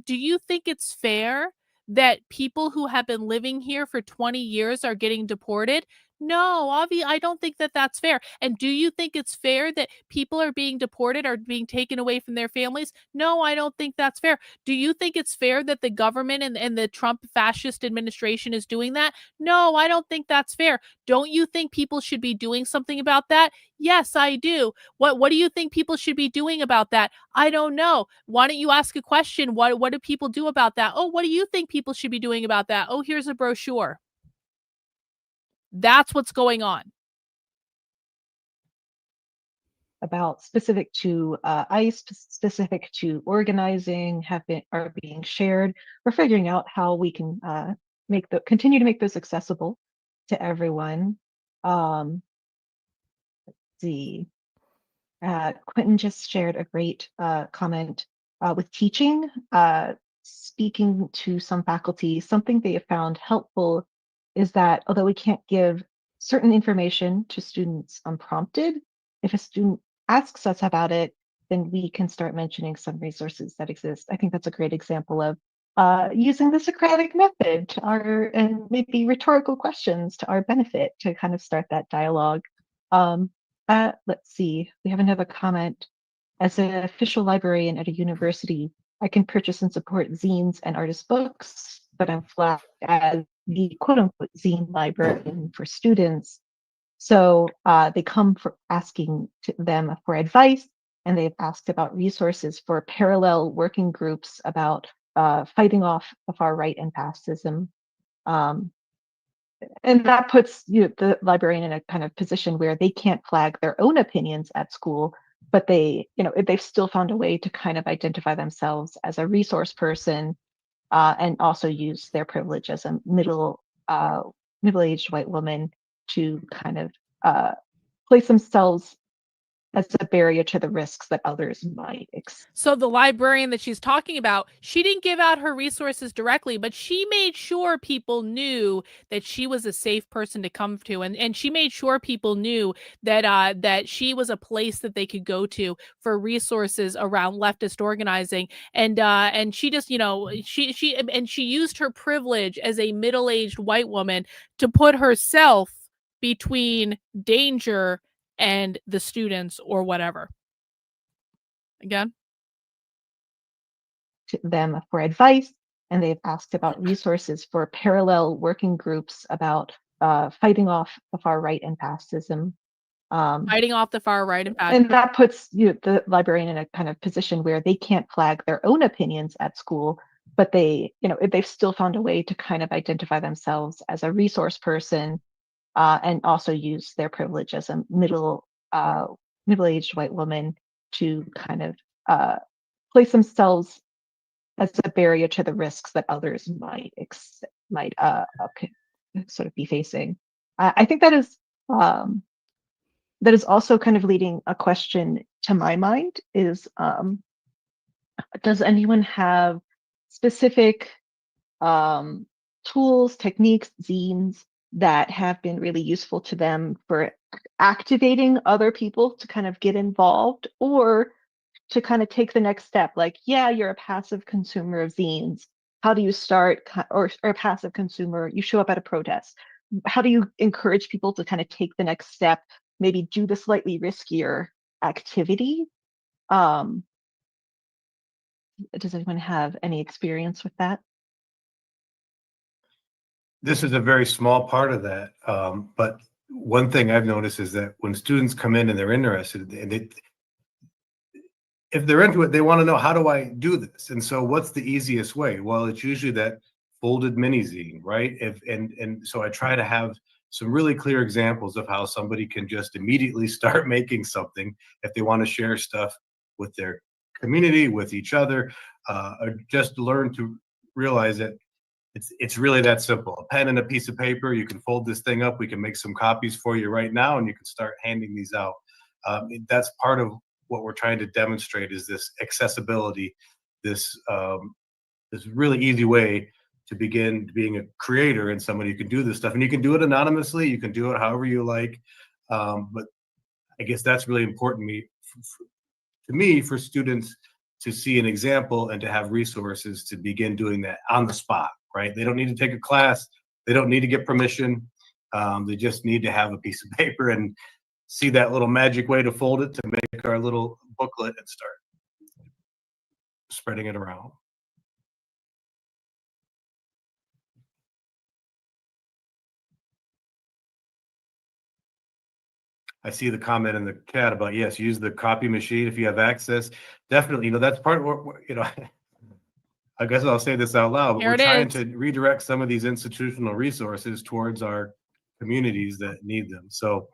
do you think it's fair that people who have been living here for 20 years are getting deported? No, I don't think that that's fair. And do you think it's fair that people are being deported or being taken away from their families? No, I don't think that's fair. Do you think it's fair that the government and the Trump fascist administration is doing that? No, I don't think that's fair. Don't you think people should be doing something about that? Yes, I do. What do you think people should be doing about that? I don't know. Why don't you ask a question? What do people do about that? Oh, what do you think people should be doing about that? Oh, here's a brochure. That's what's going on. About specific to ICE, specific to organizing, are being shared. We're figuring out how we can continue to make those accessible to everyone. Quentin just shared a great comment with teaching, speaking to some faculty. Something they have found helpful is that although we can't give certain information to students unprompted, if a student asks us about it, then we can start mentioning some resources that exist. I think that's a great example of using the Socratic method to and maybe rhetorical questions to our benefit to kind of start that dialogue. Let's see, we have another comment. As an official librarian at a university, I can purchase and support zines and artist books, but I'm flagged as the quote unquote zine librarian for students. So they come for asking them for advice, and they've asked about resources for parallel working groups about fighting off the far right and fascism. And that puts the librarian in a kind of position where they can't flag their own opinions at school, but they've still found a way to kind of identify themselves as a resource person and also use their privilege as a middle-aged white woman to kind of place themselves as a barrier to the risks that others might expect. So the librarian that she's talking about, she didn't give out her resources directly, but she made sure people knew that she was a safe person to come to, and she made sure people knew that that she was a place that they could go to for resources around leftist organizing, and she just she used her privilege as a middle-aged white woman to put herself between danger and the students or whatever. Again? To them for advice, and they've asked about resources for parallel working groups about fighting off the far right and fascism. Fighting off the far right and fascism. And that puts the librarian in a kind of position where they can't flag their own opinions at school, but they've still found a way to kind of identify themselves as a resource person and also use their privilege as a middle-aged white woman to kind of place themselves as a barrier to the risks that others might sort of be facing. I think that is also kind of leading a question to my mind is, does anyone have specific tools, techniques, zines that have been really useful to them for activating other people to kind of get involved or to kind of take the next step? Like, yeah, you're a passive consumer of zines. How do you start, or a passive consumer, you show up at a protest. How do you encourage people to kind of take the next step, maybe do the slightly riskier activity? Does anyone have any experience with that? This is a very small part of that. But one thing I've noticed is that when students come in and they're interested, and if they're into it, they want to know, how do I do this? And so what's the easiest way? Well, it's usually that folded mini zine, right? And so I try to have some really clear examples of how somebody can just immediately start making something if they want to share stuff with their community, with each other, or just learn to realize that it's really that simple. A pen and a piece of paper, you can fold this thing up, we can make some copies for you right now, and you can start handing these out. That's part of what we're trying to demonstrate, is this accessibility, this really easy way to begin being a creator and somebody who can do this stuff. And you can do it anonymously, you can do it however you like. But I guess that's really important to me for students to see an example and to have resources to begin doing that on the spot, right? They don't need to take a class, they don't need to get permission. They just need to have a piece of paper and see that little magic way to fold it to make our little booklet and start spreading it around. I see the comment in the chat about, yes, use the copy machine if you have access. Definitely, that's part of what, I guess I'll say this out loud, but we're trying to redirect some of these institutional resources towards our communities that need them. So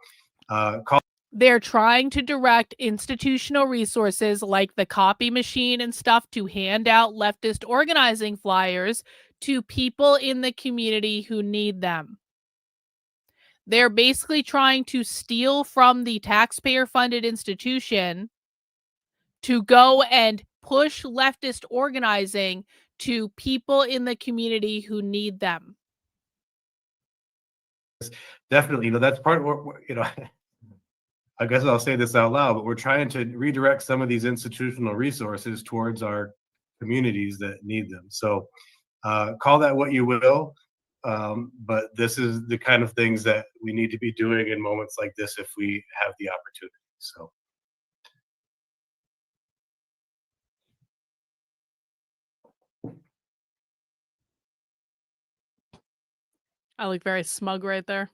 they're trying to direct institutional resources like the copy machine and stuff to hand out leftist organizing flyers to people in the community who need them. They're basically trying to steal from the taxpayer-funded institution to go and push leftist organizing to people in the community who need them. Definitely, that's part of what, I guess I'll say this out loud, but we're trying to redirect some of these institutional resources towards our communities that need them. So call that what you will, but this is the kind of things that we need to be doing in moments like this if we have the opportunity. So. I look very smug right there.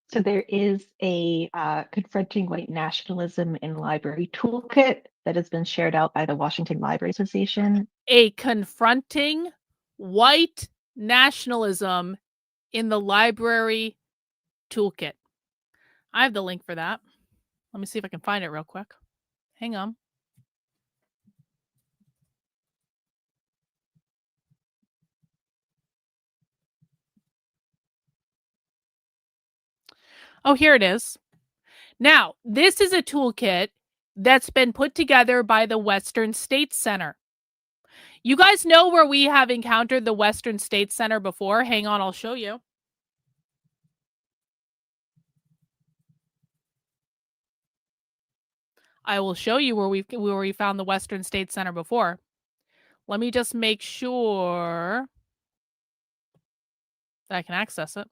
So there is a Confronting White Nationalism in Library toolkit that has been shared out by the Washington Library Association. A Confronting White Nationalism in the Library toolkit. I have the link for that. Let me see if I can find it real quick. Hang on. Oh, here it is. Now, this is a toolkit that's been put together by the Western States Center. You guys know where we have encountered the Western States Center before? Hang on, I'll show you. I will show you where we found the Western States Center before. Let me just make sure that I can access it.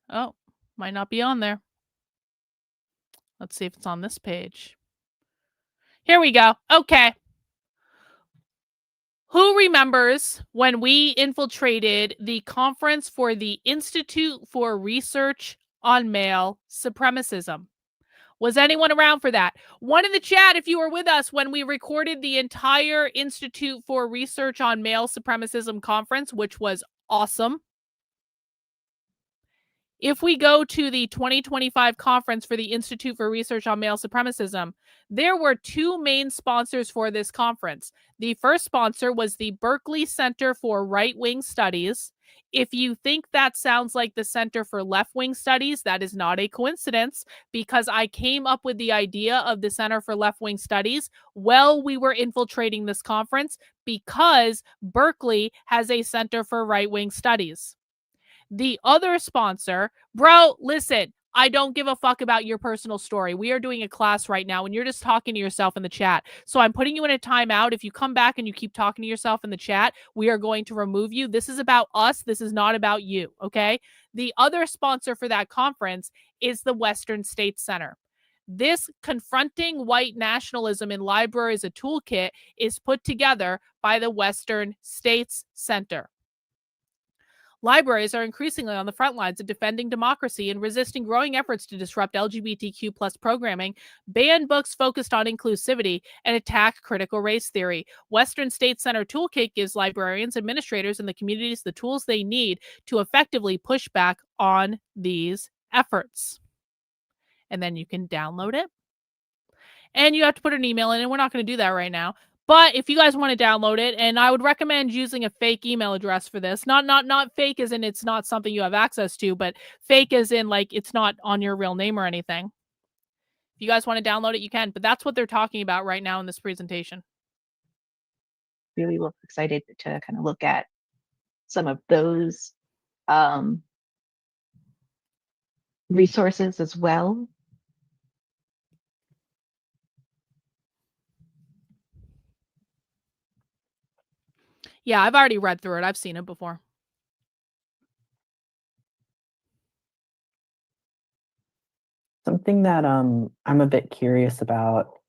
Oh, might not be on there. Let's see if it's on this page. Here we go. Okay. Who remembers when we infiltrated the conference for the Institute for Research on Male Supremacism? Was anyone around for that? One in the chat if you were with us when we recorded the entire Institute for Research on Male Supremacism conference, which was awesome. If we go to the 2025 conference for the Institute for Research on Male Supremacism, there were two main sponsors for this conference. The first sponsor was the Berkeley Center for Right-Wing Studies. If you think that sounds like the Center for Left-Wing Studies, that is not a coincidence, because I came up with the idea of the Center for Left-Wing Studies while we were infiltrating this conference, because Berkeley has a Center for Right-Wing Studies. The other sponsor, bro, listen, I don't give a fuck about your personal story. We are doing a class right now and you're just talking to yourself in the chat. So I'm putting you in a timeout. If you come back and you keep talking to yourself in the chat, we are going to remove you. This is about us. This is not about you, okay? The other sponsor for that conference is the Western States Center. This Confronting White Nationalism in Libraries, a toolkit, is put together by the Western States Center. Libraries are increasingly on the front lines of defending democracy and resisting growing efforts to disrupt LGBTQ+ programming, ban books focused on inclusivity, and attack critical race theory. Western States Center Toolkit gives librarians, administrators, and the communities the tools they need to effectively push back on these efforts. And then you can download it. And you have to put an email in, and we're not going to do that right now. But if you guys want to download it, and I would recommend using a fake email address for this, not fake as in it's not something you have access to, but fake as in like it's not on your real name or anything. If you guys want to download it, you can. But that's what they're talking about right now in this presentation. Really excited to kind of look at some of those resources as well. Yeah, I've already read through it. I've seen it before. Something that I'm a bit curious about.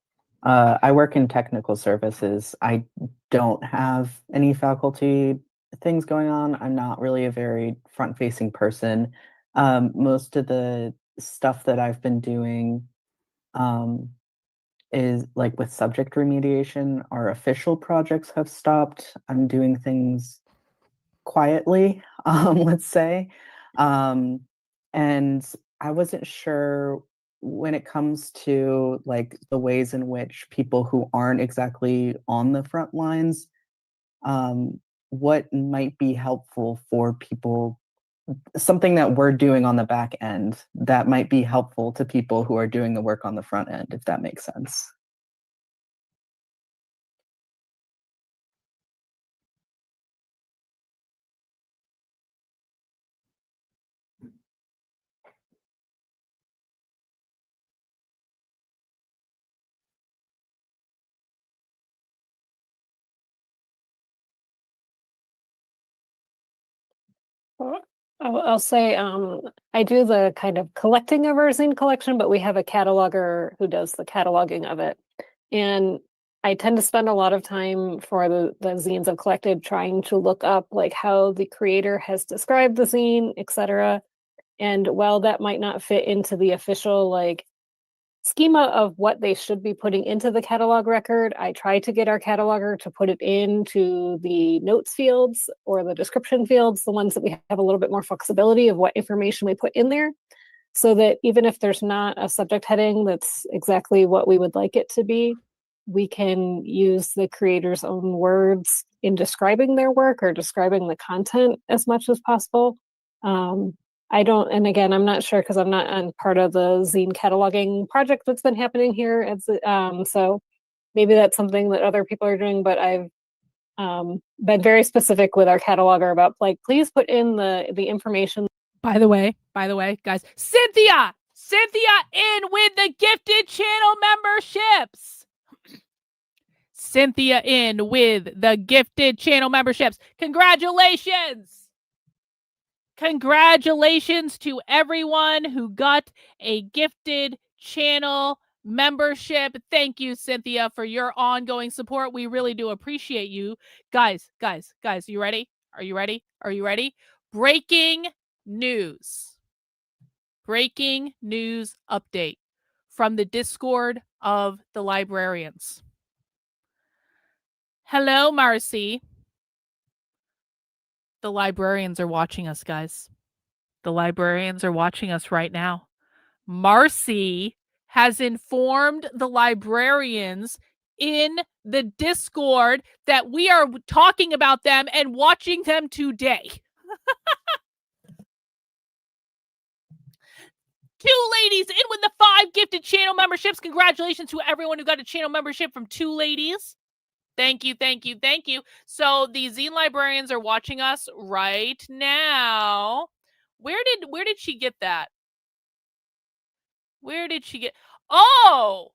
I work in technical services. I don't have any faculty things going on. I'm not really a very front-facing person. Most of the stuff that I've been doing is like with subject remediation. Our official projects have stopped. I'm doing things quietly, let's say. And I wasn't sure when it comes to like the ways in which people who aren't exactly on the front lines what might be helpful for people, something that we're doing on the back end that might be helpful to people who are doing the work on the front end, if that makes sense. Well, I'll say I do the kind of collecting of our zine collection, but we have a cataloger who does the cataloging of it. And I tend to spend a lot of time for the zines I've collected trying to look up like how the creator has described the zine, etc. And while that might not fit into the official like schema of what they should be putting into the catalog record, I try to get our cataloger to put it into the notes fields or the description fields, the ones that we have a little bit more flexibility of what information we put in there, so that even if there's not a subject heading that's exactly what we would like it to be, we can use the creator's own words in describing their work or describing the content as much as possible. I don't, and again, I'm not sure because I'm not on part of the zine cataloging project that's been happening here. So maybe that's something that other people are doing, but I've been very specific with our cataloger about like, please put in the information. By the way, guys, Cynthia in with the gifted channel memberships. Cynthia in with the gifted channel memberships. Congratulations. Congratulations to everyone who got a gifted channel membership. Thank you, Cynthia, for your ongoing support. We really do appreciate you. Guys, you ready? Are you ready? Breaking news. Breaking news update from the Discord of the Librarians. Hello, Marcy. The Librarians are watching us, guys. The Librarians are watching us right now. Marcy has informed the Librarians in the Discord that we are talking about them and watching them today. 2 ladies in with the 5 gifted channel memberships. Congratulations to everyone who got a channel membership from 2 ladies. Thank you. So the zine Librarians are watching us right now. Where did she get that? Where did she get? Oh!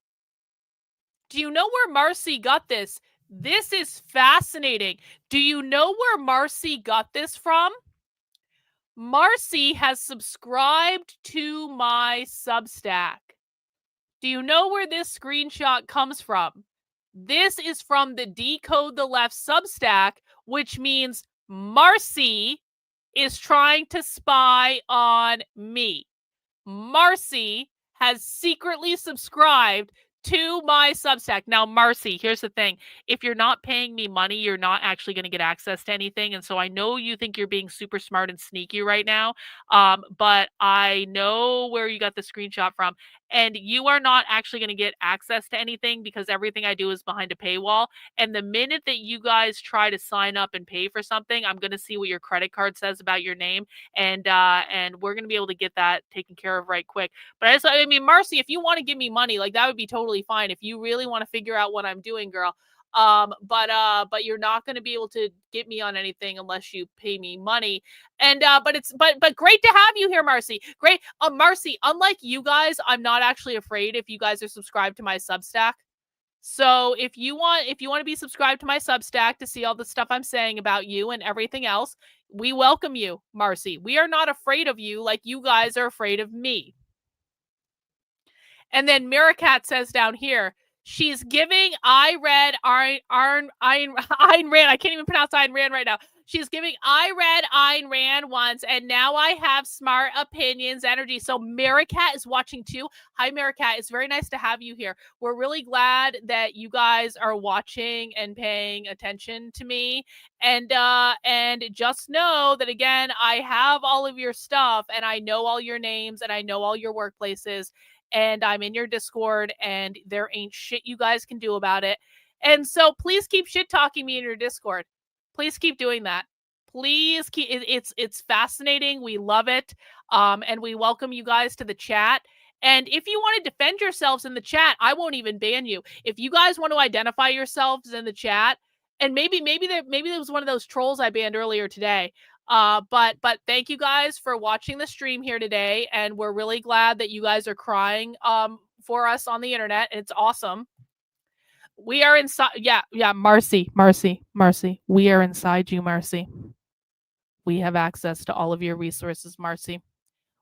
Do you know where Marcy got this? This is fascinating. Do you know where Marcy got this from? Marcy has subscribed to my Substack. Do you know where this screenshot comes from? This is from the Decode the Left Substack, which means Marcy is trying to spy on me. Marcy has secretly subscribed to my Substack. Now, Marcy, here's the thing. If you're not paying me money, you're not actually going to get access to anything. And so I know you think you're being super smart and sneaky right now, but I know where you got the screenshot from. And you are not actually going to get access to anything because everything I do is behind a paywall. And the minute that you guys try to sign up and pay for something, I'm going to see what your credit card says about your name. And we're going to be able to get that taken care of right quick. But I mean, Marcy, if you want to give me money, like that would be totally fine. If you really want to figure out what I'm doing, girl. But you're not going to be able to get me on anything unless you pay me money. And but great to have you here, Marcy. Great. Marcy, unlike you guys, I'm not actually afraid if you guys are subscribed to my Substack. So if you want to be subscribed to my Substack to see all the stuff I'm saying about you and everything else, we welcome you, Marcy. We are not afraid of you like you guys are afraid of me. And then Miracat says down here, she's giving Ayn Rand. I can't even pronounce Ayn Rand right now. She's giving I read Ayn Rand once, and now I have smart opinions energy. So Miracat is watching too. Hi, Miracat. It's very nice to have you here. We're really glad that you guys are watching and paying attention to me. And just know that, again, I have all of your stuff, and I know all your names, and I know all your workplaces. And I'm in your Discord, and there ain't shit you guys can do about it. And so please keep shit talking me in your Discord. Please keep doing that. Please keep it's fascinating. We love it. And we welcome you guys to the chat. And if you want to defend yourselves in the chat, I won't even ban you. If you guys want to identify yourselves in the chat, and maybe there was one of those trolls I banned earlier today. But thank you guys for watching the stream here today, and we're really glad that you guys are crying for us on the internet. It's awesome. We are inside. Yeah, Marcy. We are inside you, Marcy. We have access to all of your resources, Marcy.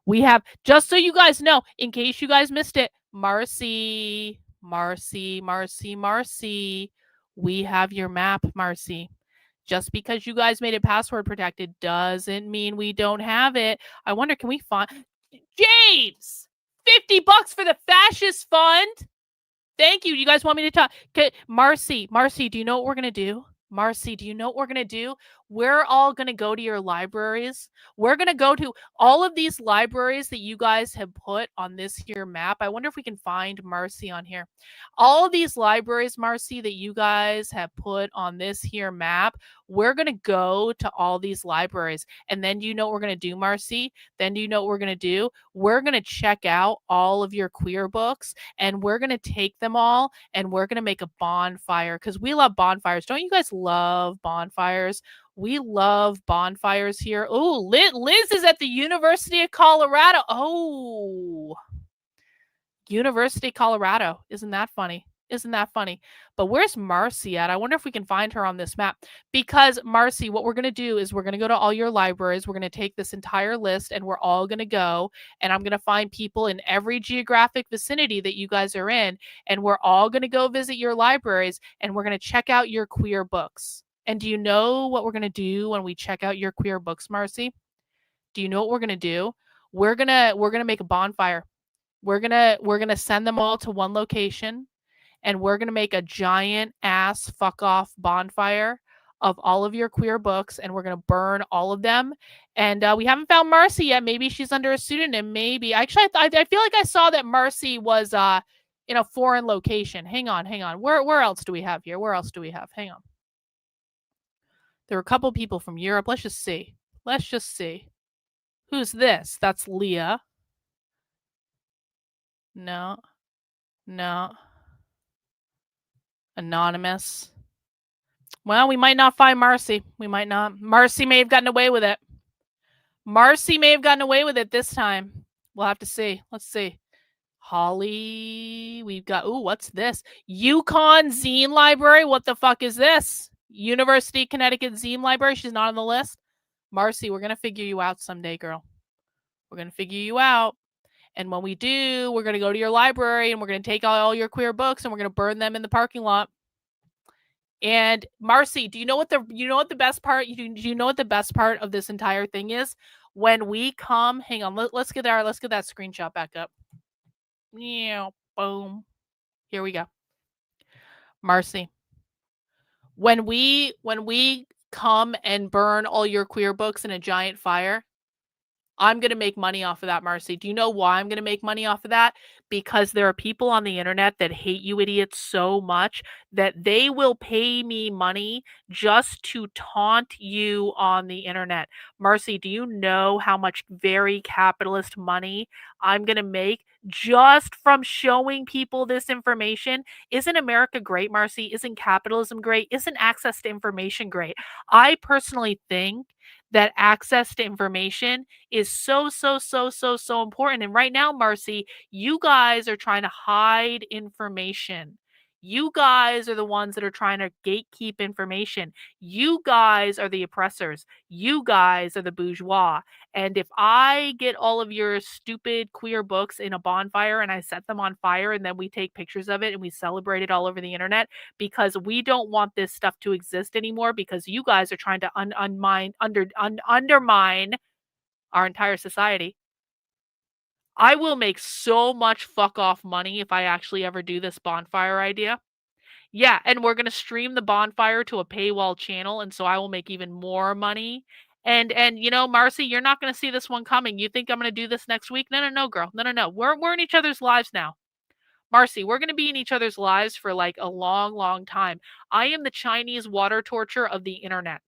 We have, just so you guys know, in case you guys missed it, Marcy. We have your map, Marcy. Just because you guys made it password protected doesn't mean we don't have it. I wonder, can we find James? $50 for the fascist fund. Thank you. You guys want me to talk? Okay, Marcy, do you know what we're going to do? Marcy, do you know what we're going to do? We're all going to go to your libraries. We're going to go to all of these libraries that you guys have put on this here map. I wonder if we can find Marcy on here. All of these libraries, Marcy, that you guys have put on this here map, we're going to go to all these libraries. And then do you know what we're going to do, Marcy? Then do you know what we're going to do? We're going to check out all of your queer books, and we're going to take them all, and we're going to make a bonfire, because we love bonfires. Don't you guys love bonfires? We love bonfires here. Oh, Liz is at the University of Colorado. Oh, University of Colorado. Isn't that funny? Isn't that funny? But where's Marcy at? I wonder if we can find her on this map. Because, Marcy, what we're going to do is we're going to go to all your libraries. We're going to take this entire list, and we're all going to go. And I'm going to find people in every geographic vicinity that you guys are in. And we're all going to go visit your libraries, and we're going to check out your queer books. And do you know what we're going to do when we check out your queer books, Marcy? Do you know what we're going to do? We're going to make a bonfire. We're going to send them all to one location, and we're going to make a giant ass fuck off bonfire of all of your queer books, and we're going to burn all of them. And we haven't found Marcy yet. Maybe she's under a pseudonym. Maybe. Actually, I feel like I saw that Marcy was in a foreign location. Hang on. Where else do we have here? Where else do we have? Hang on. There were a couple people from Europe. Let's just see. Who's this? That's Leah. No. Anonymous. Well, we might not find Marcy. We might not. Marcy may have gotten away with it. This time. We'll have to see. Let's see. Holly. We've got, what's this? Yukon Zine Library. What the fuck is this? University of Connecticut Zine Library. She's not on the list. Marcy, we're going to figure you out someday, girl. We're going to figure you out. And when we do, we're going to go to your library, and we're going to take all your queer books, and we're going to burn them in the parking lot. And Marcy, do you know what the best part? Do you know what the best part of this entire thing is? When we come, hang on, let's get that screenshot back up. Yeah, boom. Here we go. Marcy, when we come and burn all your queer books in a giant fire, I'm going to make money off of that, Marcy. Do you know why I'm going to make money off of that? Because there are people on the internet that hate you idiots so much that they will pay me money just to taunt you on the internet. Marcy, do you know how much very capitalist money I'm going to make just from showing people this information? Isn't America great, Marcy? Isn't capitalism great? Isn't access to information great? I personally think that access to information is so important. And right now, Marcy, you guys are trying to hide information. You guys are the ones that are trying to gatekeep information. You guys are the oppressors. You guys are the bourgeois. And if I get all of your stupid queer books in a bonfire and I set them on fire, and then we take pictures of it and we celebrate it all over the internet, because we don't want this stuff to exist anymore, because you guys are trying to undermine our entire society. I will make so much fuck off money if I actually ever do this bonfire idea. Yeah, and we're going to stream the bonfire to a paywall channel, and so I will make even more money. And you know, Marcy, you're not going to see this one coming. You think I'm going to do this next week? No, girl. No. We're in each other's lives now. Marcy, we're going to be in each other's lives for like a long time. I am the Chinese water torture of the internet.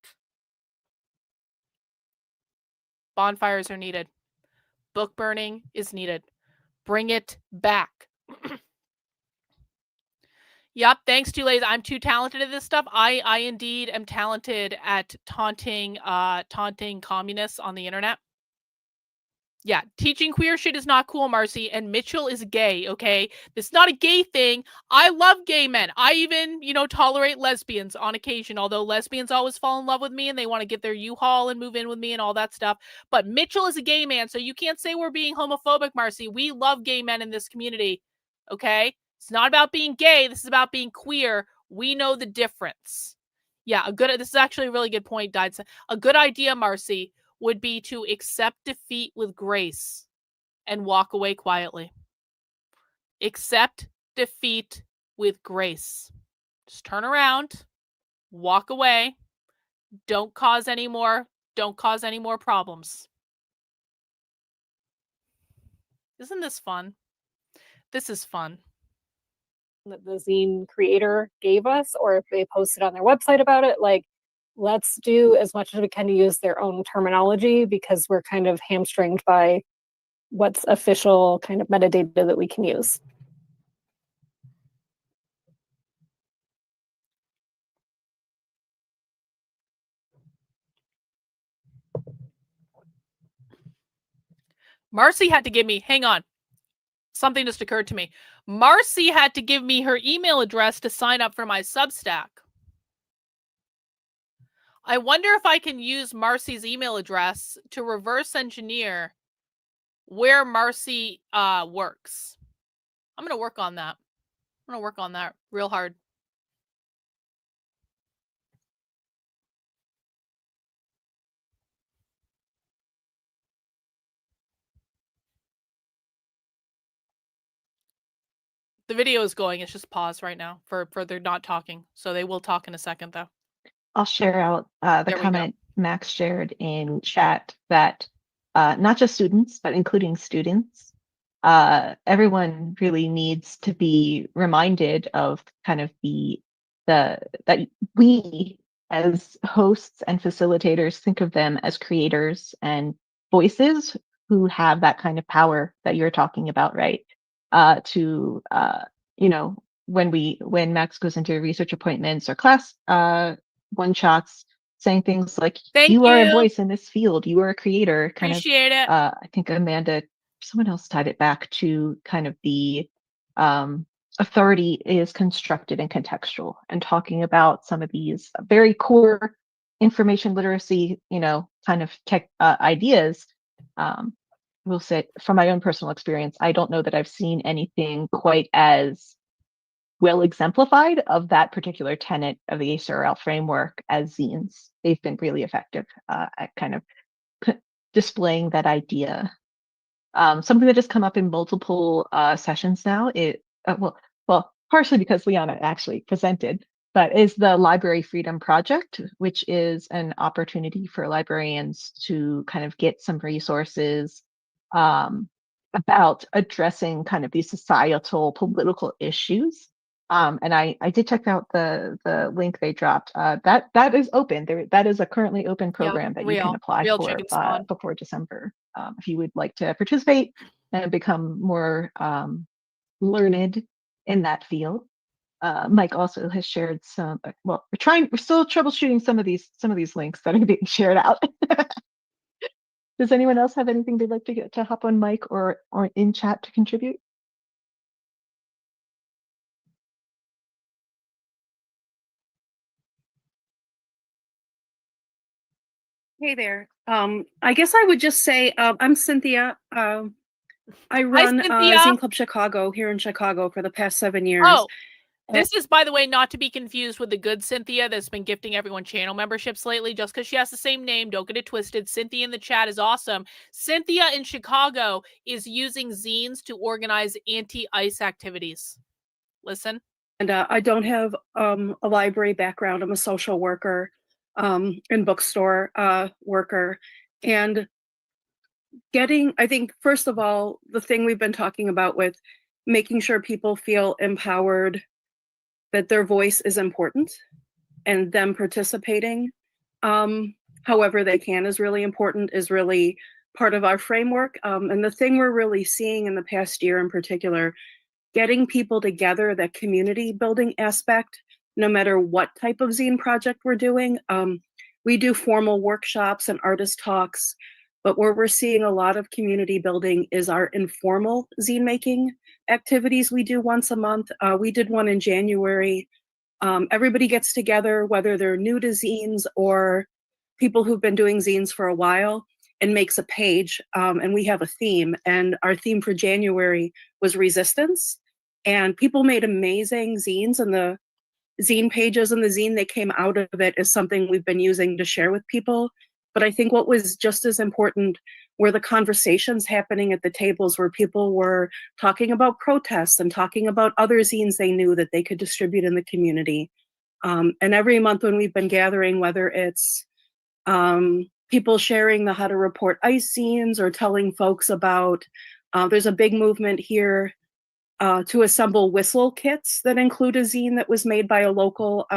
Bonfires are needed. Book burning is needed. Bring it back. Yep, thanks to Lays. I'm too talented at this stuff. I indeed am talented at taunting communists on the internet. Yeah, teaching queer shit is not cool, Marcy, and Mitchell is gay, okay? This is not a gay thing. I love gay men. I even, tolerate lesbians on occasion, although lesbians always fall in love with me and they want to get their U-Haul and move in with me and all that stuff. But Mitchell is a gay man, so you can't say we're being homophobic, Marcy. We love gay men in this community, okay? It's not about being gay. This is about being queer. We know the difference. Yeah, this is actually a really good point, Died. A good idea, Marcy, would be to accept defeat with grace and walk away quietly. Accept defeat with grace. Just turn around, walk away. Don't cause any more problems. Isn't this fun? This is fun. That the zine creator gave us, or if they posted on their website about it, like, let's do as much as we can to use their own terminology, because we're kind of hamstringed by what's official kind of metadata that we can use. Marcy had to give me, hang on, something just occurred to me. Marcy had to give me her email address to sign up for my Substack. I wonder if I can use Marcy's email address to reverse engineer where Marcy works. I'm going to work on that. I'm going to work on that real hard. The video is going. It's just paused right now for they're not talking. So they will talk in a second, though. I'll share out the comment Max shared in chat that not just students, but including students, everyone really needs to be reminded of kind of that we as hosts and facilitators think of them as creators and voices who have that kind of power that you're talking about, right? When Max goes into research appointments or class one-shots, saying things like, you are a voice in this field, you are a creator, Appreciate it. I think someone else tied it back to kind of the authority is constructed and contextual, and talking about some of these very core information literacy, kind of tech ideas. We'll say from my own personal experience, I don't know that I've seen anything quite as well exemplified of that particular tenet of the ACRL framework as zines. They've been really effective at kind of displaying that idea. Something that has come up in multiple sessions now, well, partially because Liana actually presented, but is the Library Freedom Project, which is an opportunity for librarians to kind of get some resources about addressing kind of these societal political issues. And I did check out the link they dropped. That is open. That is a currently open program that you can apply for before December. If you would like to participate and become more learned in that field. Mike also has shared some. Well, we're still troubleshooting some of these links that are being shared out. Does anyone else have anything they'd like to hop on mic or in chat to contribute? Hey there. I guess I would just say I'm Cynthia. I run Zine Club Chicago here in Chicago for the past 7 years. Oh, this is, by the way, not to be confused with the good Cynthia that's been gifting everyone channel memberships lately. Just because she has the same name, don't get it twisted. Cynthia in the chat is awesome. Cynthia in Chicago is using zines to organize anti-ICE activities. Listen. And I don't have a library background. I'm a social worker and bookstore worker. And I think, first of all, the thing we've been talking about with making sure people feel empowered, that their voice is important, and them participating. however they can is really important, is really part of our framework. And the thing we're really seeing in the past year in particular, getting people together, that community building aspect, no matter what type of zine project we're doing. We do formal workshops and artist talks, but where we're seeing a lot of community building is our informal zine making activities we do once a month. We did one in January. Everybody gets together, whether they're new to zines or people who've been doing zines for a while, and makes a page. And we have a theme. And our theme for January was resistance. And people made amazing zines, and the zine pages and the zine that came out of it is something we've been using to share with people. But I think what was just as important were the conversations happening at the tables, where people were talking about protests and talking about other zines they knew that they could distribute in the community. And every month when we've been gathering, whether it's people sharing the How to Report ICE zines or telling folks about, there's a big movement here to assemble whistle kits that include a zine that was made by a local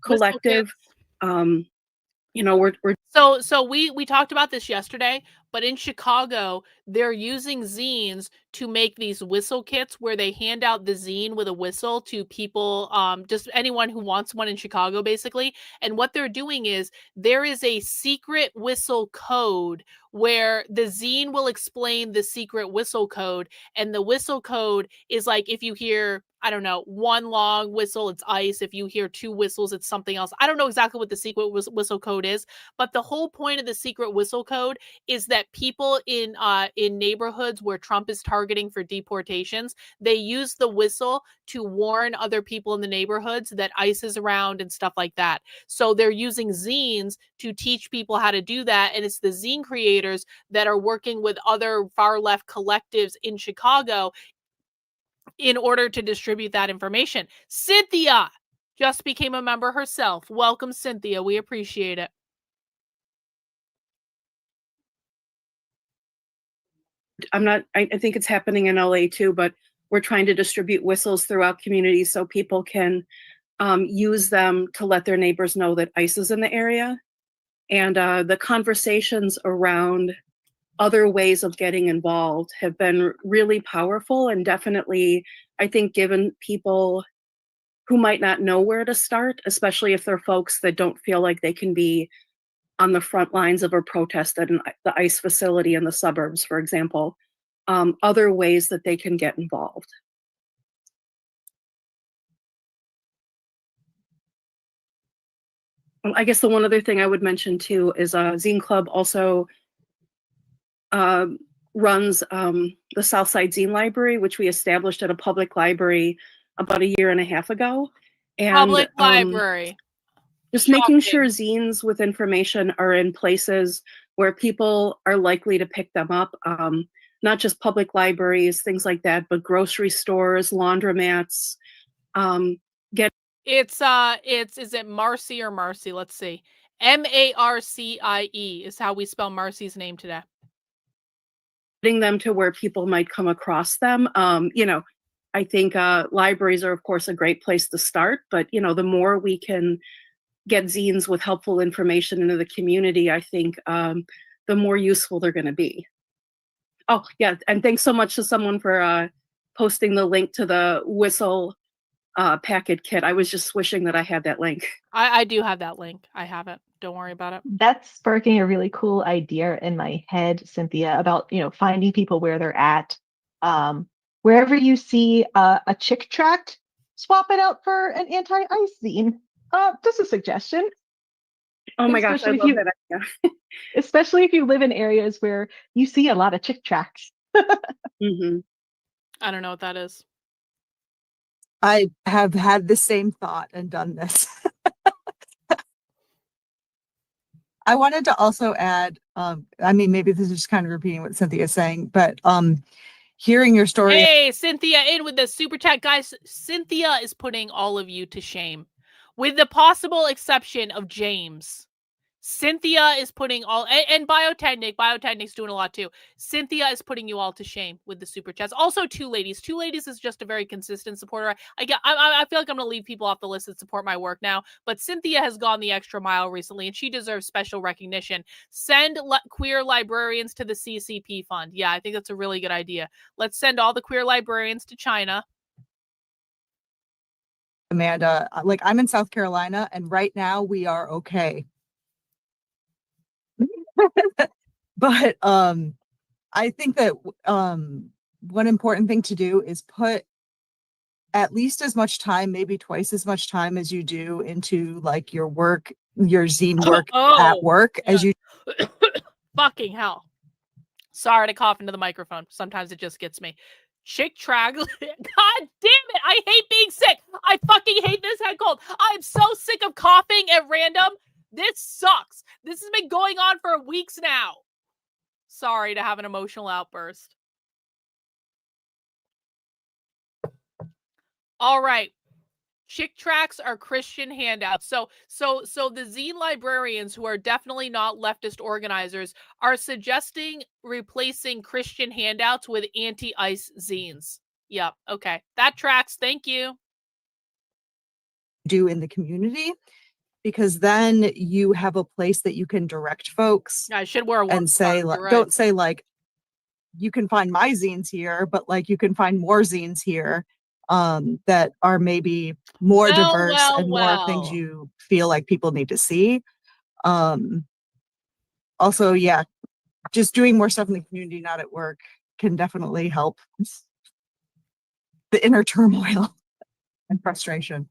collective. You know, we're So we talked about this yesterday, but in Chicago, they're using zines to make these whistle kits where they hand out the zine with a whistle to people, just anyone who wants one in Chicago, basically. And what they're doing is there is a secret whistle code where the zine will explain the secret whistle code. And the whistle code is like, if you hear, I don't know, one long whistle, it's ICE. If you hear two whistles, it's something else. I don't know exactly what the secret whistle code is, but the whole point of the secret whistle code is that people in neighborhoods where Trump is targeting for deportations, they use the whistle to warn other people in the neighborhoods that ICE is around and stuff like that. So they're using zines to teach people how to do that. And it's the zine creators that are working with other far left collectives in Chicago in order to distribute that information. Cynthia just became a member herself. Welcome, Cynthia. We appreciate it. I think it's happening in LA too, but we're trying to distribute whistles throughout communities so people can use them to let their neighbors know that ICE is in the area. And the conversations around other ways of getting involved have been really powerful, and definitely, I think, given people who might not know where to start, especially if they're folks that don't feel like they can be on the front lines of a protest at the ICE facility in the suburbs, for example, other ways that they can get involved. I guess the one other thing I would mention too is Zine Club also runs the Southside Zine Library, which we established at a public library about 1.5 years ago. And, public library. Just making sure zines with information are in places where people are likely to pick them up. Not just public libraries, things like that, but grocery stores, laundromats. Is it Marcy or Marcy? Let's see. Marcie is how we spell Marcy's name today. Getting them to where people might come across them. You know, I think libraries are, of course, a great place to start, but, you know, the more we can get zines with helpful information into the community, I think the more useful they're going to be. Oh, yeah. And thanks so much to someone for posting the link to the whistle packet kit. I was just wishing that I had that link. I do have that link. I have it. Don't worry about it. That's sparking a really cool idea in my head, Cynthia, about, you know, finding people where they're at. Wherever you see a chick tract, swap it out for an anti-ICE zine. Just a suggestion. Oh my gosh, I love that idea. Especially if you live in areas where you see a lot of chick tracts. I don't know what that is. I have had the same thought and done this. I wanted to also add, I mean, maybe this is just kind of repeating what Cynthia's saying, but hearing your story. Hey, Cynthia in with the super chat. Guys, Cynthia is putting all of you to shame. With the possible exception of James. Cynthia is putting all, and Biotechnic's doing a lot too. Cynthia is putting you all to shame with the super chats. Also, Two Ladies is just a very consistent supporter. I feel like I'm gonna leave people off the list that support my work now, but Cynthia has gone the extra mile recently, and she deserves special recognition. Send queer librarians to the CCP fund. Yeah, I think that's a really good idea. Let's send all the queer librarians to China. Amanda, like I'm in South Carolina, and right now we are okay. But I think that one important thing to do is put at least as much time, maybe twice as much time as you do into like your work, your zine work at work as you. Fucking hell. Sorry to cough into the microphone. Sometimes it just gets me. Chick Trag. God damn it. I hate being sick. I fucking hate this head cold. I'm so sick of coughing at random. This sucks. This has been going on for weeks now. Sorry to have an emotional outburst. All right. Chick tracts are Christian handouts. So the zine librarians, who are definitely not leftist organizers, are suggesting replacing Christian handouts with anti-ICE zines. Yep. Okay. That tracks. Thank you. Do in the community, because then you have a place that you can direct folks. I should wear a and say like, right. Don't say like, you can find my zines here, but like you can find more zines here that are maybe more diverse and more things you feel like people need to see. Also, yeah, just doing more stuff in the community, not at work, can definitely help the inner turmoil and frustration.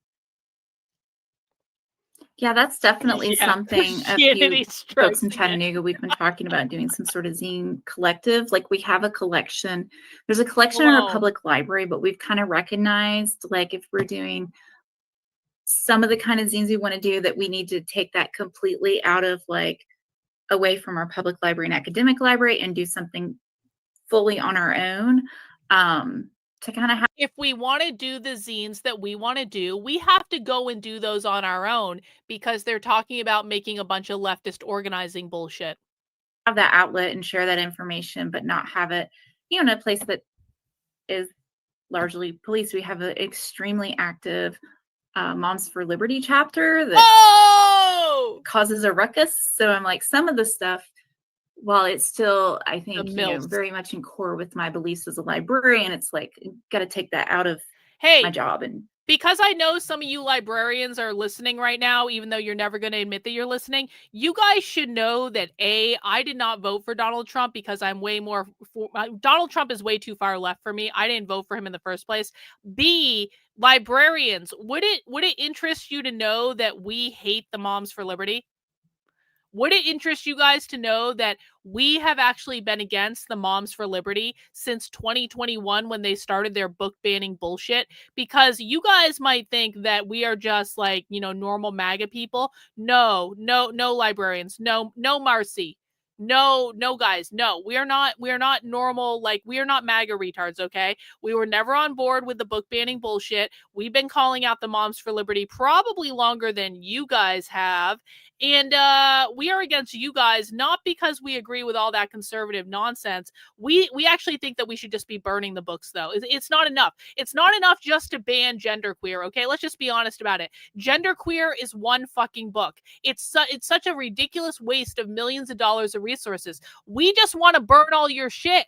Yeah, that's definitely something a few folks in again. Chattanooga, we've been talking about doing some sort of zine collective. Like we have a collection. There's a collection in our public library, but we've kind of recognized, like, if we're doing some of the kind of zines we want to do, that we need to take that completely out of, like, away from our public library and academic library and do something fully on our own. To kind of have, if we want to do the zines that we want to do, we have to go and do those on our own, because they're talking about making a bunch of leftist organizing bullshit. Have that outlet and share that information, but not have it, you know, in a place that is largely police. We have an extremely active Moms for Liberty chapter that causes a ruckus. So I'm like, some of the stuff, while it's still, I think, you know, very much in core with my beliefs as a librarian, it's like, got to take that out of my job. And because I know some of you librarians are listening right now, even though you're never going to admit that you're listening, you guys should know that A, I did not vote for Donald Trump because I'm way more, Donald Trump is way too far left for me. I didn't vote for him in the first place. B, librarians, would it interest you to know that we hate the Moms for Liberty? Would it interest you guys to know that we have actually been against the Moms for Liberty since 2021 when they started their book banning bullshit? Because you guys might think that we are just like, you know, normal MAGA people. No, librarians. No, Marcy. No, guys. No, we are not normal. Like, we are not MAGA retards. Okay. We were never on board with the book banning bullshit. We've been calling out the Moms for Liberty probably longer than you guys have. And we are against you guys, not because we agree with all that conservative nonsense. We actually think that we should just be burning the books, though. It's not enough. It's not enough just to ban genderqueer, okay? Let's just be honest about it. Genderqueer is one fucking book. It's such a ridiculous waste of millions of dollars of resources. We just want to burn all your shit.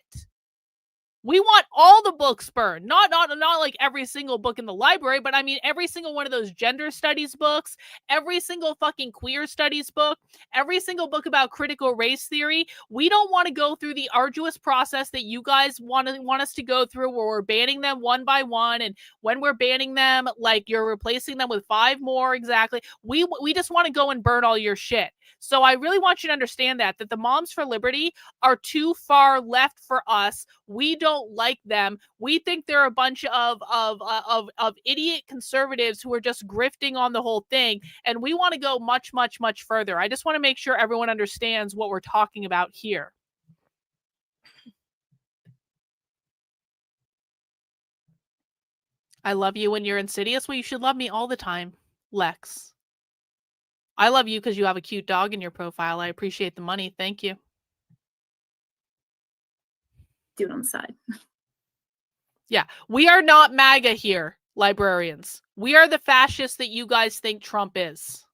We want all the books burned, not like every single book in the library, but I mean every single one of those gender studies books, every single fucking queer studies book, every single book about critical race theory. We don't want to go through the arduous process that you guys want us to go through, where we're banning them one by one, and when we're banning them, like, you're replacing them with 5 more exactly. We just want to go and burn all your shit. So I really want you to understand that the Moms for Liberty are too far left for us. We don't like them. We think they're a bunch of idiot conservatives who are just grifting on the whole thing, and we want to go much, much, much further. I just want to make sure everyone understands what we're talking about here. I love you when you're insidious. Well, you should love me all the time, Lex. I love you because you have a cute dog in your profile. I appreciate the money. Thank you. Do it on the side. Yeah, we are not MAGA here, librarians. We are the fascists that you guys think Trump is.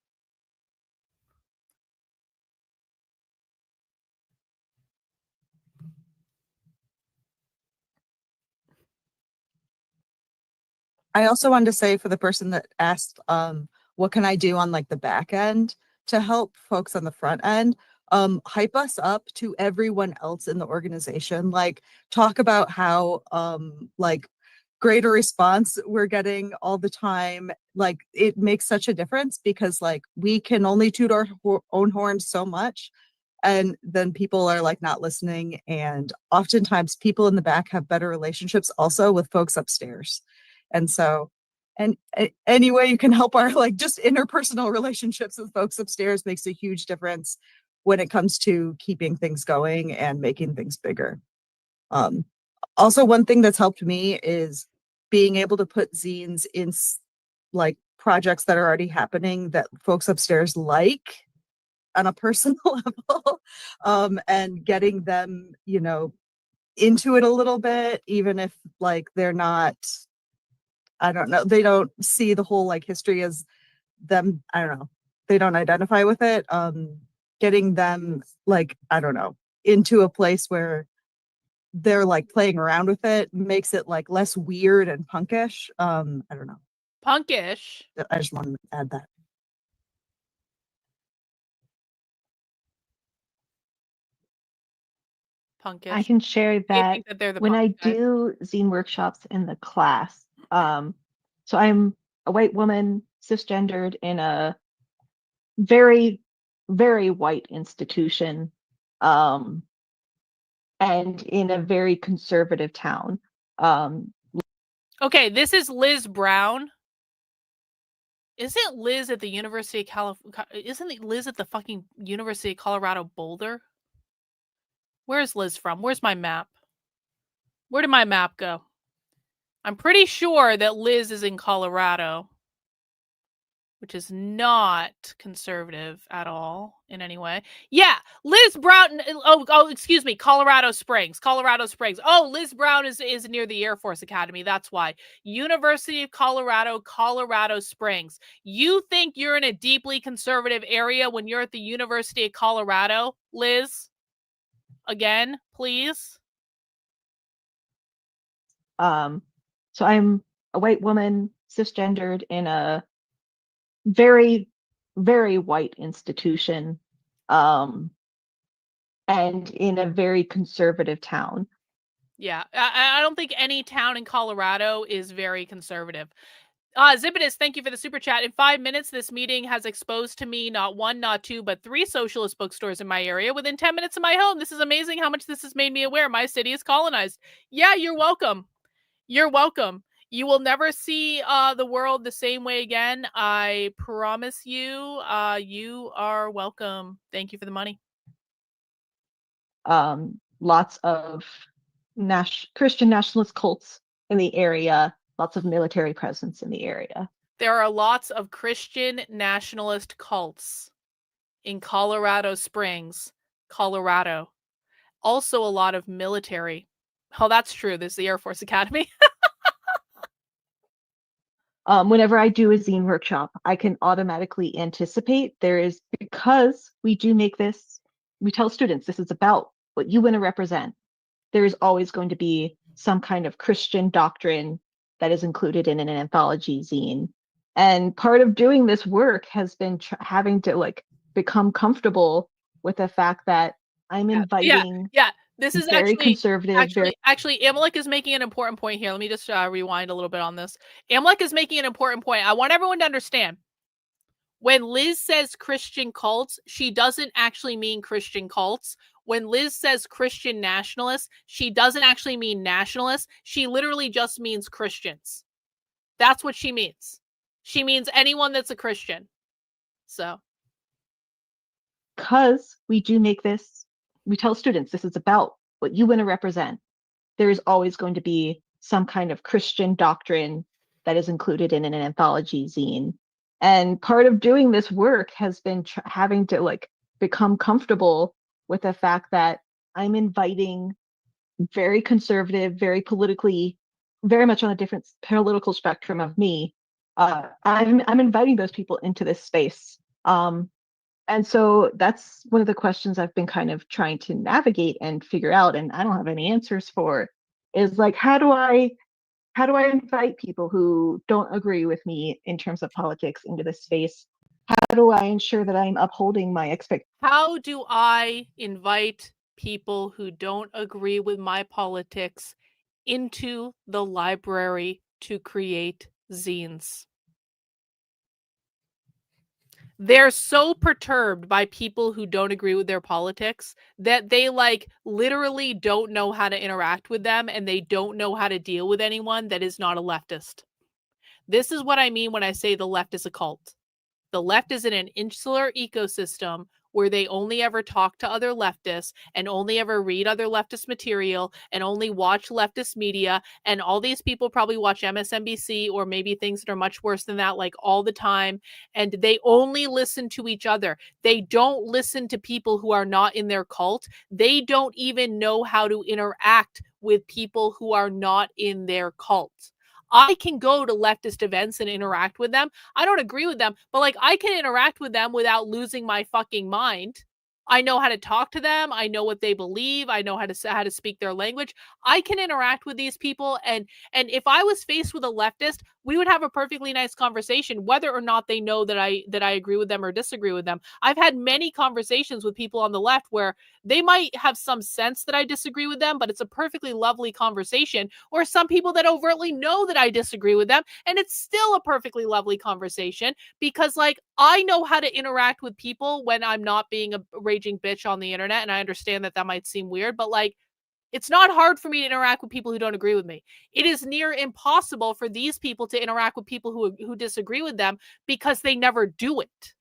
I also wanted to say, for the person that asked, what can I do on like the back end to help folks on the front end? Hype us up to everyone else in the organization. Like, talk about how like greater response we're getting all the time. Like, it makes such a difference, because like we can only toot our own horns so much, and then people are like not listening. And oftentimes people in the back have better relationships also with folks upstairs. And so, and any way you can help our like just interpersonal relationships with folks upstairs makes a huge difference when it comes to keeping things going and making things bigger. Also, one thing that's helped me is being able to put zines in like projects that are already happening that folks upstairs like on a personal level, and getting them, you know, into it a little bit, even if like they're not, I don't know, they don't see the whole like history as them, I don't know, they don't identify with it. Getting them like, I don't know, into a place where they're like playing around with it makes it like less weird and punkish. I don't know. Punkish. I just wanted to add that. Punkish. I can share They that, think that they're the when I punk guys. do zine workshops in the class. So I'm a white woman, cisgendered, in a very, very white institution, and in a very conservative town. Okay, this is Liz Brown. Isn't Liz at the University of California? Isn't Liz at the fucking University of Colorado Boulder? Where's Liz from? Where's my map? Where did my map go? I'm pretty sure that Liz is in Colorado, which is not conservative at all in any way. Yeah, Liz Brown. Oh, excuse me, Colorado Springs. Colorado Springs. Oh, Liz Brown is near the Air Force Academy. That's why. University of Colorado, Colorado Springs. You think you're in a deeply conservative area when you're at the University of Colorado, Liz? Again, please. So I'm a white woman, cisgendered, in a very, very white institution, and in a very conservative town. Yeah, I don't think any town in Colorado is very conservative. Zipidus, thank you for the super chat. In 5 minutes, this meeting has exposed to me not one, not two, but 3 socialist bookstores in my area within 10 minutes of my home. This is amazing how much this has made me aware. My city is colonized. Yeah, you're welcome. You're welcome. You will never see the world the same way again. I promise you. You are welcome. Thank you for the money. Lots of Christian nationalist cults in the area, lots of military presence in the area. There are lots of Christian nationalist cults in Colorado Springs, Colorado. Also a lot of military. Oh, that's true. This is the Air Force Academy. Whenever I do a zine workshop, I can automatically anticipate because we do make this, we tell students this is about what you want to represent. There's always going to be some kind of Christian doctrine that is included in an anthology zine. And part of doing this work has been having to like become comfortable with the fact that I'm inviting This is very conservative. Actually, Amalek is making an important point here. Let me just rewind a little bit on this. Amalek is making an important point. I want everyone to understand. When Liz says Christian cults, she doesn't actually mean Christian cults. When Liz says Christian nationalists, she doesn't actually mean nationalists. She literally just means Christians. That's what she means. She means anyone that's a Christian. So. Because we do make this, we tell students this is about what you want to represent. There is always going to be some kind of Christian doctrine that is included in an anthology zine. And part of doing this work has been having to like become comfortable with the fact that I'm inviting very conservative, very politically, very much on a different political spectrum of me. I'm inviting those people into this space. And so that's one of the questions I've been kind of trying to navigate and figure out, and I don't have any answers for, is like, how do I invite people who don't agree with me in terms of politics into this space? How do I ensure that I'm upholding my expectations? How do I invite people who don't agree with my politics into the library to create zines? They're so perturbed by people who don't agree with their politics that they like literally don't know how to interact with them, and they don't know how to deal with anyone that is not a leftist. This is what I mean when I say the left is a cult. The left is in an insular ecosystem where they only ever talk to other leftists and only ever read other leftist material and only watch leftist media. And all these people probably watch MSNBC or maybe things that are much worse than that, like all the time. And they only listen to each other. They don't listen to people who are not in their cult. They don't even know how to interact with people who are not in their cult. I can go to leftist events and interact with them. I don't agree with them, but like I can interact with them without losing my fucking mind. I know how to talk to them. I know what they believe. I know how to speak their language. I can interact with these people, and if I was faced with a leftist, we would have a perfectly nice conversation, whether or not they know that I agree with them or disagree with them. I've had many conversations with people on the left where they might have some sense that I disagree with them, but it's a perfectly lovely conversation. Or some people that overtly know that I disagree with them, and it's still a perfectly lovely conversation because like I know how to interact with people when I'm not being a raging bitch on the internet. And I understand that that might seem weird, but like it's not hard for me to interact with people who don't agree with me. It is near impossible for these people to interact with people who disagree with them because they never do it.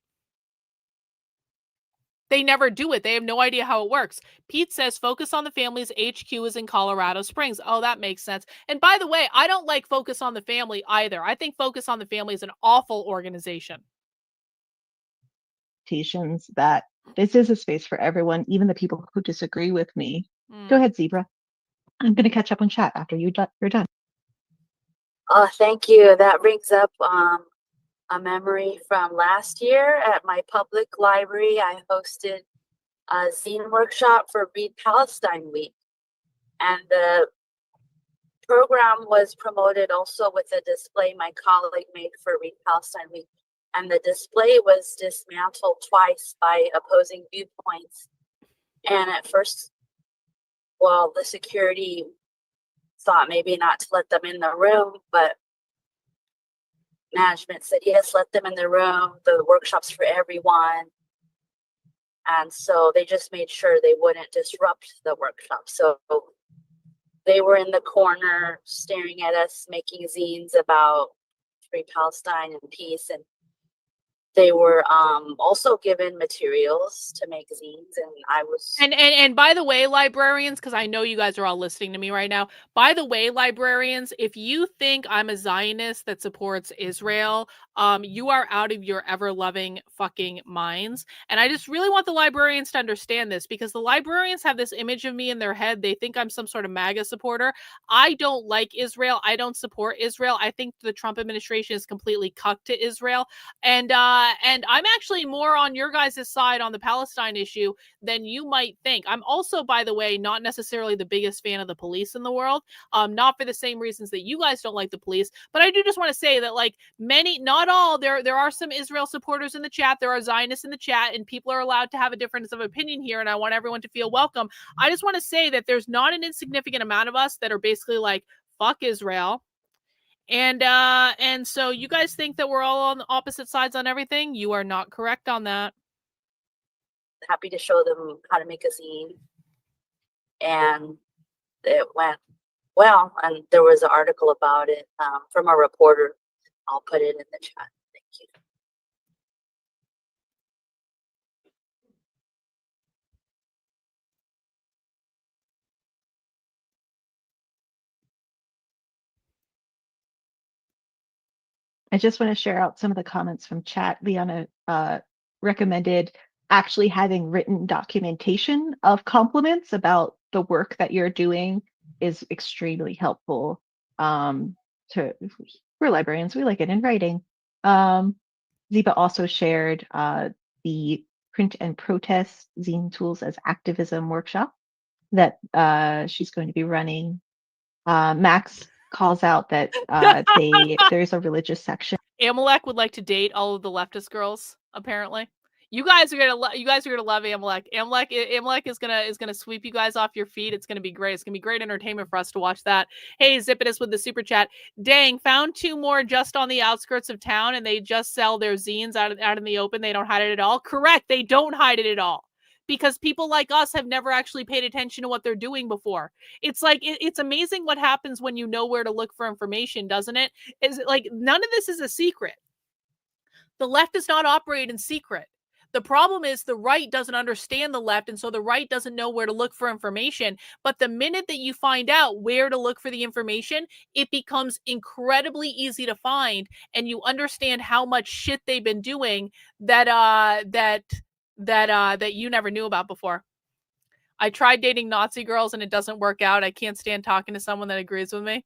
They never do it. They have no idea how it works. Pete says, Focus on the Family's HQ is in Colorado Springs. Oh, that makes sense. And by the way, I don't like Focus on the Family either. I think Focus on the Family is an awful organization. That this is a space for everyone, even the people who disagree with me. Go ahead, Zebra. I'm going to catch up on chat after you're done. Oh, thank you. That brings up a memory from last year at my public library. I hosted a zine workshop for Read Palestine Week. And the program was promoted also with a display my colleague made for Read Palestine Week. And the display was dismantled twice by opposing viewpoints. And at first, well, the security thought maybe not to let them in the room, but management said, yes, let them in the room. The workshop's for everyone. And so they just made sure they wouldn't disrupt the workshop. So they were in the corner staring at us, making zines about free Palestine and peace. And they were also given materials to make zines, and I was. And by the way, librarians, because I know you guys are all listening to me right now. By the way, librarians, if you think I'm a Zionist that supports Israel, you are out of your ever-loving fucking minds. And I just really want the librarians to understand this, because the librarians have this image of me in their head. They think I'm some sort of MAGA supporter. I don't like Israel. I don't support Israel. I think the Trump administration is completely cucked to Israel. And I'm actually more on your guys' side on the Palestine issue than you might think. I'm also, by the way, not necessarily the biggest fan of the police in the world. Not for the same reasons that you guys don't like the police, but I do just want to say that, like, many, not all, there are some Israel supporters in the chat. There are Zionists in the chat, and people are allowed to have a difference of opinion here, and I want everyone to feel welcome. I just want to say that there's not an insignificant amount of us that are basically like, fuck Israel. And so you guys think that we're all on the opposite sides on everything? You are not correct on that. Happy to show them how to make a zine. And it went well. And there was an article about it from a reporter. I'll put it in the chat. Thank you. I just want to share out some of the comments from chat. Liana recommended actually having written documentation of compliments about the work that you're doing is extremely helpful. We're librarians, we like it in writing. Ziba also shared the print and protest zine tools as activism workshop that she's going to be running. Max calls out that there's a religious section. Amalek would like to date all of the leftist girls, apparently. You guys are gonna love Amalek. Amalek is gonna sweep you guys off your feet. It's gonna be great. It's gonna be great entertainment for us to watch that. Hey, Zipitus with the super chat. Dang, found 2 more just on the outskirts of town, and they just sell their zines out in the open. They don't hide it at all. Correct, they don't hide it at all. Because people like us have never actually paid attention to what they're doing before. It's like, it's amazing what happens when you know where to look for information, doesn't it? Is it like, none of this is a secret. The left does not operate in secret. The problem is the right doesn't understand the left, and so the right doesn't know where to look for information. But the minute that you find out where to look for the information, it becomes incredibly easy to find, and you understand how much shit they've been doing that you never knew about before. I tried dating Nazi girls and it doesn't work out. I can't stand talking to someone that agrees with me.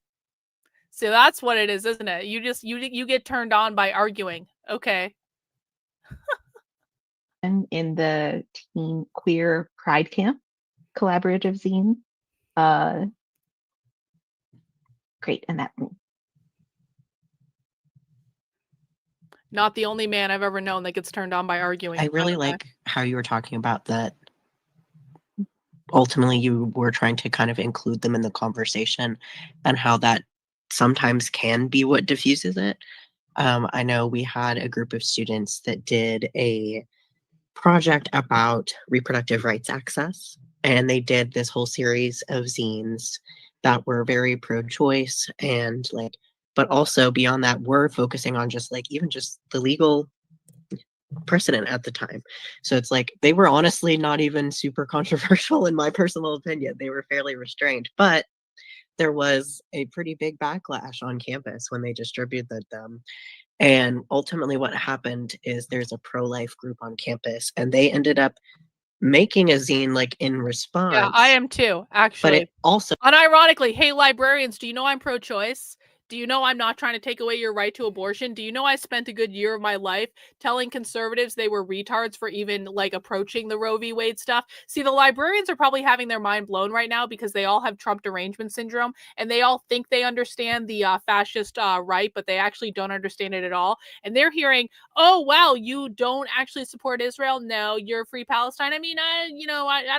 So that's what it is, isn't it? You get turned on by arguing. Okay. In the Teen Queer Pride Camp collaborative zine. Great, and that Not the only man I've ever known that gets turned on by arguing. I really like how you were talking about that. Ultimately, you were trying to kind of include them in the conversation, and how that sometimes can be what diffuses it. I know we had a group of students that did a project about reproductive rights access, and they did this whole series of zines that were very pro-choice, and like, but also beyond that, we're focusing on just like even just the legal precedent at the time. So it's like they were honestly not even super controversial in my personal opinion. They were fairly restrained, but there was a pretty big backlash on campus when they distributed them. And ultimately what happened is there's a pro-life group on campus, and they ended up making a zine like in response. Yeah, I am too, actually. But it also, unironically, hey, librarians, do you know I'm pro-choice? Do you know I'm not trying to take away your right to abortion? Do you know I spent a good year of my life telling conservatives they were retards for even like approaching the Roe v. Wade stuff? See, the librarians are probably having their mind blown right now because they all have Trump derangement syndrome, and they all think they understand the fascist right, but they actually don't understand it at all. And they're hearing, oh, wow, you don't actually support Israel? No, you're free Palestine. I mean, I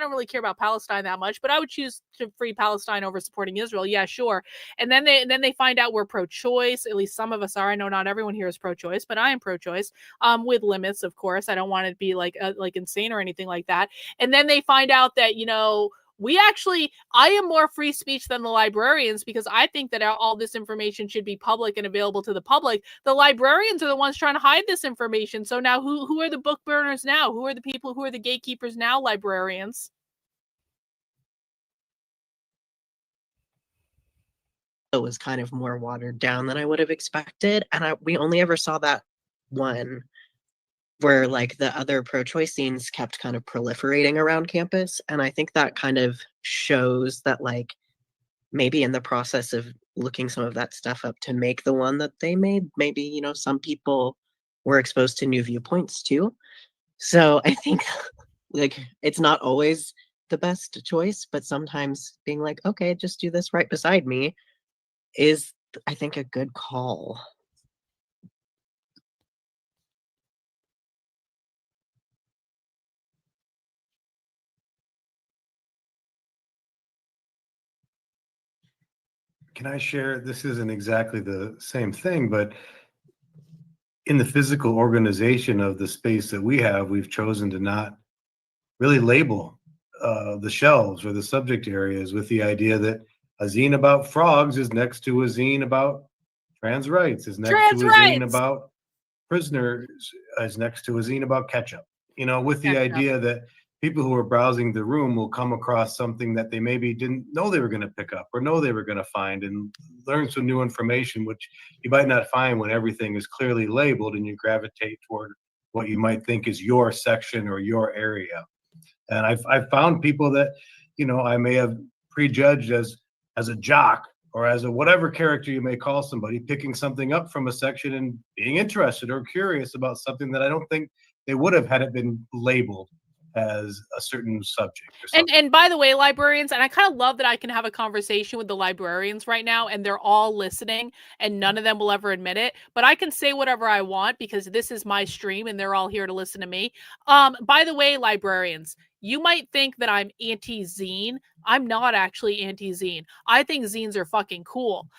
don't really care about Palestine that much, but I would choose to free Palestine over supporting Israel. Yeah, sure. And then they find out we're pro-choice. At least some of us are. I know not everyone here is pro-choice, but I am pro-choice, with limits, of course. I don't want to be like insane or anything like that. And then they find out that, I am more free speech than the librarians because I think that all this information should be public and available to the public. The librarians are the ones trying to hide this information. So now who are the book burners now? Who are the people who are the gatekeepers now, librarians? it was kind of more watered down than I would have expected. And we only ever saw that one where like the other pro-choice scenes kept kind of proliferating around campus. And I think that kind of shows that like maybe in the process of looking some of that stuff up to make the one that they made, maybe, some people were exposed to new viewpoints too. So I think like it's not always the best choice, but sometimes being like, okay, just do this right beside me is, I think, a good call. Can I share? This isn't exactly the same thing, but in the physical organization of the space that we have, we've chosen to not really label the shelves or the subject areas with the idea that a zine about frogs is next to a zine about trans rights, is next to a zine about prisoners, is next to a zine about ketchup. With the idea that people who are browsing the room will come across something that they maybe didn't know they were going to pick up or know they were going to find, and learn some new information, which you might not find when everything is clearly labeled and you gravitate toward what you might think is your section or your area. And I've found people that, you know, I may have prejudged as a jock or as a whatever character you may call somebody, picking something up from a section and being interested or curious about something that I don't think they would have had it been labeled as a certain subject or something. And by the way, librarians, and I kind of love that I can have a conversation with the librarians right now, and they're all listening, and none of them will ever admit it, but I can say whatever I want because this is my stream and they're all here to listen to me. By the way, librarians, you might think that I'm anti-zine. I'm not actually anti-zine. I think zines are fucking cool.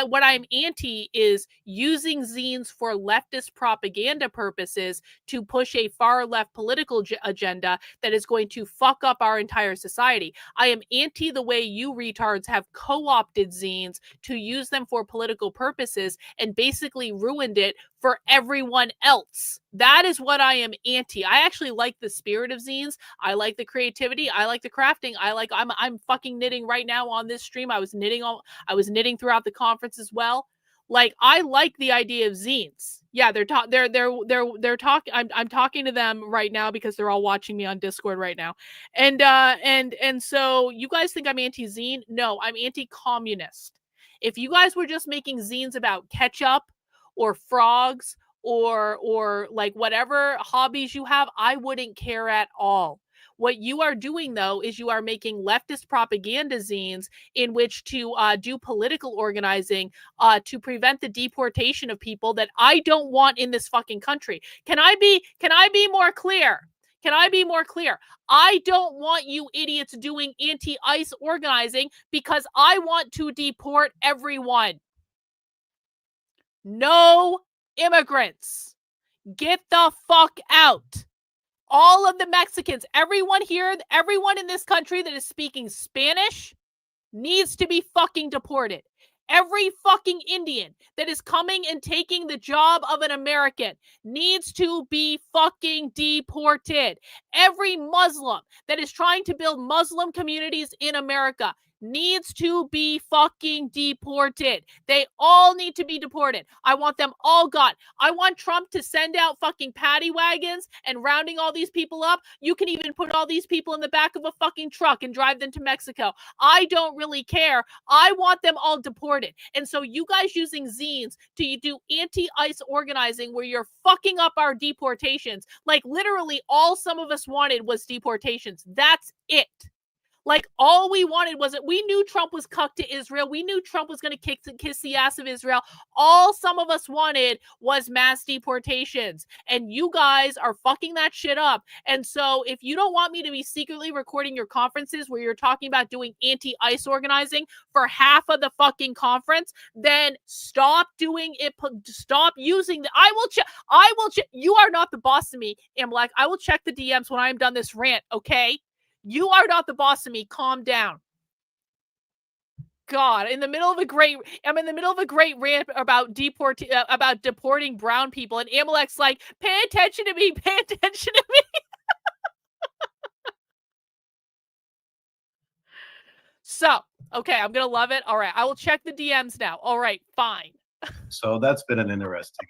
What I'm anti is using zines for leftist propaganda purposes to push a far left political agenda that is going to fuck up our entire society. I am anti the way you retards have co-opted zines to use them for political purposes and basically ruined it for everyone else. That is what I am anti. I actually like the spirit of zines. I like the creativity. I like the crafting. I'm fucking knitting right now on this stream. I was knitting throughout the conference as well. Like, I like the idea of zines. Yeah, they're talking. I'm talking to them right now because they're all watching me on Discord right now. And so you guys think I'm anti-zine? No, I'm anti-communist. If you guys were just making zines about ketchup or frogs or like whatever hobbies you have, I wouldn't care at all. What you are doing, though, is you are making leftist propaganda zines in which to do political organizing to prevent the deportation of people that I don't want in this fucking country. Can I be more clear? Can I be more clear? I don't want you idiots doing anti-ICE organizing because I want to deport everyone. No immigrants. Get the fuck out. All of the Mexicans, everyone here, everyone in this country that is speaking Spanish needs to be fucking deported. Every fucking Indian that is coming and taking the job of an American needs to be fucking deported. Every Muslim that is trying to build Muslim communities in America needs to be fucking deported. They all need to be deported. I want them all gone. I want Trump to send out fucking paddy wagons and rounding all these people up. You can even put all these people in the back of a fucking truck and drive them to Mexico. I don't really care. I want them all deported. And so you guys using zines to do anti-ICE organizing where you're fucking up our deportations. Like, literally all some of us wanted was deportations. That's it. Like, all we wanted was that we knew Trump was cucked to Israel. We knew Trump was going to kiss the ass of Israel. All some of us wanted was mass deportations. And you guys are fucking that shit up. And so if you don't want me to be secretly recording your conferences where you're talking about doing anti-ICE organizing for half of the fucking conference, then stop doing it. Stop using the... I will check. You are not the boss of me, Amalek. I will check the DMs when I'm done this rant, okay? You are not the boss of me. Calm down. God, I'm in the middle of a great rant about deporting brown people, and Amalek's like, pay attention to me, pay attention to me. So, okay, I'm gonna love it. All right, I will check the DMs now. All right, fine. So that's been an interesting.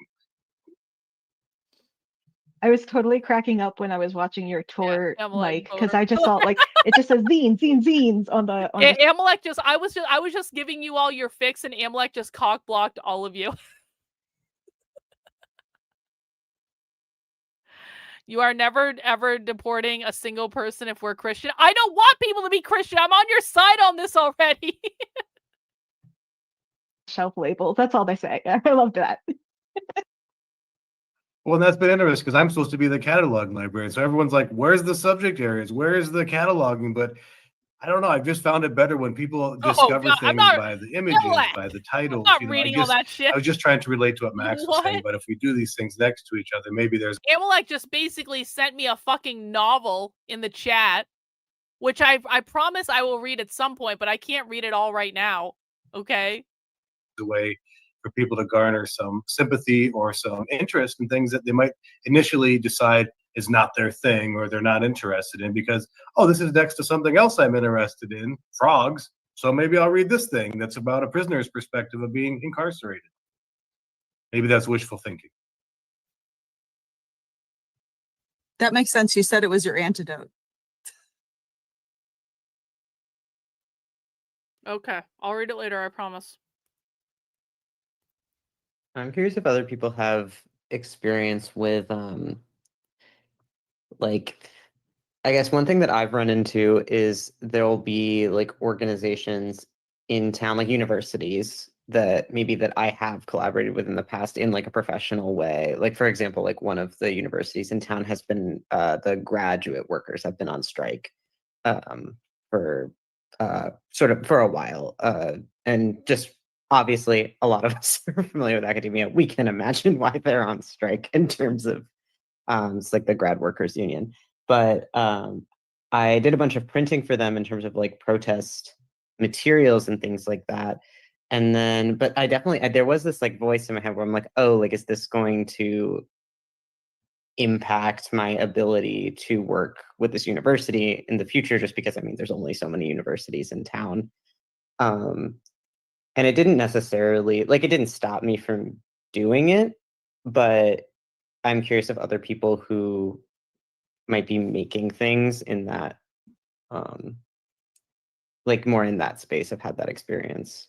I was totally cracking up when I was watching your tour, Mike, because I just saw like it just says zines on the. Amalek I was just giving you all your fix, and Amalek just cock blocked all of you. You are never ever deporting a single person if we're Christian. I don't want people to be Christian. I'm on your side on this already. Shelf labels. That's all they say. I love that. Well, that's been interesting because I'm supposed to be the catalog librarian. So everyone's like, where's the subject areas? Where's the cataloging? But I don't know. I've just found it better when people discover things by the images, by the titles. I'm not reading all that shit. I was just trying to relate to what Max was saying. But if we do these things next to each other, maybe there's... Amalek just basically sent me a fucking novel in the chat, which I promise I will read at some point, but I can't read it all right now. Okay? The way for people to garner some sympathy or some interest in things that they might initially decide is not their thing or they're not interested in because, oh, this is next to something else I'm interested in, frogs, so maybe I'll read this thing that's about a prisoner's perspective of being incarcerated. Maybe that's wishful thinking. That makes sense. You said it was your antidote. Okay, I'll read it later, I promise. I'm curious if other people have experience with like, I guess one thing that I've run into is there'll be like organizations in town, like universities that maybe that I have collaborated with in the past in like a professional way. Like, for example, like one of the universities in town has been the graduate workers have been on strike for sort of for a while. And just obviously a lot of us are familiar with academia. We can imagine why they're on strike in terms of it's like the grad workers union. But I did a bunch of printing for them in terms of like protest materials and things like that. And then, but I definitely, there was this like voice in my head where I'm like, oh, like, is this going to impact my ability to work with this university in the future? Just because, I mean, there's only so many universities in town. And it didn't necessarily, like, it didn't stop me from doing it, but I'm curious if other people who might be making things in that, like more in that space have had that experience.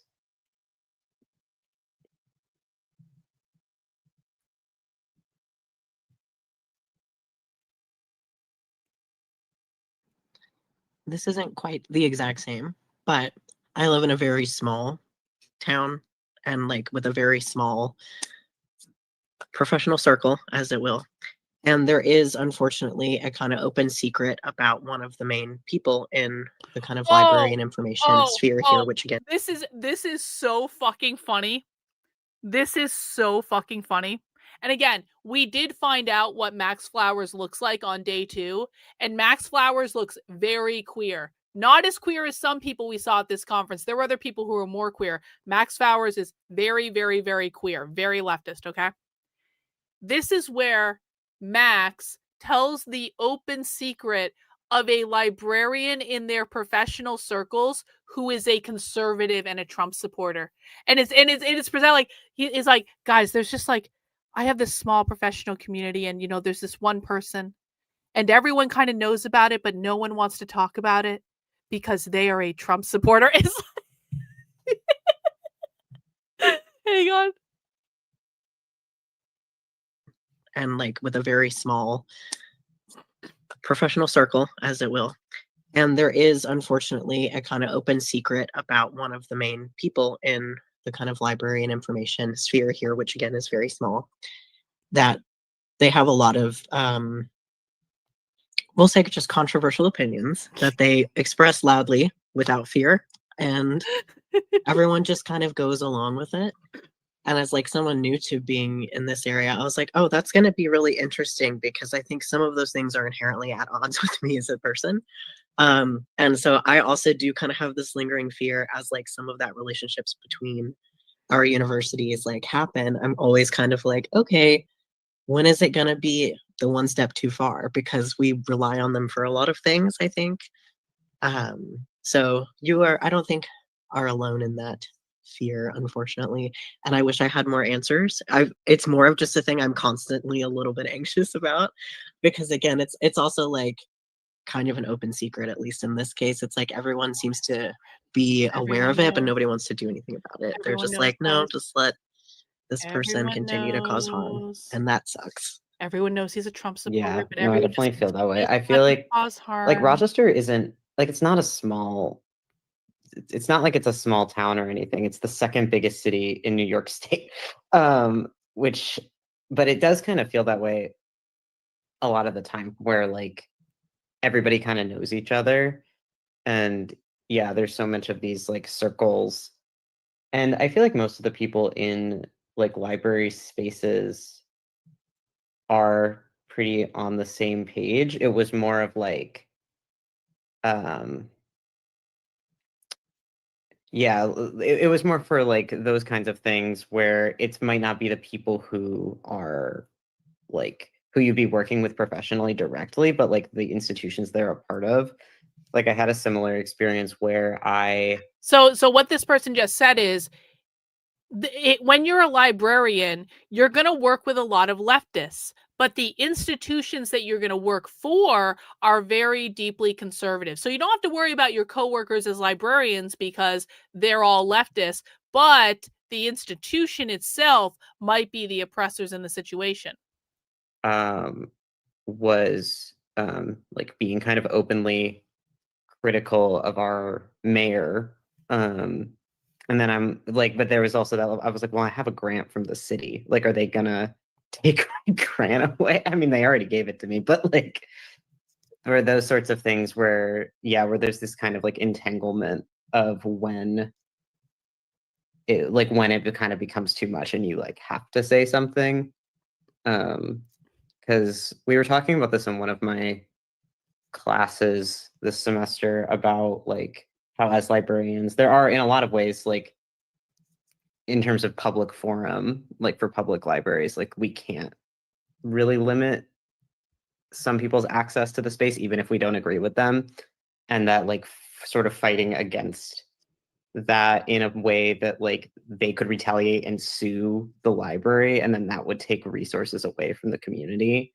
This isn't quite the exact same, but I live in a very small town and like with a very small professional circle, as it will. And there is, unfortunately, a kind of open secret about one of the main people in the kind of library and information sphere here, which again, this is so fucking funny. This is so fucking funny. And again, we did find out what Max Flowers looks like on day 2, and Max Flowers looks very queer. Not as queer as some people we saw at this conference. There were other people who were more queer. Max Flowers is very, very, very queer, very leftist, okay? This is where Max tells the open secret of a librarian in their professional circles who is a conservative and a Trump supporter. And it's presented like he is like, guys, there's just like, I have this small professional community, and there's this one person, and everyone kind of knows about it, but no one wants to talk about it because they are a Trump supporter. It's like, hang on. and like with a very small professional circle, as it will. And there is, unfortunately, a kind of open secret about one of the main people in the kind of library and information sphere here, which again is very small, that they have a lot of, we'll say just controversial opinions that they express loudly without fear. And everyone just kind of goes along with it. And as like someone new to being in this area, I was like, oh, that's going to be really interesting because I think some of those things are inherently at odds with me as a person. And so I also do kind of have this lingering fear as like some of that relationships between our universities like happen. I'm always kind of like, okay, when is it going to be the one step too far? Because we rely on them for a lot of things, I think. So I don't think are alone in that fear, unfortunately. And I wish I had more answers. It's more of just a thing I'm constantly a little bit anxious about because again, it's also like kind of an open secret, at least in this case. It's like everyone seems to be aware of it, but nobody wants to do anything about it. They're just like, no, just let this person continue to cause harm. And that sucks. Everyone knows he's a Trump supporter, Yeah, but no, I everyone definitely just feel that way. I continues feel to like cause harm. Rochester isn't like, it's not a small, it's not like it's a small town or anything. It's the second biggest city in New York State. But it does kind of feel that way a lot of the time where like everybody kind of knows each other. And yeah, there's so much of these like circles. And I feel like most of the people in like library spaces are pretty on the same page. It was more of like, yeah, it was more for like those kinds of things where it might not be the people who are like who you'd be working with professionally directly, but like the institutions they're a part of. Like I had a similar experience where So what this person just said is, when you're a librarian, you're going to work with a lot of leftists, but the institutions that you're going to work for are very deeply conservative. So you don't have to worry about your coworkers as librarians because they're all leftists, but the institution itself might be the oppressors in the situation. Was like being kind of openly critical of our mayor. And then I'm like, but there was also that I was like, well, I have a grant from the city. Like, are they gonna take my grant away? I mean, they already gave it to me, but like, or those sorts of things where, yeah, where there's this kind of like entanglement of when it kind of becomes too much and you like have to say something. Because we were talking about this in one of my classes this semester about like how as librarians there are in a lot of ways, like in terms of public forum, like for public libraries, like we can't really limit some people's access to the space even if we don't agree with them, and that like sort of fighting against that in a way that like they could retaliate and sue the library and then that would take resources away from the community.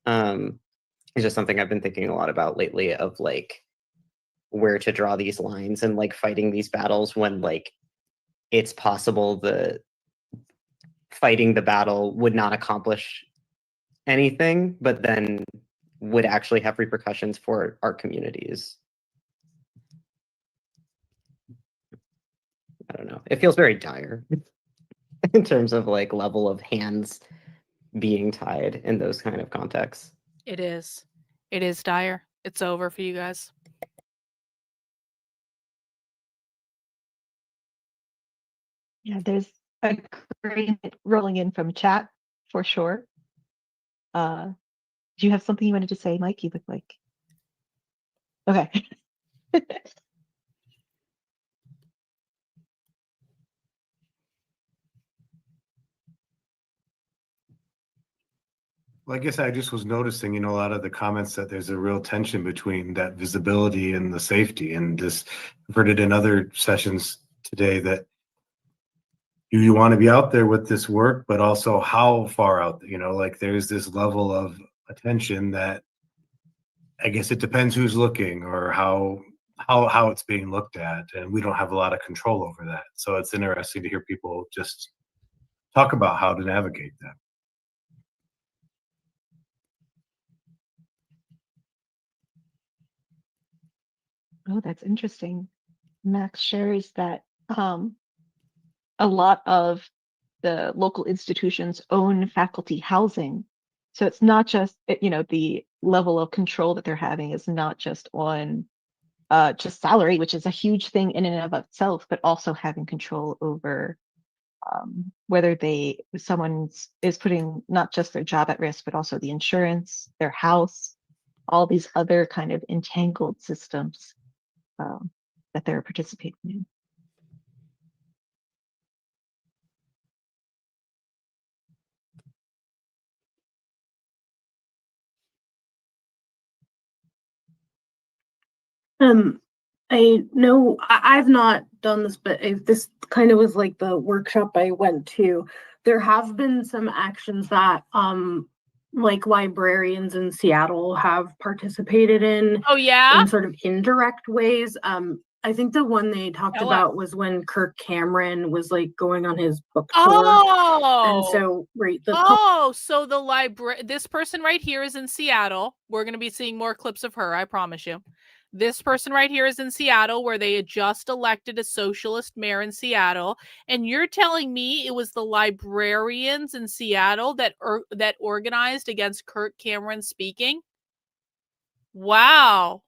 It's just something I've been thinking a lot about lately, of like where to draw these lines and like fighting these battles when like it's possible that fighting the battle would not accomplish anything, but then would actually have repercussions for our communities. I don't know. It feels very dire in terms of like level of hands being tied in those kind of contexts. It is. It is dire. It's over for you guys. Yeah, there's agreement rolling in from chat for sure. Do you have something you wanted to say, Mike? You look like. Okay. Well, I guess I just was noticing, a lot of the comments that there's a real tension between that visibility and the safety. And just I've heard it in other sessions today that you want to be out there with this work, but also how far out, like there's this level of attention that I guess it depends who's looking or how it's being looked at. And we don't have a lot of control over that. So it's interesting to hear people just talk about how to navigate that. Oh, that's interesting. Max shares that a lot of the local institutions own faculty housing. So it's not just, the level of control that they're having is not just on just salary, which is a huge thing in and of itself, but also having control over whether someone is putting not just their job at risk, but also the insurance, their house, all these other kind of entangled systems that they're participating in. I know I've not done this, but this kind of was like the workshop I went to. There have been some actions that like librarians in Seattle have participated in. Oh yeah? In sort of indirect ways. I think the one they talked about was when Kirk Cameron was like going on his book tour. And so so the library, this person right here is in Seattle. We're going to be seeing more clips of her, I promise you. This person right here is in Seattle, where they had just elected a socialist mayor in Seattle. And you're telling me it was the librarians in Seattle that organized against Kirk Cameron speaking? Wow.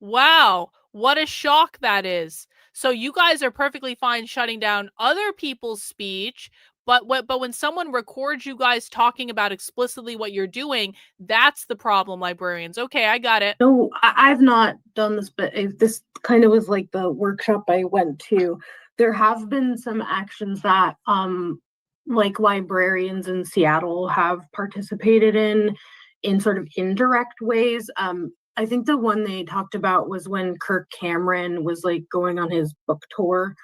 Wow. What a shock that is. So you guys are perfectly fine shutting down other people's speech, but when someone records you guys talking about explicitly what you're doing, that's the problem, librarians. Okay, I got it. No, I've not done this, but this kind of was like the workshop I went to. There have been some actions that like librarians in Seattle have participated in in sort of indirect ways. I think the one they talked about was when Kirk Cameron was like going on his book tour.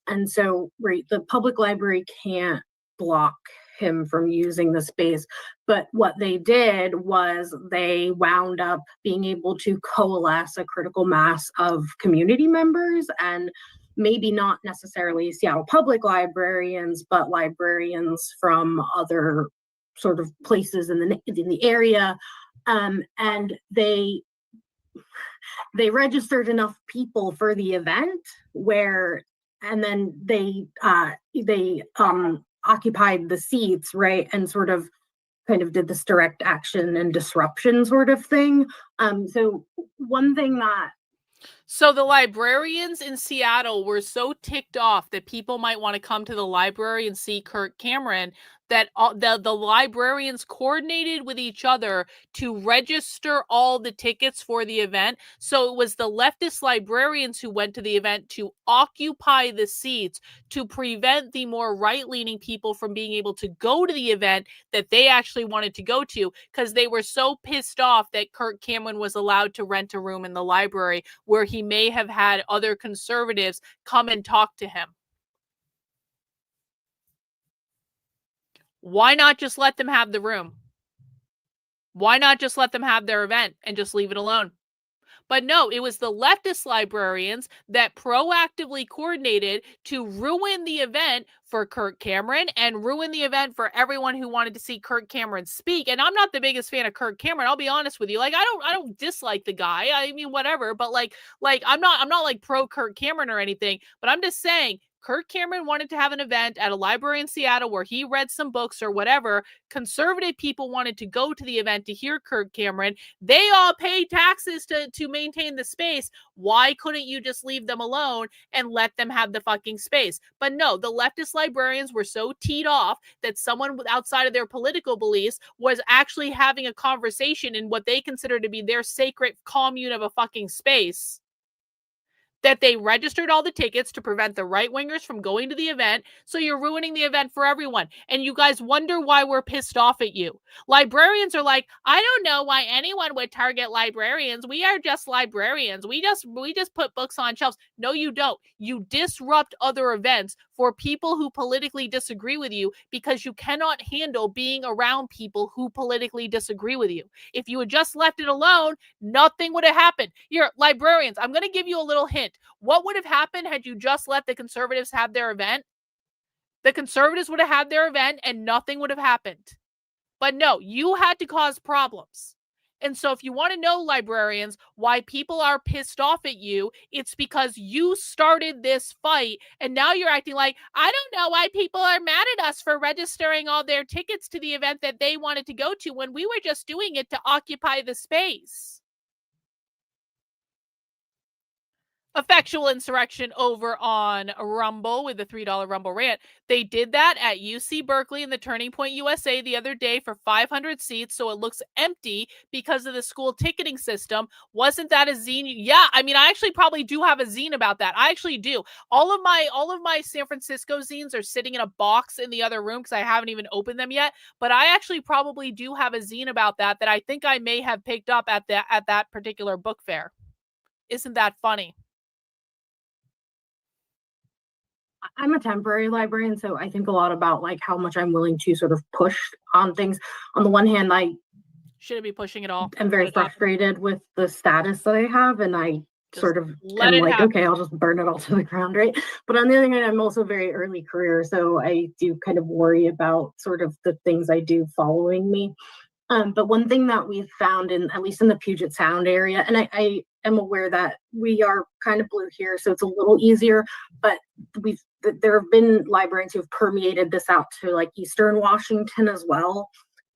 And so, right, the public library can't block him from using the space. But what they did was they wound up being able to coalesce a critical mass of community members, and maybe not necessarily Seattle public librarians, but librarians from other sort of places in the area. And they registered enough people for the event where, and then they occupied the seats, right, and sort of kind of did this direct action and disruption sort of thing. So one thing that So the librarians in Seattle were so ticked off that people might want to come to the library and see Kirk Cameron that the librarians coordinated with each other to register all the tickets for the event. So it was the leftist librarians who went to the event to occupy the seats to prevent the more right-leaning people from being able to go to the event that they actually wanted to go to, because they were so pissed off that Kirk Cameron was allowed to rent a room in the library where he may have had other conservatives come and talk to him. Why not just let them have the room? Why not just let them have their event and just leave it alone? But no, it was the leftist librarians that proactively coordinated to ruin the event for Kirk Cameron and ruin the event for everyone who wanted to see Kirk Cameron speak. And I'm not the biggest fan of Kirk Cameron. I'll be honest with you. Like, I don't dislike the guy. I mean, whatever. But like I'm not like pro Kirk Cameron or anything. But I'm just saying, Kirk Cameron wanted to have an event at a library in Seattle where he read some books or whatever. Conservative people wanted to go to the event to hear Kirk Cameron. They all pay taxes to maintain the space. Why couldn't you just leave them alone and let them have the fucking space? But no, the leftist librarians were so teed off that someone outside of their political beliefs was actually having a conversation in what they consider to be their sacred commune of a fucking space, that they registered all the tickets to prevent the right-wingers from going to the event. So you're ruining the event for everyone. And you guys wonder why we're pissed off at you. Librarians are like, I don't know why anyone would target librarians. We are just librarians. We just put books on shelves. No, you don't. You disrupt other events for people who politically disagree with you because you cannot handle being around people who politically disagree with you. If you had just left it alone, nothing would have happened. You're librarians. I'm going to give you a little hint. What would have happened had you just let the conservatives have their event? The conservatives would have had their event and nothing would have happened. But no, you had to cause problems. And so if you want to know, librarians, why people are pissed off at you, it's because you started this fight and now you're acting like, I don't know why people are mad at us for registering all their tickets to the event that they wanted to go to when we were just doing it to occupy the space. Effectual insurrection over on Rumble with the $3 Rumble rant. They did that at UC Berkeley in the Turning Point USA the other day for 500 seats, so it looks empty because of the school ticketing system. Wasn't that a zine? Yeah, I mean, I actually probably do have a zine about that. I actually do. All of my San Francisco zines are sitting in a box in the other room because I haven't even opened them yet. But I actually probably do have a zine about that I think I may have picked up at that particular book fair. Isn't that funny? I'm a temporary librarian, so I think a lot about like how much I'm willing to sort of push on things. On the one hand, I shouldn't be pushing it all. I'm very frustrated with the status that I have, and I just sort of am like, okay, I'll just burn it all to the ground, right? But on the other hand, I'm also very early career, so I do kind of worry about sort of the things I do following me. But one thing that we've found at least in the Puget Sound area, and I am aware that we are kind of blue here, so it's a little easier, but there have been librarians who have permeated this out to like Eastern Washington as well.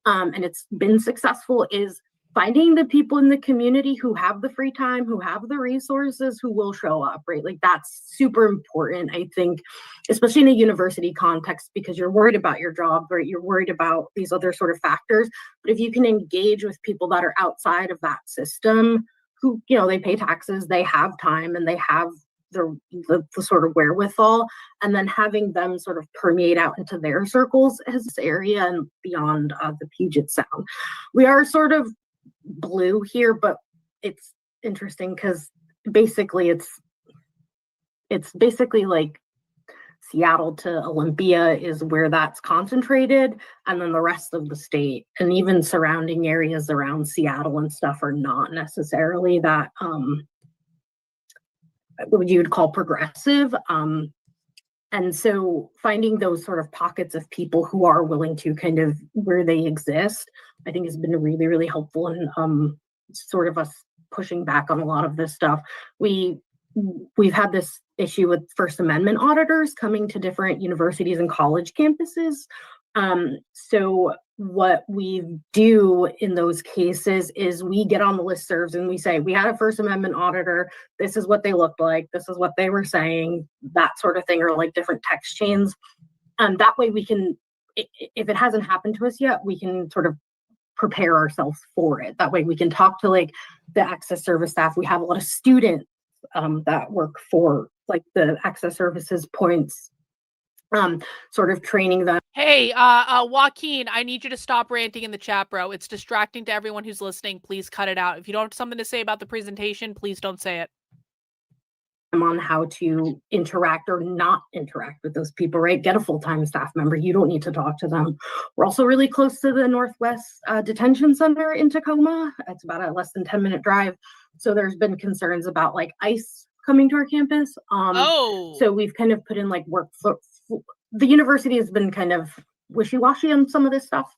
And it's been successful, is finding the people in the community who have the free time, who have the resources, who will show up, right? Like that's super important, I think, especially in a university context, because you're worried about your job, right? You're worried about these other sort of factors. But if you can engage with people that are outside of that system, who, you know, they pay taxes, they have time, and they have the sort of wherewithal, and then having them sort of permeate out into their circles as this area and beyond the Puget Sound. We are sort of blue here, but it's interesting because basically it's basically like Seattle to Olympia is where that's concentrated, and then the rest of the state and even surrounding areas around Seattle and stuff are not necessarily that what you would call progressive. And so finding those sort of pockets of people who are willing to kind of where they exist, I think has been really, really helpful in sort of us pushing back on a lot of this stuff. We've had this issue with First Amendment auditors coming to different universities and college campuses. So what we do in those cases is we get on the listservs and we say, we had a First Amendment auditor, this is what they looked like, this is what they were saying, that sort of thing, or like different text chains. That way we can, if it hasn't happened to us yet, we can sort of prepare ourselves for it. That way we can talk to like the access service staff. We have a lot of students that work for like the access services points, sort of training them. Hey, Joaquin, I need you to stop ranting in the chat, bro. It's distracting to everyone who's listening. Please cut it out. If you don't have something to say about the presentation, please don't say it. On how to interact or not interact with those people, right? Get a full-time staff member. You don't need to talk to them. We're also really close to the Northwest Detention Center in Tacoma. It's about a less than 10-minute drive. So there's been concerns about like ICE coming to our campus. So we've kind of put in like workflow. The university has been kind of wishy-washy on some of this stuff.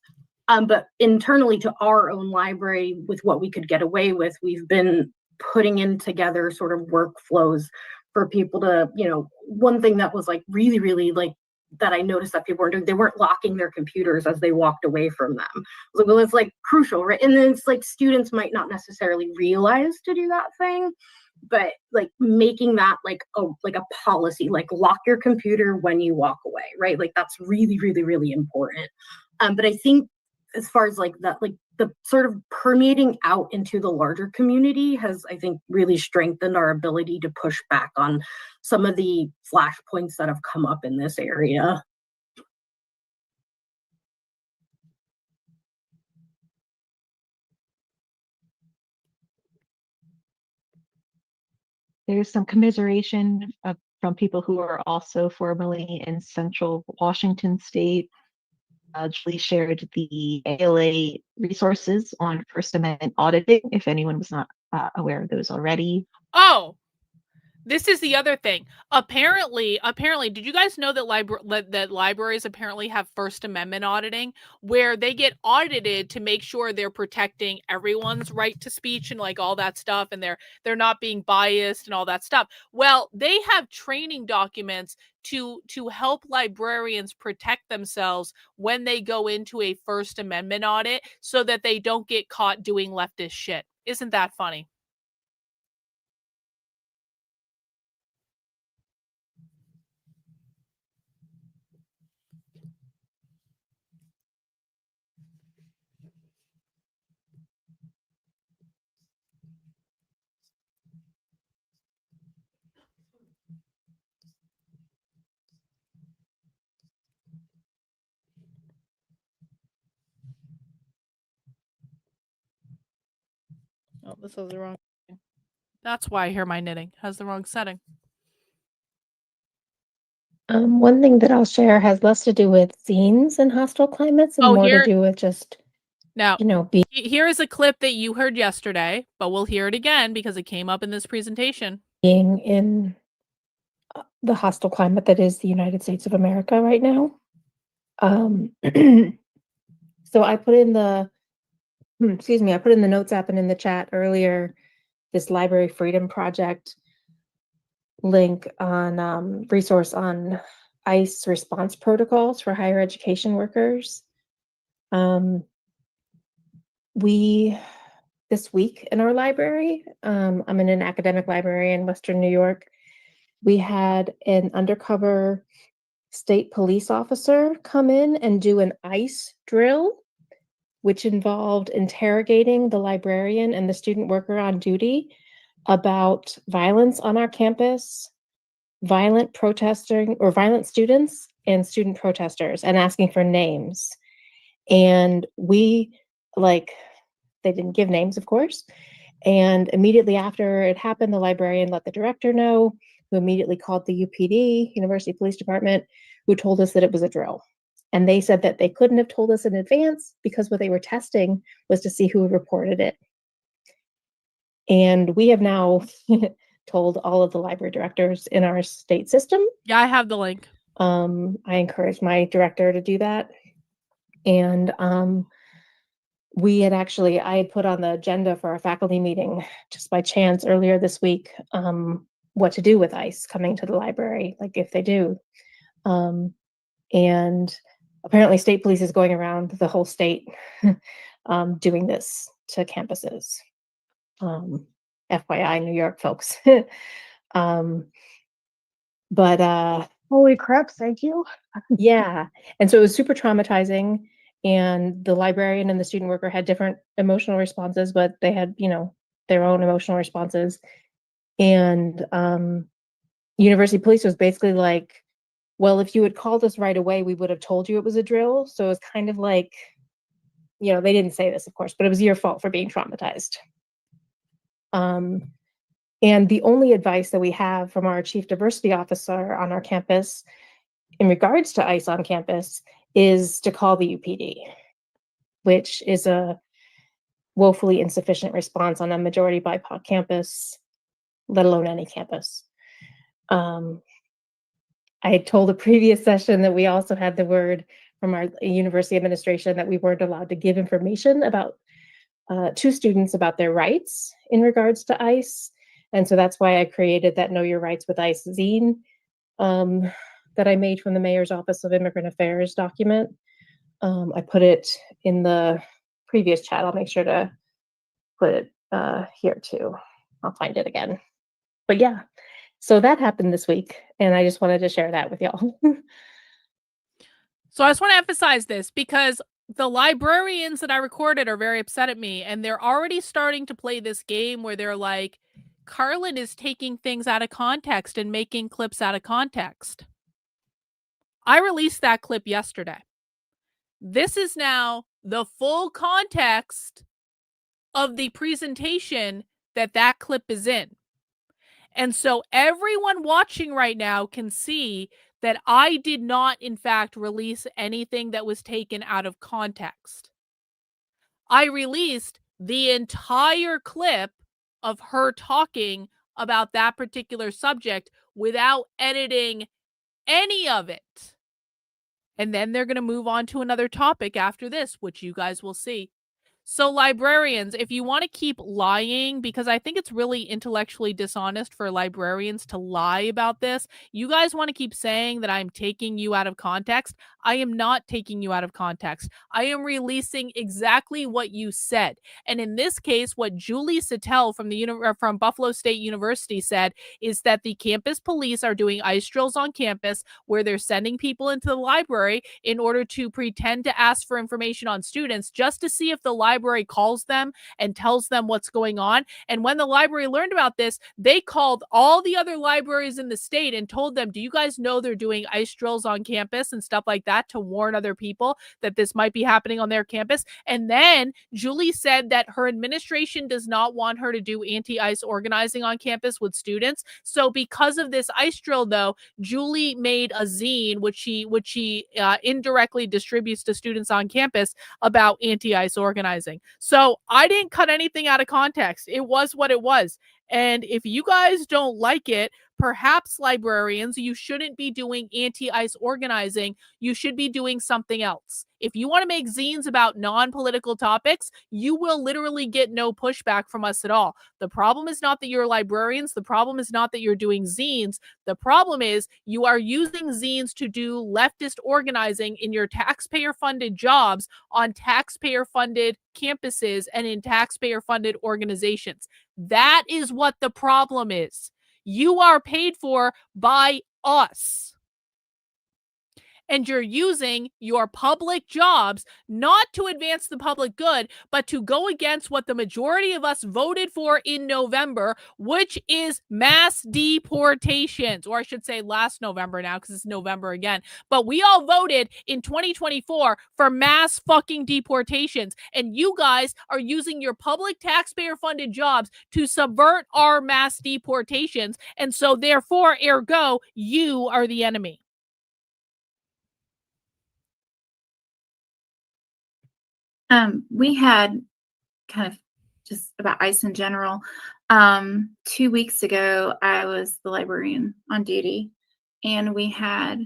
But internally to our own library, with what we could get away with, we've been putting in together sort of workflows for people to, you know, one thing that was like really, really like that I noticed that people weren't doing, they weren't locking their computers as they walked away from them. So, well, it's like crucial, right? And then it's like students might not necessarily realize to do that thing, but like making that like a policy, like lock your computer when you walk away, right? Like that's really, really, really important. But I think as far as like that, like the sort of permeating out into the larger community has, I think, really strengthened our ability to push back on some of the flashpoints that have come up in this area. There's some commiseration from people who are also formerly in Central Washington State. Julie shared the ALA resources on First Amendment auditing, if anyone was not aware of those already. Oh, this is the other thing. Apparently, did you guys know that that libraries apparently have First Amendment auditing, where they get audited to make sure they're protecting everyone's right to speech and like all that stuff, and they're not being biased and all that stuff. Well, they have training documents to help librarians protect themselves when they go into a First Amendment audit, so that they don't get caught doing leftist shit. Isn't that funny? Oh, this has the wrong setting. That's why I hear my knitting has the wrong setting. One thing that I'll share has less to do with zines and hostile climates and more to do with just, now, you know, here is a clip that you heard yesterday, but we'll hear it again because it came up in this presentation. being in the hostile climate that is the United States of America right now. So I put in the, I put in the notes app and in the chat earlier, this Library Freedom Project link on resource on ICE response protocols for higher education workers. This week in our library, I'm in an academic library in Western New York. We had an undercover state police officer come in and do an ICE drill, which involved interrogating the librarian and the student worker on duty about violence on our campus, violent protesting or violent students and student protesters and asking for names. And we, like, they didn't give names, of course. And immediately after it happened, the librarian let the director know, who immediately called the UPD, University Police Department, who told us that it was a drill. And they said that they couldn't have told us in advance because what they were testing was to see who had reported it. And we have now told all of the library directors in our state system. Yeah, I have the link. I encouraged my director to do that. And we had actually, I had put on the agenda for our faculty meeting just by chance earlier this week, what to do with ICE coming to the library, like if they do. And apparently state police is going around the whole state doing this to campuses. FYI, New York folks. But holy crap, thank you. Yeah. And so it was super traumatizing. And the librarian and the student worker had different emotional responses, but they had, you know, their own emotional responses. And University Police was basically like, well, if you had called us right away, we would have told you it was a drill. So it was kind of like, you know, they didn't say this, of course, but it was your fault for being traumatized. And the only advice that we have from our chief diversity officer on our campus in regards to ICE on campus is to call the UPD, which is a woefully insufficient response on a majority BIPOC campus, let alone any campus. I had told a previous session that we also had the word from our university administration that we weren't allowed to give information about to students about their rights in regards to ICE. And so that's why I created that Know Your Rights with ICE zine that I made from the Mayor's Office of Immigrant Affairs document. I put it in the previous chat. I'll make sure to put it here too. I'll find it again. But yeah, so that happened this week, and I just wanted to share that with y'all. So I just want to emphasize this because the librarians that I recorded are very upset at me, and they're already starting to play this game where they're like, Karlyn is taking things out of context and making clips out of context. I released that clip yesterday. This is now the full context of the presentation that clip is in. And so everyone watching right now can see that I did not, in fact, release anything that was taken out of context. I released the entire clip of her talking about that particular subject without editing any of it. And then they're going to move on to another topic after this, which you guys will see. So librarians, if you want to keep lying, because I think it's really intellectually dishonest for librarians to lie about this, you guys want to keep saying that I'm taking you out of context. I am not taking you out of context. I am releasing exactly what you said. And in this case, what Julie Sattel from Buffalo State University said is that the campus police are doing ICE drills on campus where they're sending people into the library in order to pretend to ask for information on students just to see if the library calls them and tells them what's going on. And when the library learned about this, they called all the other libraries in the state and told them, do you guys know they're doing ICE drills on campus and stuff like that to warn other people that this might be happening on their campus? And then Julie said that her administration does not want her to do anti-ICE organizing on campus with students. So because of this ICE drill, though, Julie made a zine, which she indirectly distributes to students on campus about anti-ICE organizing. So I didn't cut anything out of context. It was what it was. And if you guys don't like it, perhaps librarians, you shouldn't be doing anti-ICE organizing. You should be doing something else. If you want to make zines about non-political topics, you will literally get no pushback from us at all. The problem is not that you're librarians. The problem is not that you're doing zines. The problem is you are using zines to do leftist organizing in your taxpayer-funded jobs on taxpayer-funded campuses and in taxpayer-funded organizations. That is what the problem is. You are paid for by us. and you're using your public jobs not to advance the public good, but to go against what the majority of us voted for in November, which is mass deportations, or I should say last November now because it's November again. But we all voted in 2024 for mass fucking deportations, and you guys are using your public taxpayer-funded jobs to subvert our mass deportations, and so therefore, ergo, you are the enemy. We had kind of just about ICE in general. 2 weeks ago, I was the librarian on duty, and we had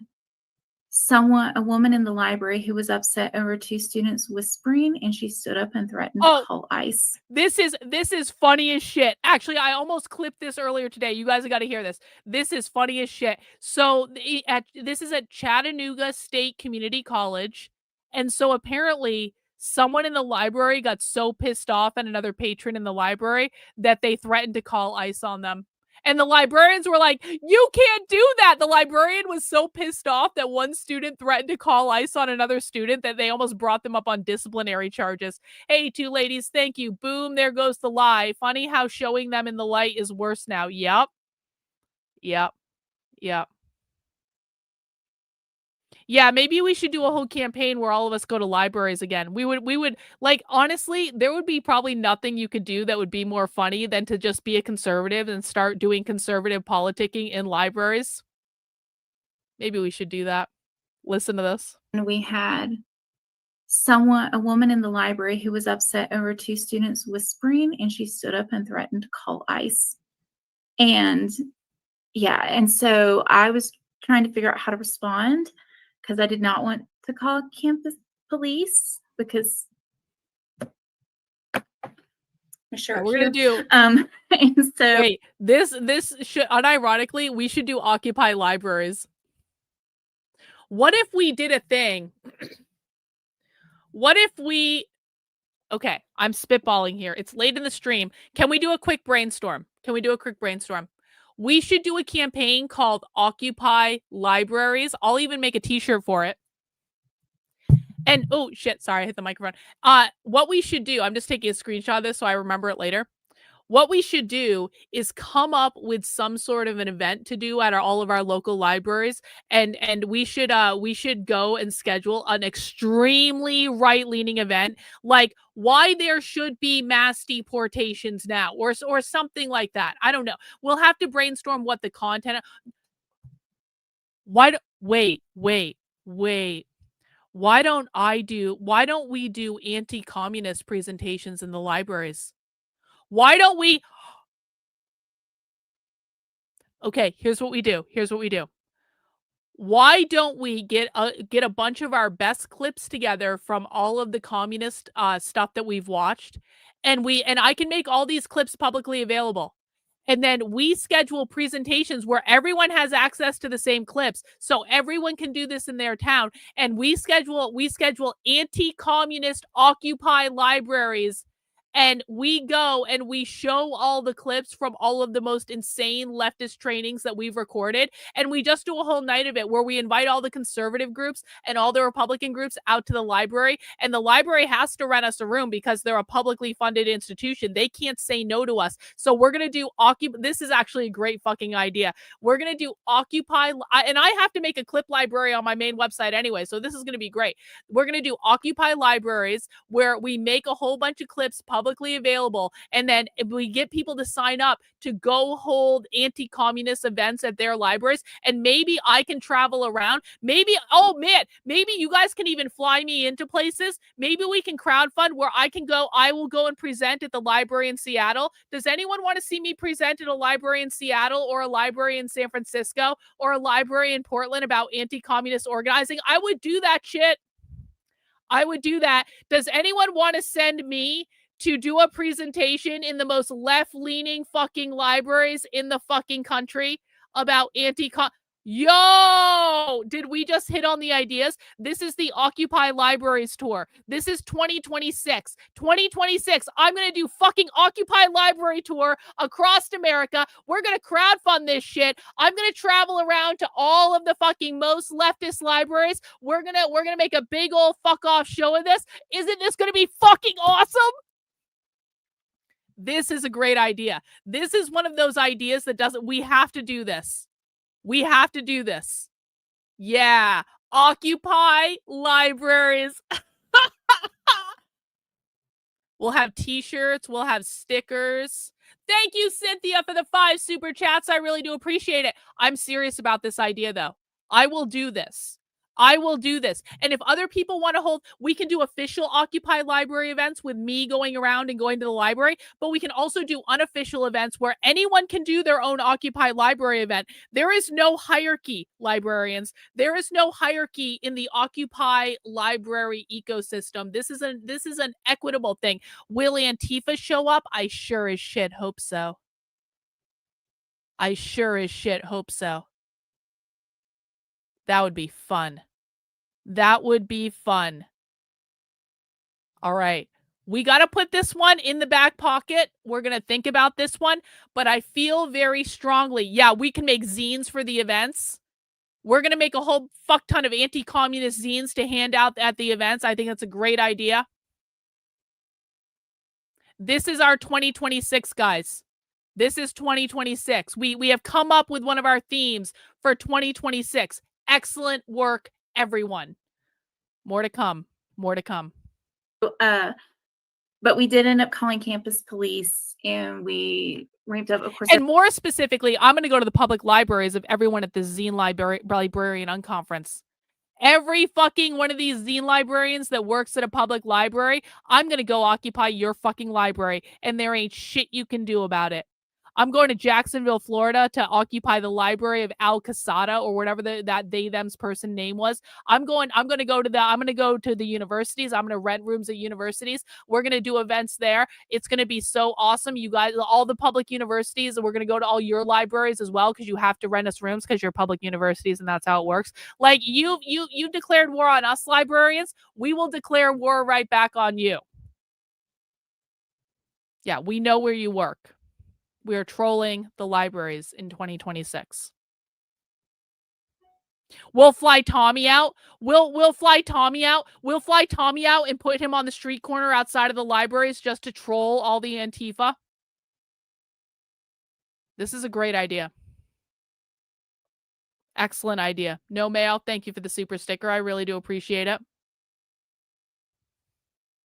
a woman in the library who was upset over 2 students whispering, and she stood up and threatened to call ICE. This is funny as shit. Actually, I almost clipped this earlier today. You guys have got to hear this. This is funny as shit. So this is at Chattanooga State Community College, and so apparently someone in the library got so pissed off at another patron in the library that they threatened to call ICE on them. And the librarians were like, you can't do that. The librarian was so pissed off that one student threatened to call ICE on another student that they almost brought them up on disciplinary charges. Hey, 2 ladies, thank you. Boom, there goes the lie. Funny how showing them in the light is worse now. Yep. Yeah, maybe we should do a whole campaign where all of us go to libraries again. We would like, honestly, there would be probably nothing you could do that would be more funny than to just be a conservative and start doing conservative politicking in libraries. Maybe we should do that. Listen to this. And we had a woman in the library who was upset over 2 students whispering, and she stood up and threatened to call ICE. And yeah, and so I was trying to figure out how to respond, because I did not want to call campus police because we're gonna do. And so wait, this should unironically we should do Occupy libraries. What if we did a thing? What if we? Okay, I'm spitballing here. It's late in the stream. Can we do a quick brainstorm? We should do a campaign called Occupy Libraries. I'll even make a t-shirt for it. And oh shit, sorry, I hit the microphone. What we should do, I'm just taking a screenshot of this so I remember it later. What we should do is come up with some sort of an event to do at all of our local libraries, and we should go and schedule an extremely right-leaning event, like why there should be mass deportations now, or something like that. I don't know. We'll have to brainstorm what the content. Wait. Why don't we do anti-communist presentations in the libraries? Why don't we? Okay, here's what we do. Why don't we get a bunch of our best clips together from all of the communist stuff that we've watched, and I can make all these clips publicly available. And then we schedule presentations where everyone has access to the same clips, so everyone can do this in their town. And we schedule anti-communist Occupy libraries. And we go and we show all the clips from all of the most insane leftist trainings that we've recorded. And we just do a whole night of it where we invite all the conservative groups and all the Republican groups out to the library. And the library has to rent us a room because they're a publicly funded institution. They can't say no to us. So we're going to do This is actually a great fucking idea. We're going to do Occupy. And I have to make a clip library on my main website anyway. So this is going to be great. We're going to do Occupy libraries where we make a whole bunch of clips publicly available, and then we get people to sign up to go hold anti-communist events at their libraries, and maybe I can travel around. Maybe you guys can even fly me into places. Maybe we can crowdfund where I will go and present at the library in Seattle. Does anyone want to see me present at a library in Seattle, or a library in San Francisco, or a library in Portland about anti-communist organizing? I would do that shit. Does anyone want to send me to do a presentation in the most left-leaning fucking libraries in the fucking country about Yo, did we just hit on the ideas? This is the Occupy Libraries tour. This is 2026. 2026, I'm going to do fucking Occupy Library tour across America. We're going to crowdfund this shit. I'm going to travel around to all of the fucking most leftist libraries. We're going to make a big old fuck off show of this. Isn't this going to be fucking awesome? This is a great idea. This is one of those ideas that we have to do this. We have to do this. Yeah. Occupy libraries. We'll have t-shirts. We'll have stickers. Thank you, Cynthia, for the 5 super chats. I really do appreciate it. I'm serious about this idea, though. I will do this. I will do this. And if other people want to hold, we can do official Occupy Library events with me going around and going to the library, but we can also do unofficial events where anyone can do their own Occupy Library event. There is no hierarchy, librarians. There is no hierarchy in the Occupy Library ecosystem. This is an equitable thing. Will Antifa show up? I sure as shit hope so. I sure as shit hope so. That would be fun. That would be fun. All right. We got to put this one in the back pocket. We're going to think about this one, but I feel very strongly, yeah, we can make zines for the events. We're going to make a whole fuck ton of anti-communist zines to hand out at the events. I think that's a great idea. This is our 2026, guys. This is 2026. We have come up with one of our themes for 2026. Excellent work, everyone. More to come. More to come. But we did end up calling campus police, and we ramped up, of course. And more specifically, I'm going to go to the public libraries of everyone at the Zine Librarian Unconference. Every fucking one of these Zine librarians that works at a public library, I'm going to go occupy your fucking library, and there ain't shit you can do about it. I'm going to Jacksonville, Florida to occupy the library of Al Casada or whatever that them's person name was. I'm going to go to the universities. I'm going to rent rooms at universities. We're going to do events there. It's going to be so awesome. You guys, all the public universities, we're going to go to all your libraries as well, because you have to rent us rooms because you're public universities, and that's how it works. Like you declared war on us librarians. We will declare war right back on you. Yeah, we know where you work. We are trolling the libraries in 2026. We'll fly Tommy out. We'll fly Tommy out. We'll fly Tommy out and put him on the street corner outside of the libraries just to troll all the Antifa. This is a great idea. Excellent idea. No mail. Thank you for the super sticker. I really do appreciate it.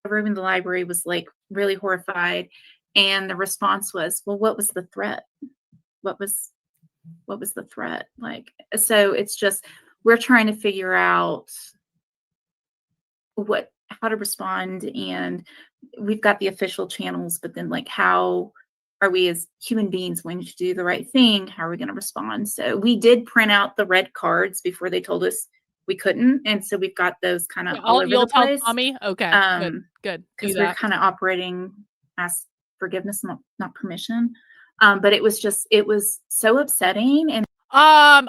The room in the library was like really horrified. And the response was, well, what was the threat? What was the threat? Like, so it's just, we're trying to figure out how to respond. And we've got the official channels, but then like, how are we as human beings going to do the right thing? How are we going to respond? So we did print out the red cards before they told us we couldn't. And so we've got those kind of all over the place. Tommy? Okay, good. Because we're kind of operating as forgiveness, not permission. But it was so upsetting. And I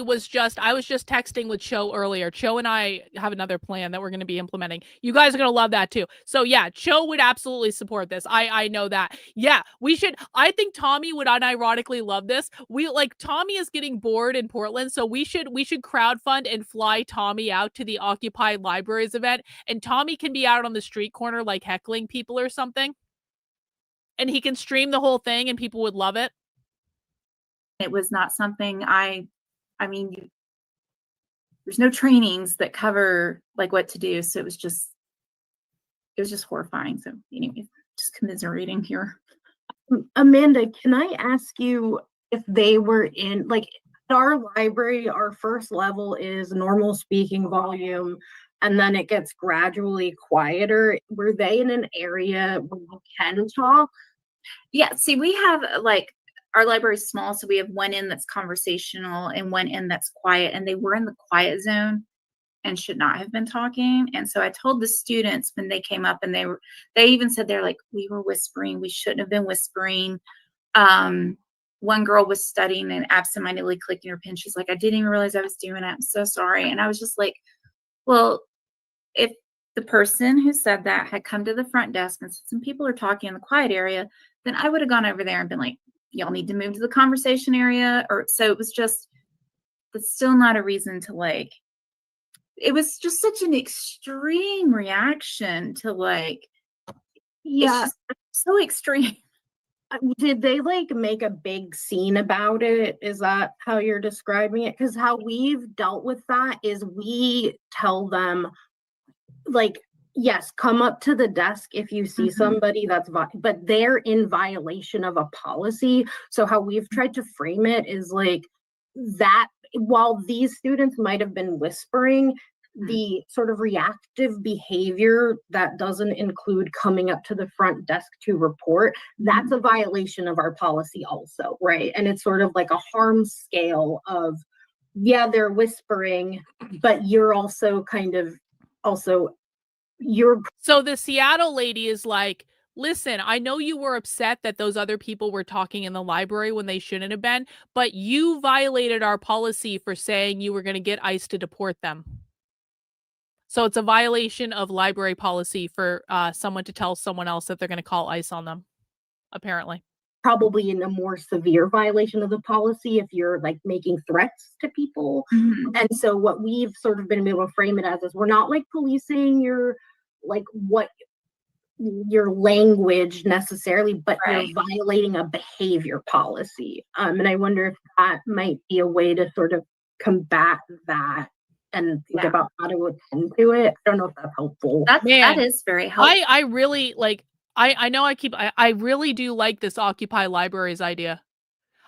was just texting with Cho earlier. Cho and I have another plan that we're going to be implementing. You guys are going to love that too. So yeah, Cho would absolutely support this. I know that. Yeah, we should. I think Tommy would unironically love this. Tommy is getting bored in Portland, so we should crowdfund and fly Tommy out to the Occupy Libraries event, and Tommy can be out on the street corner like heckling people or something. And he can stream the whole thing and people would love it. It was not something I mean, there's no trainings that cover like what to do. So it was just horrifying. So anyway, just commiserating here. Amanda, can I ask you if they were in, like, at our library, our first level is normal speaking volume, and then it gets gradually quieter. Were they in an area where you can talk? Yeah, see, we have like, our library is small, so we have one end that's conversational and one end that's quiet, and they were in the quiet zone and should not have been talking. And so I told the students when they came up, and they even said, they're like, we were whispering, we shouldn't have been whispering. one girl was studying and absentmindedly clicking her pen. She's like, I didn't even realize I was doing it. I'm so sorry. And I was just like, well, if the person who said that had come to the front desk and some people are talking in the quiet area, then I would have gone over there and been like, y'all need to move to the conversation area. Or so it was just, but still not a reason to like, it was just such an extreme reaction to like, Yeah. it's just so extreme. Did they like make a big scene about it? Is that how you're describing it? Because how we've dealt with that is we tell them, like, yes, come up to the desk if you see somebody that's, but they're in violation of a policy. So how we've tried to frame it is like that while these students might have been whispering, the sort of reactive behavior that doesn't include coming up to the front desk to report, that's a violation of our policy also, right? And it's sort of like a harm scale of, yeah, they're whispering, but you're also kind of So the Seattle lady is like, listen, I know you were upset that those other people were talking in the library when they shouldn't have been, but you violated our policy for saying you were going to get ICE to deport them. So it's a violation of library policy for someone to tell someone else that they're going to call ICE on them, apparently. Probably in a more severe violation of the policy if you're like making threats to people. And so what we've sort of been able to frame it as is we're not like policing your like what your language necessarily, but you're violating a behavior policy. And I wonder if that might be a way to sort of combat that and think about how to attend to it. I don't know if that's helpful. That is very helpful. I really like, I know I really do like this Occupy Libraries idea.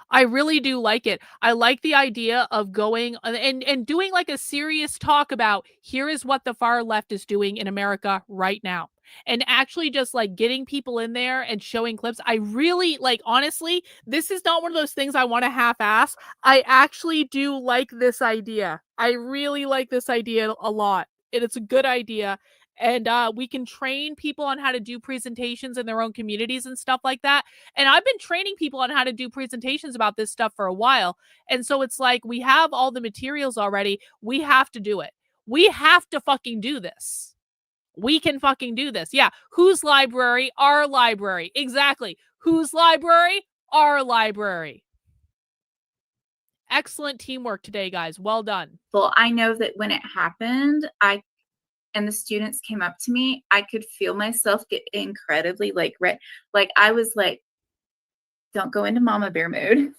I really do like it. I like the idea of going and doing like a serious talk about here is what the far left is doing in America right now. And actually just like getting people in there and showing clips. I really like, honestly, this is not one of those things I want to half-ass. I actually do like this idea. I really like this idea a lot. And it's a good idea. And we can train people on how to do presentations in their own communities and stuff like that. And I've been training people on how to do presentations about this stuff for a while. And so it's like, we have all the materials already. We have to do it. We have to fucking do this. We can fucking do this. Yeah. Whose library? Our library. Exactly. Whose library? Our library. Excellent teamwork today, guys. Well done. Well, I know that when it happened, and the students came up to me, I could feel myself get incredibly like red. Like I was like, don't go into mama bear mode.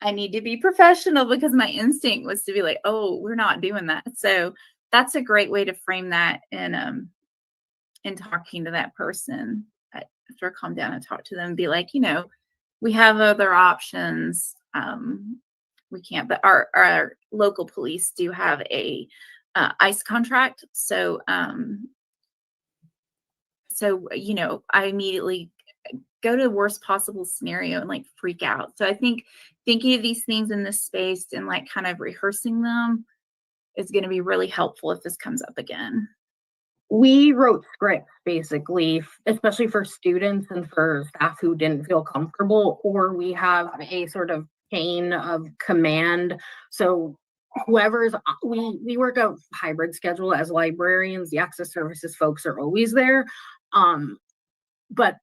I need to be professional because my instinct was to be like, oh, we're not doing that. So that's a great way to frame that in talking to that person after I calm down and talk to them and be like, you know, we have other options. We can't, but our local police do have a ICE contract. So, you know, I immediately go to the worst possible scenario and like freak out. So I think thinking of these things in this space and like kind of rehearsing them is going to be really helpful if this comes up again. We wrote scripts basically, especially for students and for staff who didn't feel comfortable, or we have a sort of chain of command. So whoever's, we work a hybrid schedule as librarians. The access services folks are always there. But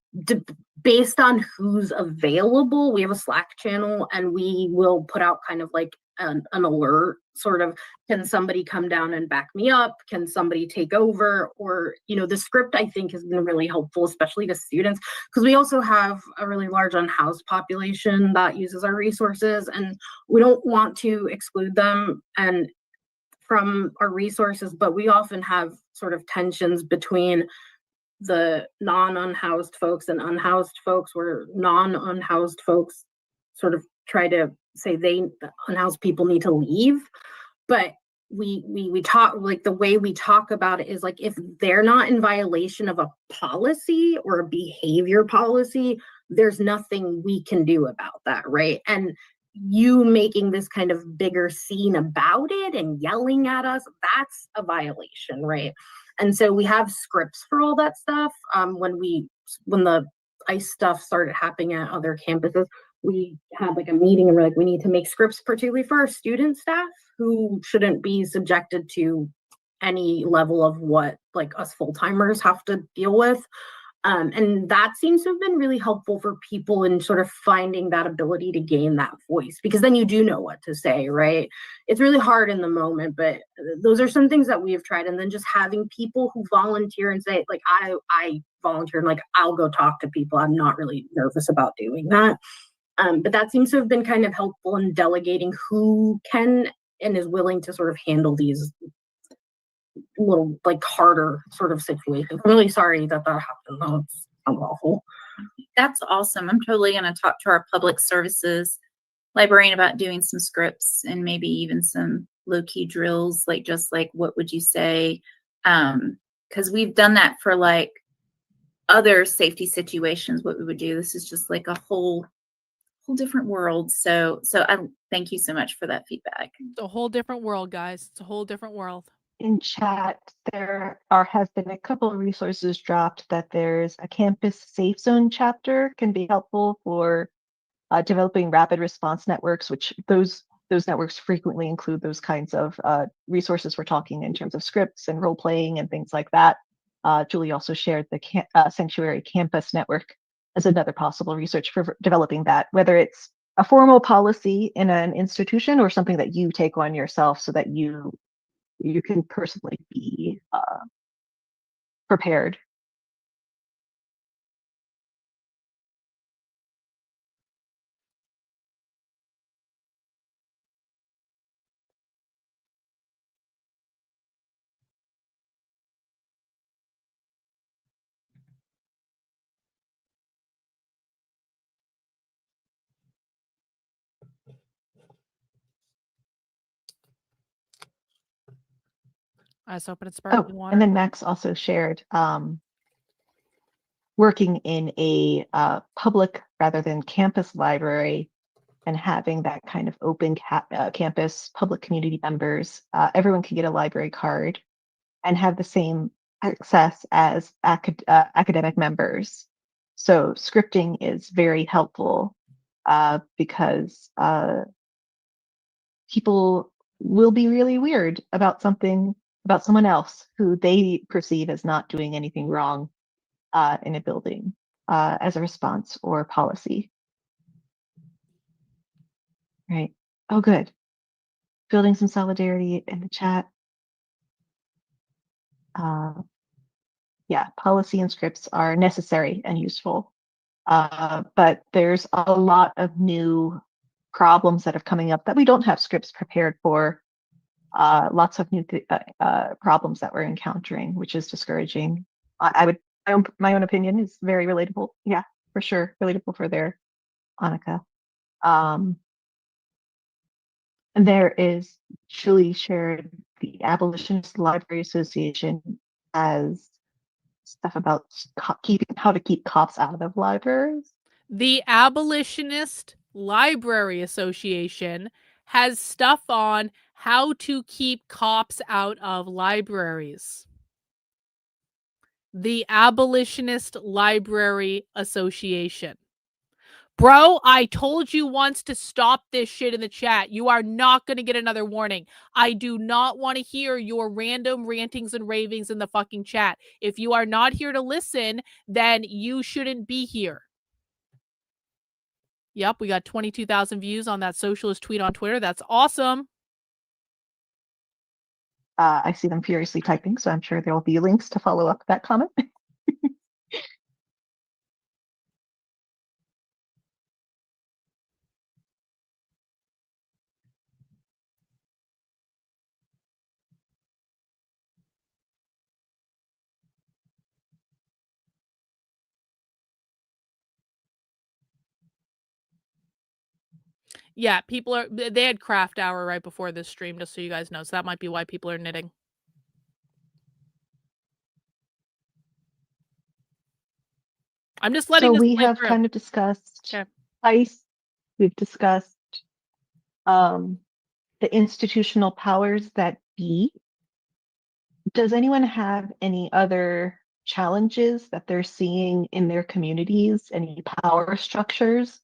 based on who's available, we have a Slack channel and we will put out kind of like an alert sort of, can somebody come down and back me up? Can somebody take over? Or, you know, the script I think has been really helpful, especially to students, because we also have a really large unhoused population that uses our resources and we don't want to exclude them and from our resources, but we often have sort of tensions between the non-unhoused folks and unhoused folks, where non-unhoused folks sort of try to say the unhoused people need to leave. But we talk, like the way we talk about it is like, if they're not in violation of a policy or a behavior policy, there's nothing we can do about that, right? And you making this kind of bigger scene about it and yelling at us, that's a violation, right? And so we have scripts for all that stuff. When the ICE stuff started happening at other campuses, we had like a meeting and we're like, we need to make scripts particularly for our student staff who shouldn't be subjected to any level of what like us full-timers have to deal with. And that seems to have been really helpful for people in sort of finding that ability to gain that voice, because then you do know what to say, right? It's really hard in the moment, but those are some things that we have tried. And then just having people who volunteer and say, like, I volunteer and like, I'll go talk to people. I'm not really nervous about doing that. But that seems to have been kind of helpful in delegating who can and is willing to sort of handle these little like harder sort of situations. I'm really sorry that happened though. It's awful. That's awesome. I'm totally going to talk to our public services librarian about doing some scripts and maybe even some low-key drills, like just like what would you say, because we've done that for like other safety situations, what we would do. This is just like a whole different world. So I thank you so much for that feedback. It's a whole different world, guys. It's a whole different world. In chat, there has been a couple of resources dropped that there's a campus safe zone chapter can be helpful for developing rapid response networks, which those networks frequently include those kinds of resources we're talking in terms of scripts and role playing and things like that. Julie also shared the Sanctuary Campus Network as another possible research for developing that, whether it's a formal policy in an institution or something that you take on yourself so that you can personally be prepared. I was hoping it's sparkling water. And then Max also shared working in a public rather than campus library and having that kind of open campus public community members. Everyone can get a library card and have the same access as academic members. So scripting is very helpful because people will be really weird about someone else who they perceive as not doing anything wrong in a building as a response or policy. Right. Oh, good. Building some solidarity in the chat. Yeah, policy and scripts are necessary and useful. But there's a lot of new problems that are coming up that we don't have scripts prepared for. Lots of new problems that we're encountering, which is discouraging. My own opinion is very relatable. Yeah, for sure, relatable for there, Annika. And there is Julie shared the Abolitionist Library Association as stuff about how to keep cops out of libraries. The Abolitionist Library Association has stuff on how to keep cops out of libraries. The Abolitionist Library Association. Bro, I told you once to stop this shit in the chat. You are not going to get another warning. I do not want to hear your random rantings and ravings in the fucking chat. If you are not here to listen, then you shouldn't be here. Yep, we got 22,000 views on that socialist tweet on Twitter. That's awesome. I see them furiously typing, so I'm sure there will be links to follow up that comment. Yeah, they had craft hour right before this stream, just so you guys know. So that might be why people are knitting. I'm just letting so this we play have through. kind of discussed Okay. ICE. We've discussed the institutional powers that be. Does anyone have any other challenges that they're seeing in their communities? Any power structures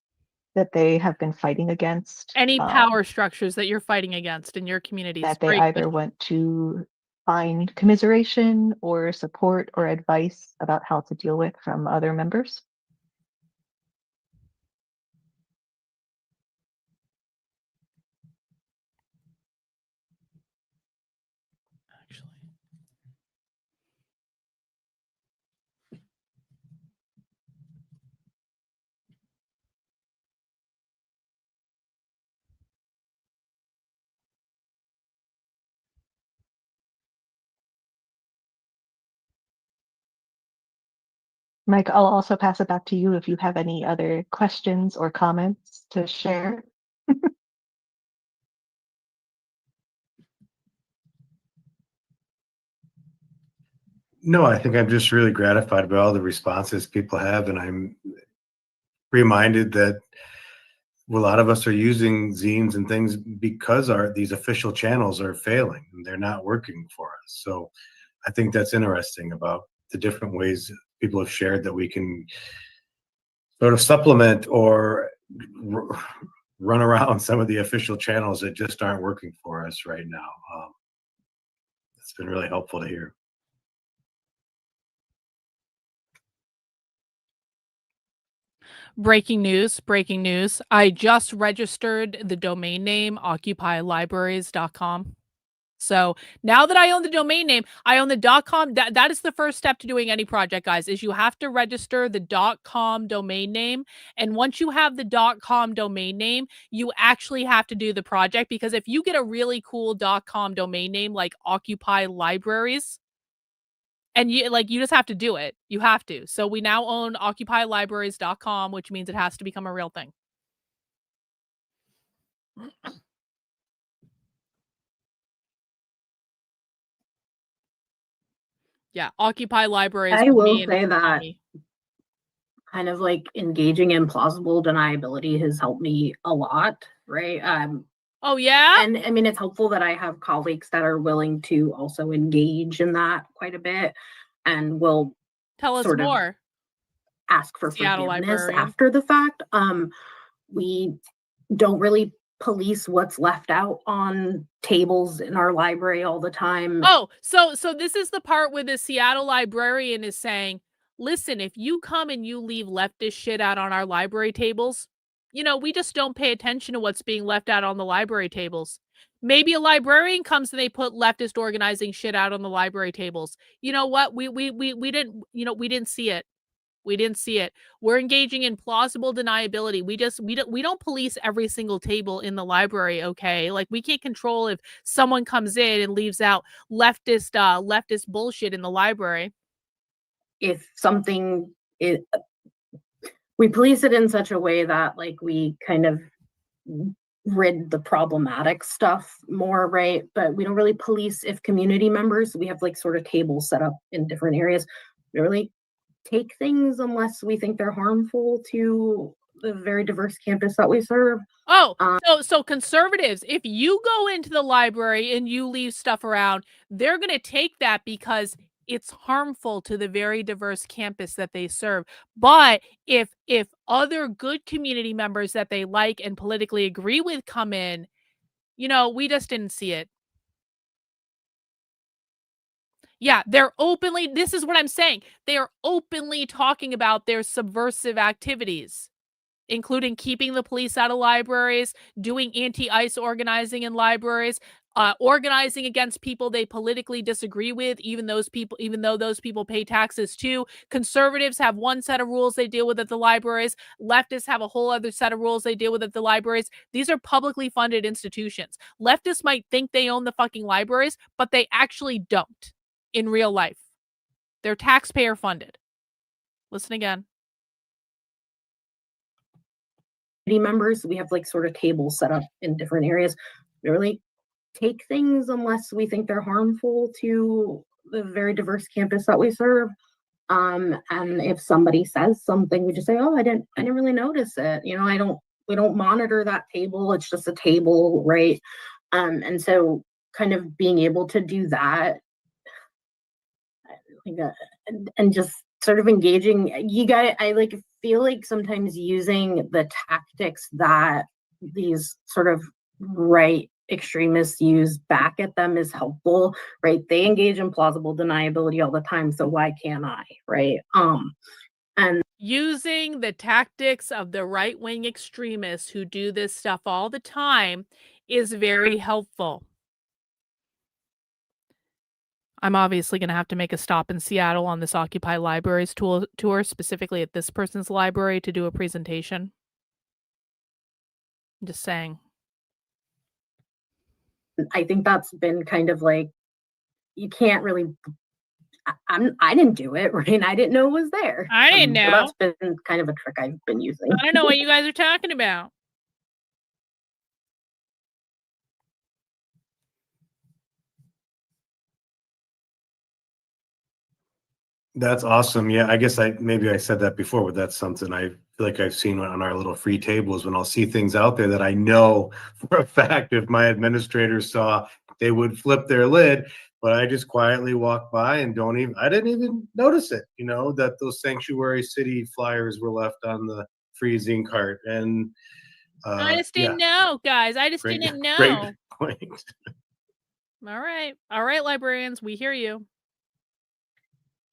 that they have been fighting against. Any power structures that you're fighting against in your communities. That they Great either question. want to find commiseration or support or advice about how to deal with from other members. Mike, I'll also pass it back to you if you have any other questions or comments to share. No, I think I'm just really gratified by all the responses people have, and I'm reminded that a lot of us are using zines and things because these official channels are failing and they're not working for us. So I think that's interesting about the different ways people have shared that we can sort of supplement or run around some of the official channels that just aren't working for us right now. It's been really helpful to hear. Breaking news, breaking news. I just registered the domain name occupylibraries.com. So now that I own the domain name, I own the .com. That is the first step to doing any project, guys, is you have to register the .com domain name. And once you have the .com domain name, you actually have to do the project, because if you get a really cool .com domain name like Occupy Libraries, and you just have to do it. You have to. So we now own occupylibraries.com, which means it has to become a real thing. Yeah, Occupy Libraries. I will say that kind of like engaging in plausible deniability has helped me a lot, right? Oh yeah? And I mean, it's helpful that I have colleagues that are willing to also engage in that quite a bit and will tell us sort more. Of ask for Seattle forgiveness Librarian. after the fact. We don't really police what's left out on tables in our library all the time. Oh, so this is the part where the Seattle Librarian is saying, listen, if you come and you leave leftist shit out on our library tables, we just don't pay attention to what's being left out on the library tables. Maybe a librarian comes and they put leftist organizing shit out on the library tables. You know what? We didn't, we didn't see it. We didn't see it. We're engaging in plausible deniability. We don't police every single table in the library, okay? Like, we can't control if someone comes in and leaves out leftist bullshit in the library. If something is, we police it in such a way that like we kind of rid the problematic stuff more, right? But we don't really police if community members, we have like sort of tables set up in different areas. We really take things unless we think they're harmful to the very diverse campus that we serve. Oh, so conservatives, if you go into the library and you leave stuff around, they're going to take that because it's harmful to the very diverse campus that they serve. But if other good community members that they like and politically agree with come in, we just didn't see it. Yeah, they're openly, this is what I'm saying. They are openly talking about their subversive activities, including keeping the police out of libraries, doing anti-ICE organizing in libraries, organizing against people they politically disagree with, even though those people pay taxes too. Conservatives have one set of rules they deal with at the libraries. Leftists have a whole other set of rules they deal with at the libraries. These are publicly funded institutions. Leftists might think they own the fucking libraries, but they actually don't in real life. They're taxpayer funded. Listen again. Members, we have like sort of tables set up in different areas. We really take things unless we think they're harmful to the very diverse campus that we serve. And if somebody says something, we just say, "Oh, I didn't really notice it." We don't monitor that table. It's just a table, right? And so kind of being able to do that, and just sort of engaging, I like feel like sometimes using the tactics that these sort of right extremists use back at them is helpful, right? They engage in plausible deniability all the time, so why can't I, right? And using the tactics of the right-wing extremists who do this stuff all the time is very helpful. I'm obviously going to have to make a stop in Seattle on this Occupy Libraries tour, specifically at this person's library, to do a presentation. I'm just saying. I think that's been kind of like, you can't really, I didn't do it, right? I didn't know it was there. I didn't So know. that's been kind of a trick I've been using. I don't know what you guys are talking about. That's awesome. Yeah, I guess maybe I said that before, but that's something I feel like I've seen on our little free tables. When I'll see things out there that I know for a fact if my administrators saw, they would flip their lid, but I just quietly walk by and I didn't even notice it, that those Sanctuary City flyers were left on the freezing cart. And I just didn't know, guys. I just didn't know. Great point. All right, librarians, we hear you.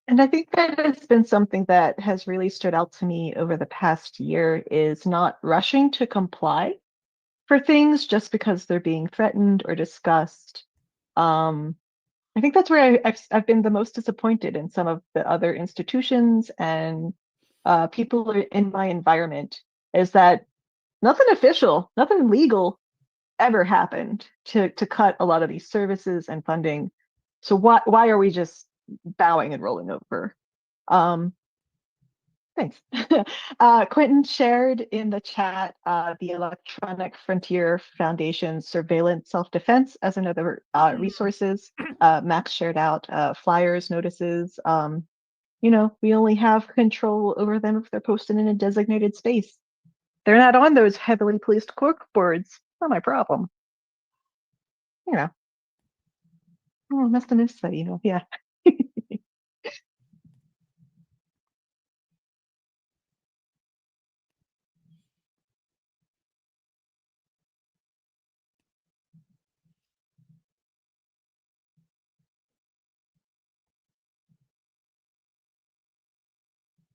And I think that has been something that has really stood out to me over the past year, is not rushing to comply for things just because they're being threatened or discussed. I think that's where I've been the most disappointed in some of the other institutions and people in my environment, is that nothing official, nothing legal ever happened to cut a lot of these services and funding. So why are we just bowing and rolling over? Thanks. Quentin shared in the chat the Electronic Frontier Foundation Surveillance Self-Defense as another resources. Max shared out flyers, notices. We only have control over them if they're posted in a designated space. They're not on those heavily policed cork boards. Not my problem. Oh, nästan nästa, yeah.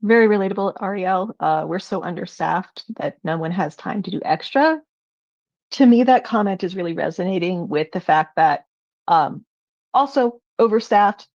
Very relatable, Ariel. We're so understaffed that no one has time to do extra. To me, that comment is really resonating with the fact that also overworked,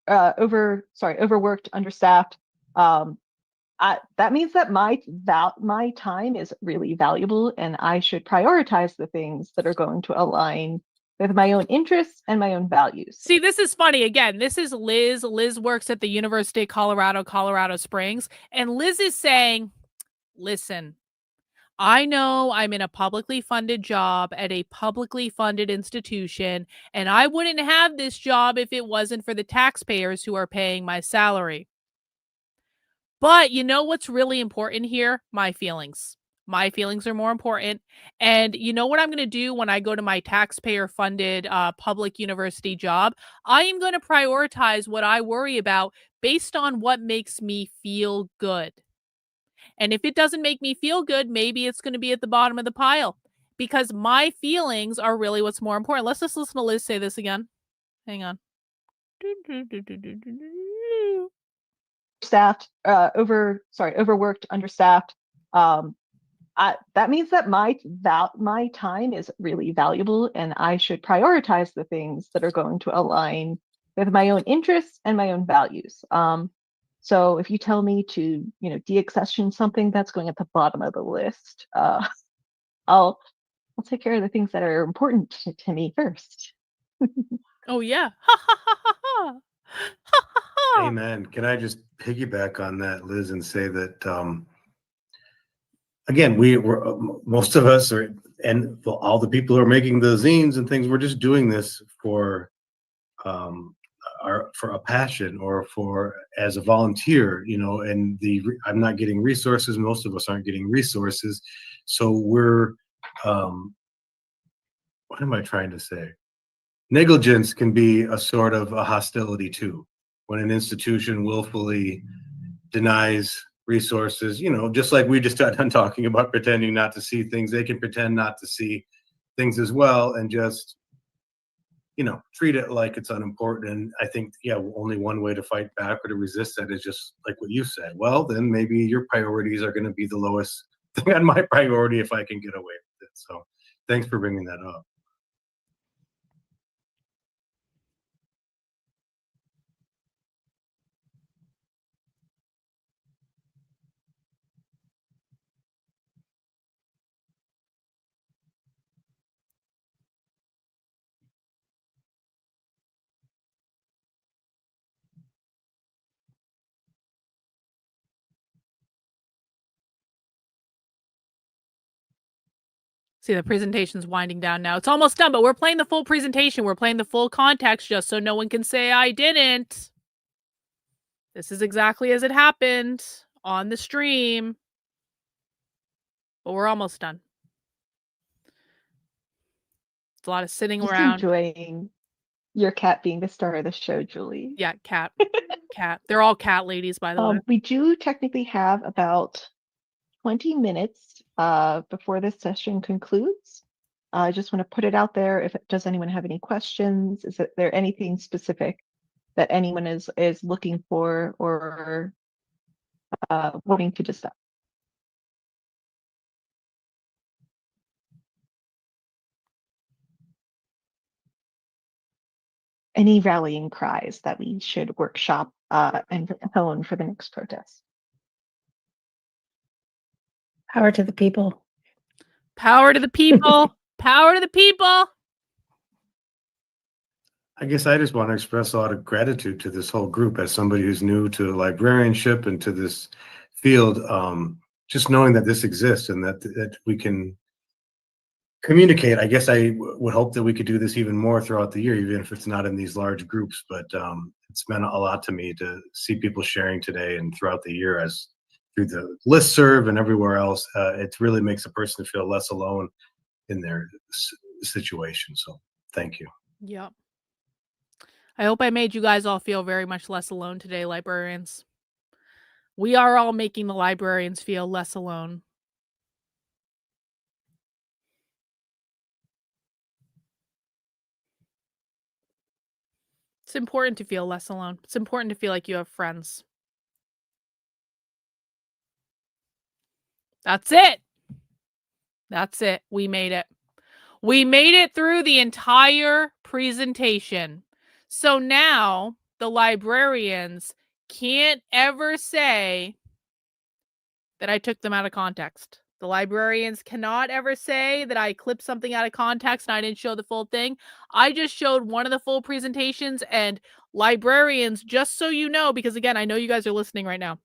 understaffed. That means that my time is really valuable, and I should prioritize the things that are going to align with my own interests and my own values. See, this is funny. Again, this is Liz. Liz works at the University of Colorado Springs. And Liz is saying, listen, I know I'm in a publicly funded job at a publicly funded institution, and I wouldn't have this job if it wasn't for the taxpayers who are paying my salary. But you know what's really important here? My feelings. My feelings are more important. And you know what I'm going to do when I go to my taxpayer-funded public university job? I am going to prioritize what I worry about based on what makes me feel good. And if it doesn't make me feel good, maybe it's going to be at the bottom of the pile, because my feelings are really what's more important. Let's just listen to Liz say this again. Hang on. Overworked, understaffed. That means that my time is really valuable, and I should prioritize the things that are going to align with my own interests and my own values. So if you tell me to, deaccession something, that's going at the bottom of the list. I'll take care of the things that are important to me first. Oh yeah. Amen. Can I just piggyback on that, Liz, and say that again, we're most of us are, and all the people who are making the zines and things, we're just doing this for a passion, or as a volunteer, and I'm not getting resources. Most of us aren't getting resources. So we're, what am I trying to say? Negligence can be a sort of a hostility too. When an institution willfully denies resources, you know, just like we just got done talking about pretending not to see things, they can pretend not to see things as well, and just, you know, treat it like it's unimportant. And I think, yeah, only one way to fight back or to resist that is just like what you said. Well, then maybe your priorities are going to be the lowest thing on my priority if I can get away with it. So thanks for bringing that up. See, the presentation's winding down now. It's almost done, but we're playing the full presentation. We're playing the full context just so no one can say I didn't. This is exactly as it happened on the stream. But we're almost done. It's a lot of sitting Just around. enjoying your cat being the star of the show, Julie. Yeah, cat. Cat. They're all cat ladies, by the way. We do technically have about 20 minutes before this session concludes. I just want to put it out there. Does anyone have any questions? Is there anything specific that anyone is looking for or wanting to discuss? Any rallying cries that we should workshop and hone for the next protest? Power to the people. Power to the people. Power to the people. I guess I just want to express a lot of gratitude to this whole group as somebody who's new to librarianship and to this field. Just knowing that this exists and that we can communicate. I guess I would hope that we could do this even more throughout the year, even if it's not in these large groups. But it's meant a lot to me to see people sharing today and throughout the year as through the listserv and everywhere else. It really makes a person feel less alone in their situation. So thank you. Yep. I hope I made you guys all feel very much less alone today, librarians. We are all making the librarians feel less alone. It's important to feel less alone. It's important to feel like you have friends. That's it. That's it. We made it. We made it through the entire presentation. So now the librarians can't ever say that I took them out of context. The librarians cannot ever say that I clipped something out of context and I didn't show the full thing. I just showed one of the full presentations, and librarians, just so you know, because again, I know you guys are listening right now,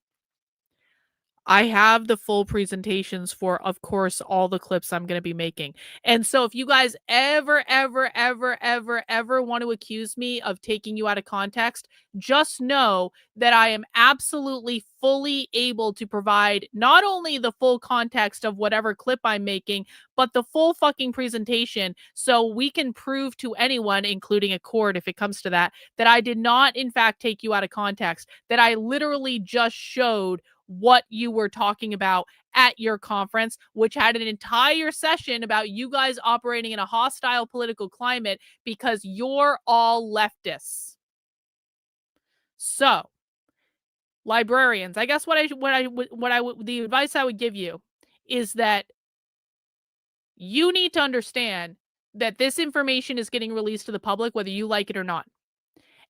I have the full presentations for, of course, all the clips I'm going to be making. And so if you guys ever want to accuse me of taking you out of context, just know that I am absolutely fully able to provide not only the full context of whatever clip I'm making, but the full fucking presentation, so we can prove to anyone, including a court if it comes to that, that I did not in fact take you out of context, that I literally just showed what you were talking about at your conference, which had an entire session about you guys operating in a hostile political climate because you're all leftists. So, librarians, I guess the advice I would give you is that you need to understand that this information is getting released to the public, whether you like it or not.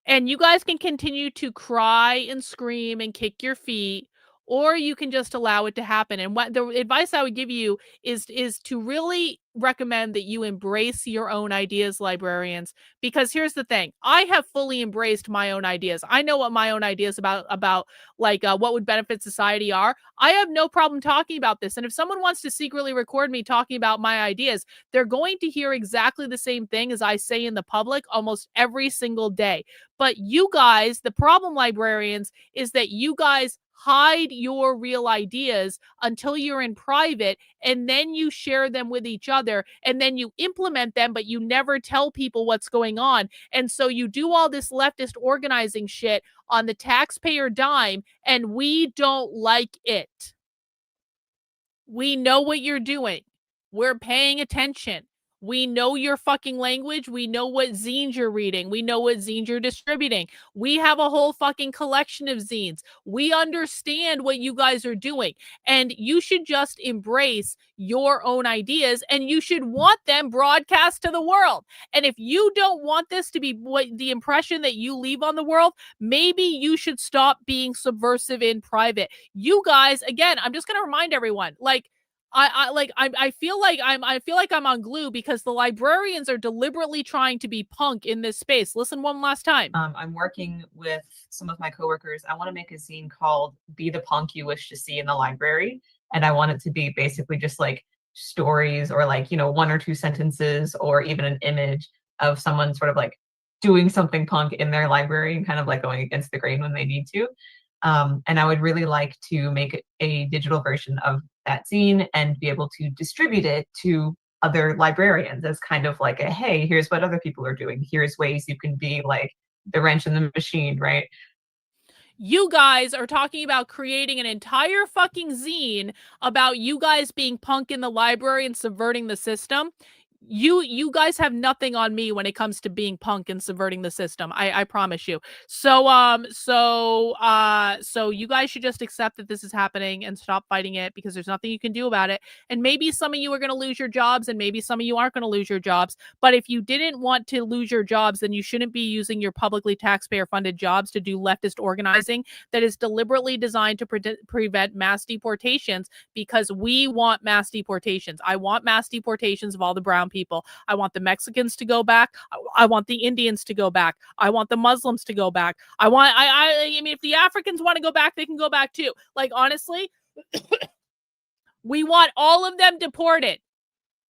And you guys can continue to cry and scream and kick your feet, or you can just allow it to happen. And what the advice I would give you is to really recommend that you embrace your own ideas, librarians, because here's the thing. I have fully embraced my own ideas. I know what my own ideas about like what would benefit society are. I have no problem talking about this. And if someone wants to secretly record me talking about my ideas, they're going to hear exactly the same thing as I say in the public almost every single day. But you guys, the problem, librarians, is that you guys hide your real ideas until you're in private, and then you share them with each other, and then you implement them, but you never tell people what's going on. And so you do all this leftist organizing shit on the taxpayer dime, and we don't like it. We know what you're doing. We're paying attention. We know your fucking language. We know what zines you're reading. We know what zines you're distributing. We have a whole fucking collection of zines. We understand what you guys are doing. And you should just embrace your own ideas, and you should want them broadcast to the world. And if you don't want this to be what the impression that you leave on the world, maybe you should stop being subversive in private. You guys, again, I'm just going to remind everyone, like, I feel like I'm on glue because the librarians are deliberately trying to be punk in this space. Listen one last time. I'm working with some of my coworkers. I want to make a zine called Be the Punk You Wish to See in the Library. And I want it to be basically just like stories or like, you know, 1 or 2 sentences or even an image of someone sort of like doing something punk in their library and kind of like going against the grain when they need to. And I would really like to make a digital version of that zine and be able to distribute it to other librarians as kind of like a, hey, here's what other people are doing. Here's ways you can be like the wrench in the machine, right? You guys are talking about creating an entire fucking zine about you guys being punk in the library and subverting the system. You guys have nothing on me when it comes to being punk and subverting the system. I promise you. So you guys should just accept that this is happening and stop fighting it, because there's nothing you can do about it. And maybe some of you are going to lose your jobs, and maybe some of you aren't going to lose your jobs. But if you didn't want to lose your jobs, then you shouldn't be using your publicly taxpayer funded jobs to do leftist organizing that is deliberately designed to prevent mass deportations, because we want mass deportations. I want mass deportations of all the brown people. I want the Mexicans to go back. I want the Indians to go back. I want the Muslims to go back. I mean, if the Africans want to go back, they can go back too. Like, honestly, we want all of them deported.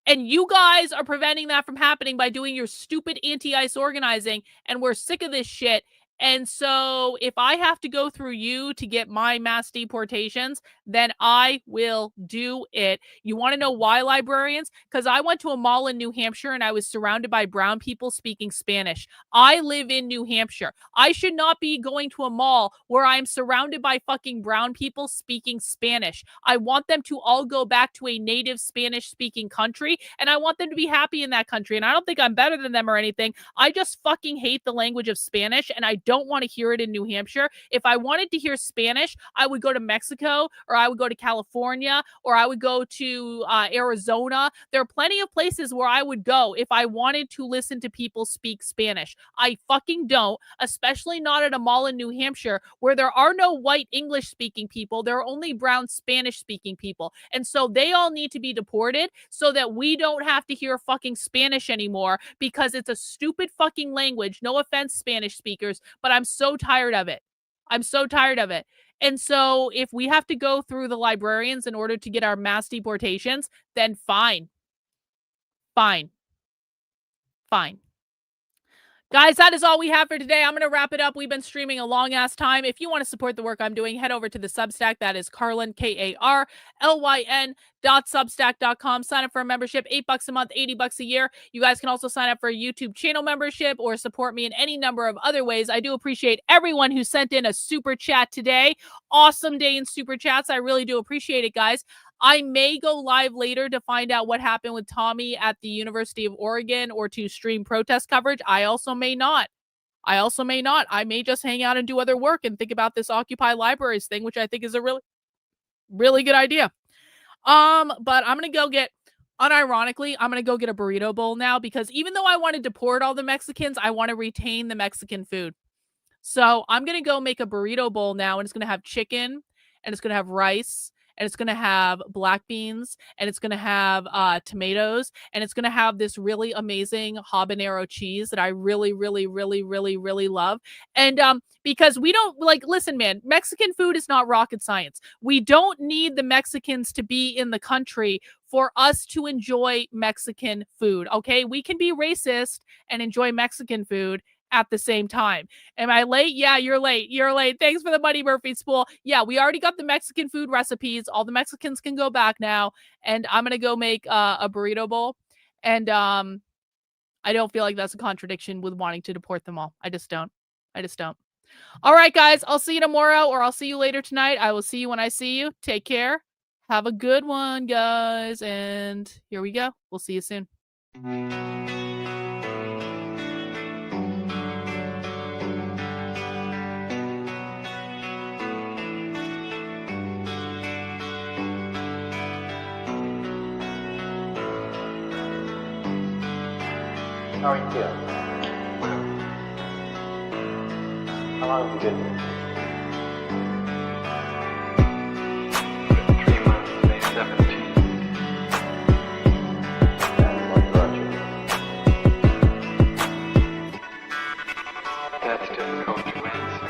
And you guys are preventing that from happening by doing your stupid anti-ICE organizing, and we're sick of this shit. And so if I have to go through you to get my mass deportations, then I will do it. You want to know why, librarians? Because I went to a mall in New Hampshire and I was surrounded by brown people speaking Spanish. I live in New Hampshire. I should not be going to a mall where I'm surrounded by fucking brown people speaking Spanish. I want them to all go back to a native Spanish speaking country, and I want them to be happy in that country. And I don't think I'm better than them or anything. I just fucking hate the language of Spanish, and I don't want to hear it in New Hampshire. If I wanted to hear Spanish, I would go to Mexico, or I would go to California, or I would go to Arizona. There are plenty of places where I would go if I wanted to listen to people speak Spanish. I fucking don't, especially not at a mall in New Hampshire where there are no white English speaking people. There are only brown Spanish speaking people. And so they all need to be deported so that we don't have to hear fucking Spanish anymore, because it's a stupid fucking language. No offense, Spanish speakers, but I'm so tired of it. I'm so tired of it. And so if we have to go through the librarians in order to get our mass deportations, then fine. Fine. Fine. Guys, that is all we have for today. I'm going to wrap it up. We've been streaming a long-ass time. If you want to support the work I'm doing, head over to the Substack. That is Karlyn, KARLYN.substack.com. Sign up for a membership, $8 a month, $80 a year. You guys can also sign up for a YouTube channel membership or support me in any number of other ways. I do appreciate everyone who sent in a super chat today. Awesome day in super chats. I really do appreciate it, guys. I may go live later to find out what happened with Tommy at the University of Oregon, or to stream protest coverage. I also may not. I may just hang out and do other work and think about this Occupy Libraries thing, which I think is a really, really good idea. But I'm going to go get, unironically, I'm going to go get a burrito bowl now, because even though I want to deport all the Mexicans, I want to retain the Mexican food. So I'm going to go make a burrito bowl now, and it's going to have chicken, and it's going to have rice, and it's going to have black beans, and it's going to have tomatoes, and it's going to have this really amazing habanero cheese that I really, really, really, really, really love. And because we don't, like, listen, man, Mexican food is not rocket science. We don't need the Mexicans to be in the country for us to enjoy Mexican food, okay? We can be racist and enjoy Mexican food at the same time. Am I late? Yeah, you're late. You're late. Thanks for the Buddy Murphy spool. Yeah, we already got the Mexican food recipes. All the Mexicans can go back now. And I'm going to go make a burrito bowl. And I don't feel like that's a contradiction with wanting to deport them all. I just don't. All right, guys. I'll see you tomorrow, or I'll see you later tonight. I will see you when I see you. Take care. Have a good one, guys. And here we go. We'll see you soon. How are you feeling? How long have you been here? 3 months, May 17th. And what brought you? That's difficult to answer.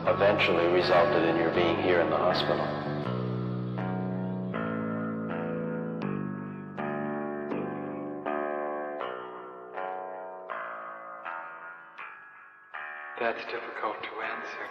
Eventually resulted in your being here in the hospital. That's difficult to answer.